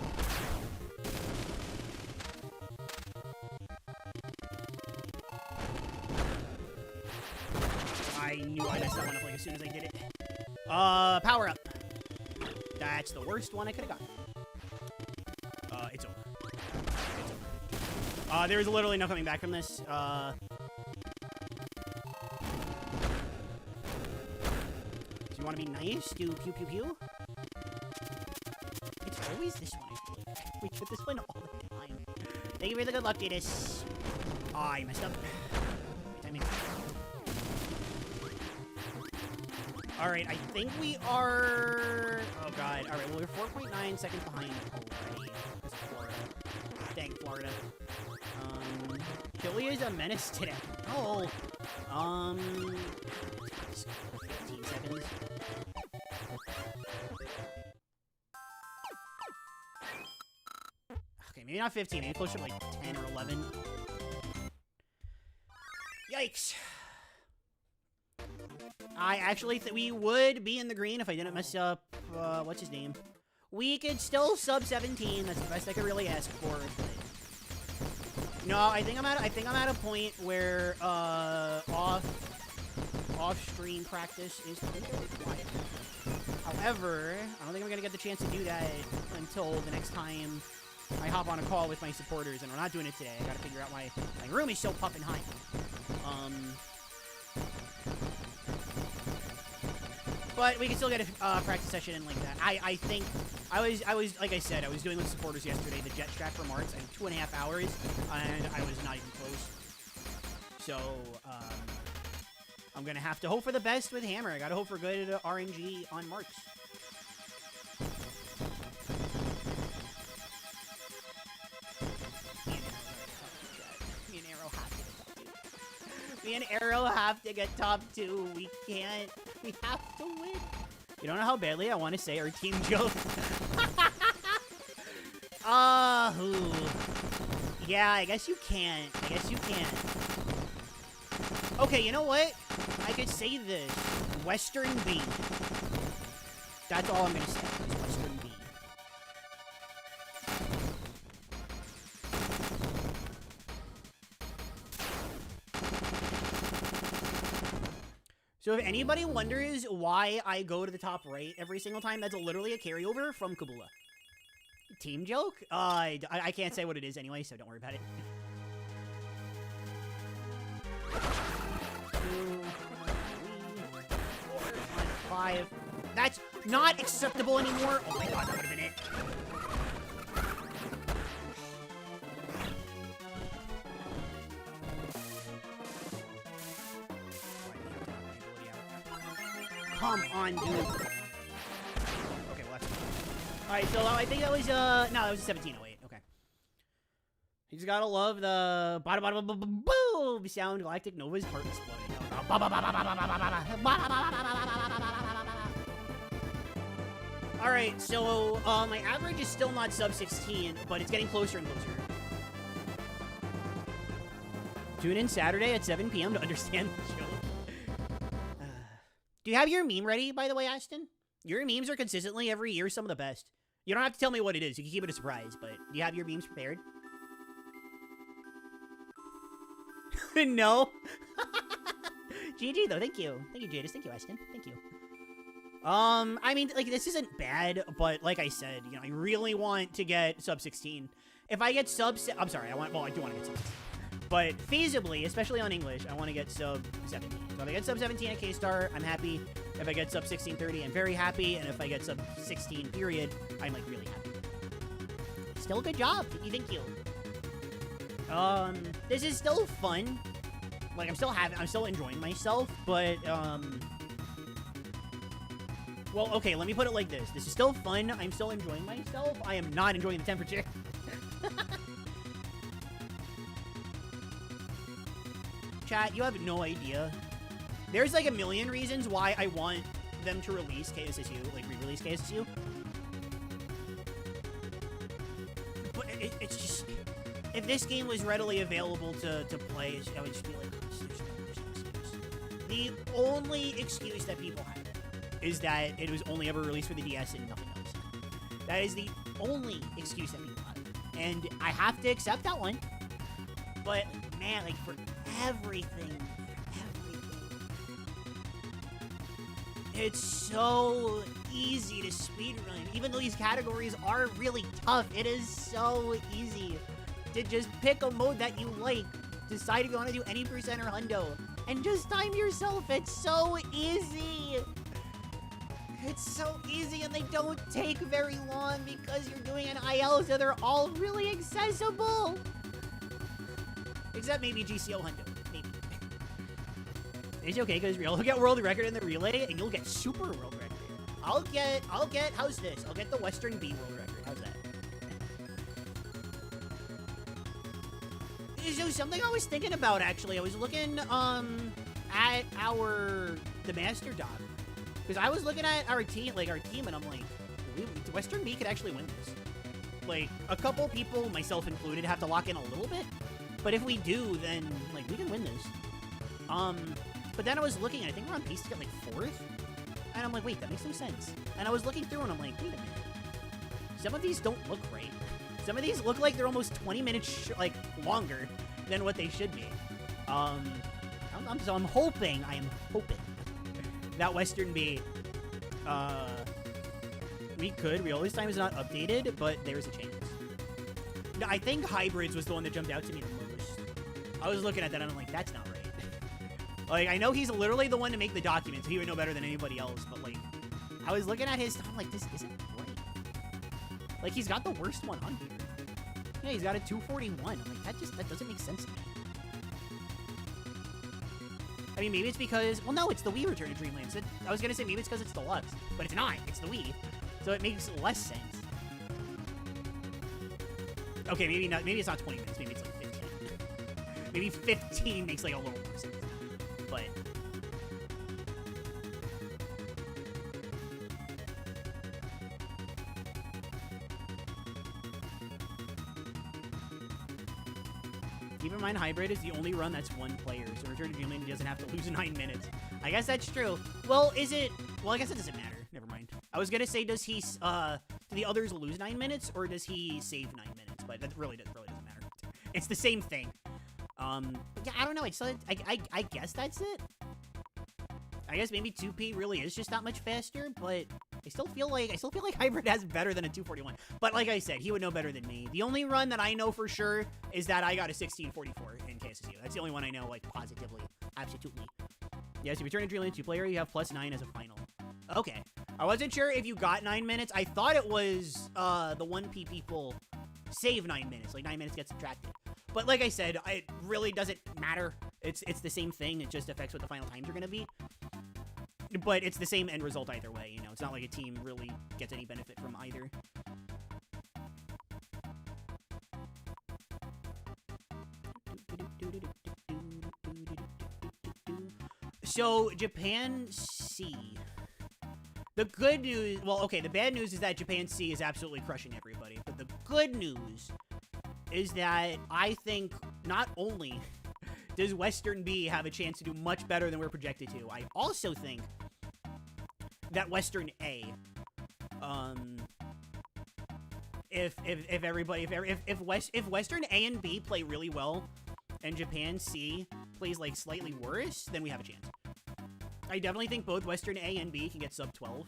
I knew I messed that one up like as soon as I did it. Power up. That's the worst one I could have gotten. It's over. It's over. There is literally no coming back from this. Do you want to be nice? Do pew pew pew? It's always this one, I feel like. We get this one all the time. Thank you for the good luck, Datus. Oh, I messed up. Alright, I think we are... Oh, God. Alright, well, we're 4.9 seconds behind already. Because of Florida. Dang, Florida. Chile is a menace today. Oh. 15 seconds. Okay, maybe not 15. Maybe closer to like 10 or 11. Yikes. I actually think we would be in the green if I didn't mess up, what's his name? We could still sub 17, that's the best I could really ask for. No, I think I'm at a point where, off-stream practice is quiet. However, I don't think I'm gonna get the chance to do that until the next time I hop on a call with my supporters, and we're not doing it today. I gotta figure out my room is so puffin' high. But we can still get a practice session in like that. I think I was like I said, I was doing with supporters yesterday the jet strap for Marks. I had 2.5 hours, and I was not even close. So I'm gonna have to hope for the best with Hammer. I gotta hope for good RNG on Marks. Me and Arrow have to get top 2. We can't. We have to win. You don't know how badly I want to say our team joke. Yeah, I guess you can't. I guess you can't. Okay, you know what? I could say this. Western B. That's all I'm gonna say. Is Western B. So if anybody wonders why I go to the top right every single time, that's literally a carryover from Kabula. Team joke? I can't say what it is anyway, so don't worry about it. 2, 3, 4, 5. That's not acceptable anymore. Oh my god, that would have been it. Come on, dude. Okay, well, that's... Alright, so I think that was, no, that was 1708. Okay. You just gotta love the boom sound. Galactic Nova's heart exploding. Alright, so, my average is still not sub 16, but it's getting closer and closer. Tune in Saturday at 7 p.m. to understand the show. Do you have your meme ready, by the way, Ashton? Your memes are consistently, every year, some of the best. You don't have to tell me what it is. You can keep it a surprise, but do you have your memes prepared? No? GG, though. Thank you. Thank you, Jadis. Thank you, Ashton. Thank you. I mean, like, this isn't bad, but like I said, you know, I really want to get sub 16. If I get sub... I'm sorry, I do want to get sub 16. But feasibly, especially on English, I want to get sub 17. So if I get sub 17 at K-Star, I'm happy. If I get sub 1630, I'm very happy. And if I get sub 16 period, I'm like really happy. Still a good job. Thank you. This is still fun. Like I'm still enjoying myself, but well, okay, let me put it like this. This is still fun. I'm still enjoying myself. I am not enjoying the temperature. Chat, you have no idea. There's like a million reasons why I want them to release KSSU, like re-release KSSU. But it's just, if this game was readily available to play, I would just be like, there's no excuse. The only excuse that people have is that it was only ever released for the DS and nothing else. That is the only excuse that people have. And I have to accept that one. But, man, like, for everything, it's so easy to speedrun. Even though these categories are really tough, it is so easy to just pick a mode that you like, decide if you want to do any percent or hundo, and just time yourself. It's so easy. It's so easy, and they don't take very long because you're doing an IL, so they're all really accessible. Except maybe GCO hundo. Maybe. It's okay, because you'll get world record in the relay, and you'll get super world record. I'll get, how's this? I'll get the Western B world record. How's that? So something I was thinking about, actually, I was looking, at the Master Doc. Because I was looking at our team, and I'm like, Western B could actually win this. Like, a couple people, myself included, have to lock in a little bit. But if we do, then, like, we can win this. But then I was looking, and I think we're on pace to get, like, 4th. And I'm like, wait, that makes no sense. And I was looking through, and I'm like, wait a minute. Some of these don't look right. Some of these look like they're almost 20 minutes, longer than what they should be. So I'm hoping that Western B, Realize Time is not updated, but there's a chance. No, I think Hybrids was the one that jumped out to me the most. I was looking at that and I'm like, that's not right. Like, I know he's literally the one to make the documents. He would know better than anybody else, but like, I was looking at his stuff, I'm like, this isn't right. Like, he's got the worst one on here. Yeah, he's got a 241. I'm like, that doesn't make sense to me. I mean, maybe it's because, well, no, it's the Wii Return to Dreamland. I was gonna say maybe it's because it's deluxe, but it's not. It's the Wii, so it makes less sense. Okay, maybe not. Maybe it's not 20 minutes. Maybe it's like 15. Maybe 15 makes like a little more sense. but keep in mind, Hybrid is the only run that's one player, so Return to Dreamland doesn't have to lose 9 minutes. I guess that's true. Well, is it... Well, I guess it doesn't matter. Never mind. I was gonna say, does he, do the others lose 9 minutes, or does he save 9 minutes? But that really doesn't matter. It's the same thing. Yeah, I don't know. I guess that's it. I guess maybe 2P really is just that much faster, but I still feel like Hybrid has better than a 241. But like I said, he would know better than me. The only run that I know for sure is that I got a 1644 in KSSU. That's the only one I know, like, positively. Absolutely. Yes, if you return to Dreamland 2-player, you have +9 as a final. Okay. I wasn't sure if you got 9 minutes. I thought it was, the 1P people save 9 minutes. Like, 9 minutes gets subtracted. But like I said, it really doesn't matter. It's the same thing. It just affects what the final times are going to be. But it's the same end result either way, you know. It's not like a team really gets any benefit from either. So, Japan C. The good news... Well, okay, the bad news is that Japan C is absolutely crushing everybody. But the good news is that I think not only does Western B have a chance to do much better than we're projected to, I also think that Western A, if Western A and B play really well, and Japan C plays like slightly worse, then we have a chance. I definitely think both Western A and B can get sub 12.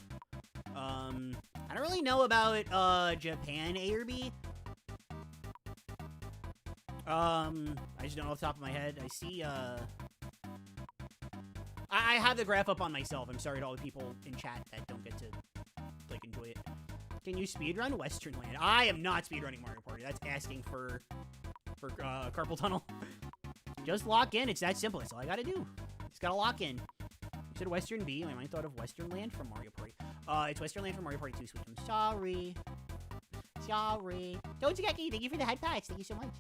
I don't really know about Japan A or B. I just don't know off the top of my head. I see I have the graph up on myself. I'm sorry to all the people in chat that don't get to, like, enjoy it. Can you speedrun Western Land? I am not speedrunning Mario Party. That's asking for carpal tunnel. Just lock in. It's that simple. That's all I gotta do. Just gotta lock in. You said Western B. My mind thought of Western Land from Mario Party. It's Western Land from Mario Party 2 Switch. I'm sorry. Sorry. Dojigeki, thank you for the head packs. Thank you so much.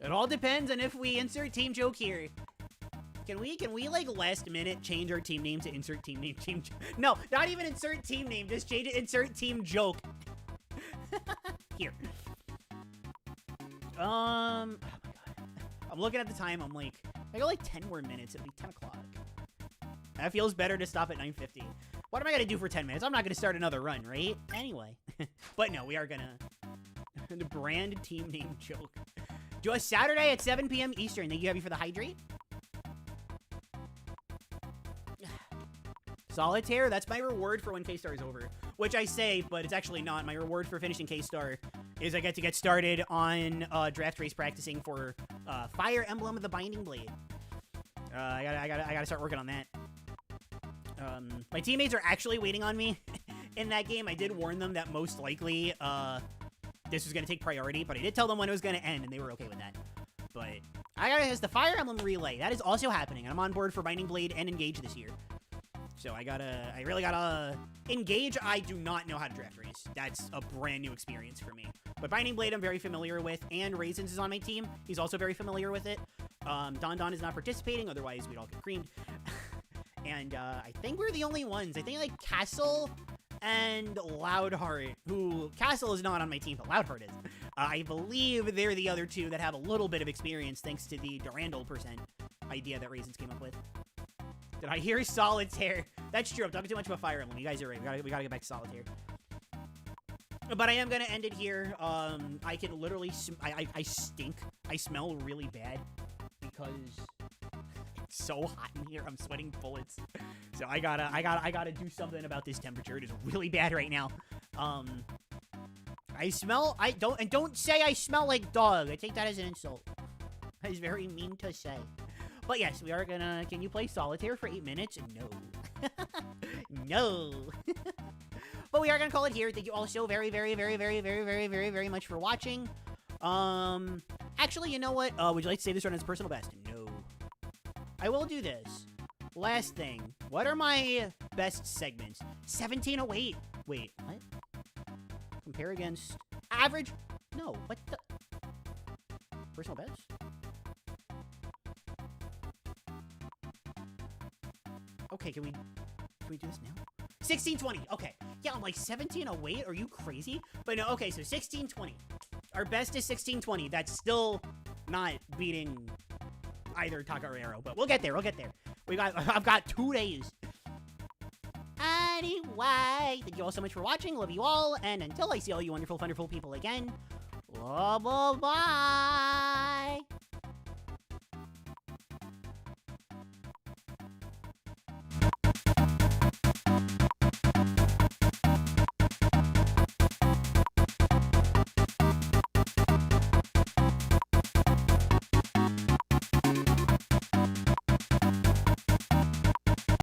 It all depends on if we insert team joke here. Can we like last minute change our team name to insert team name? No, not even insert team name. Just change it. Insert team joke. Here. Oh my god. I'm looking at the time. I'm like, I got like 10 more minutes. It'll be 10 o'clock. That feels better to stop at 9:50. What am I gonna do for 10 minutes? I'm not gonna start another run, right? Anyway. But no, we are gonna the brand team name joke. Do a Saturday at 7 p.m. Eastern. Thank you, Heavy, for the hydrate. Solitaire, that's my reward for when K-Star is over. Which I say, but it's actually not. My reward for finishing K-Star is I get to get started on draft race practicing for Fire Emblem of the Binding Blade. I gotta start working on that. My teammates are actually waiting on me in that game. I did warn them that most likely this was gonna take priority, but I did tell them when it was gonna end, and they were okay with that. But I gotta the Fire Emblem Relay. That is also happening. I'm on board for Binding Blade and Engage this year. So I really gotta Engage. I do not know how to draft race. That's a brand new experience for me. But Binding Blade I'm very familiar with, and Raisins is on my team. He's also very familiar with it. Don is not participating, otherwise we'd all get creamed. And I think we're the only ones. I think like Castle and Loudheart, who Castle is not on my team, but Loudheart is. I believe they're the other two that have a little bit of experience thanks to the Durandal % idea that Raisins came up with. Did I hear Solitaire? That's true. I'm talking too much about Fire Emblem. You guys are right. We gotta get back to Solitaire. But I am gonna end it here. I can literally, I stink. I smell really bad because it's so hot in here. I'm sweating bullets. So I gotta do something about this temperature. It is really bad right now. Don't say I smell like dog. I take that as an insult. That is very mean to say. But yes, we are gonna... Can you play Solitaire for 8 minutes? No. No. But we are gonna call it here. Thank you all so very much for watching. Actually, you know what? Would you like to say this run as a personal best? No. I will do this. Last thing. What are my best segments? 1708. Wait, what? Compare against... Average? No, what the... Personal best? Okay, can we do this now? 1620. Okay. Yeah, I'm like 1708. Are you crazy? But no, okay, so 1620. Our best is 1620. That's still not beating either Taka or Arrow, but we'll get there. We'll get there. I've got 2 days. Anyway, thank you all so much for watching. Love you all, and until I see all you wonderful, wonderful people again, bye.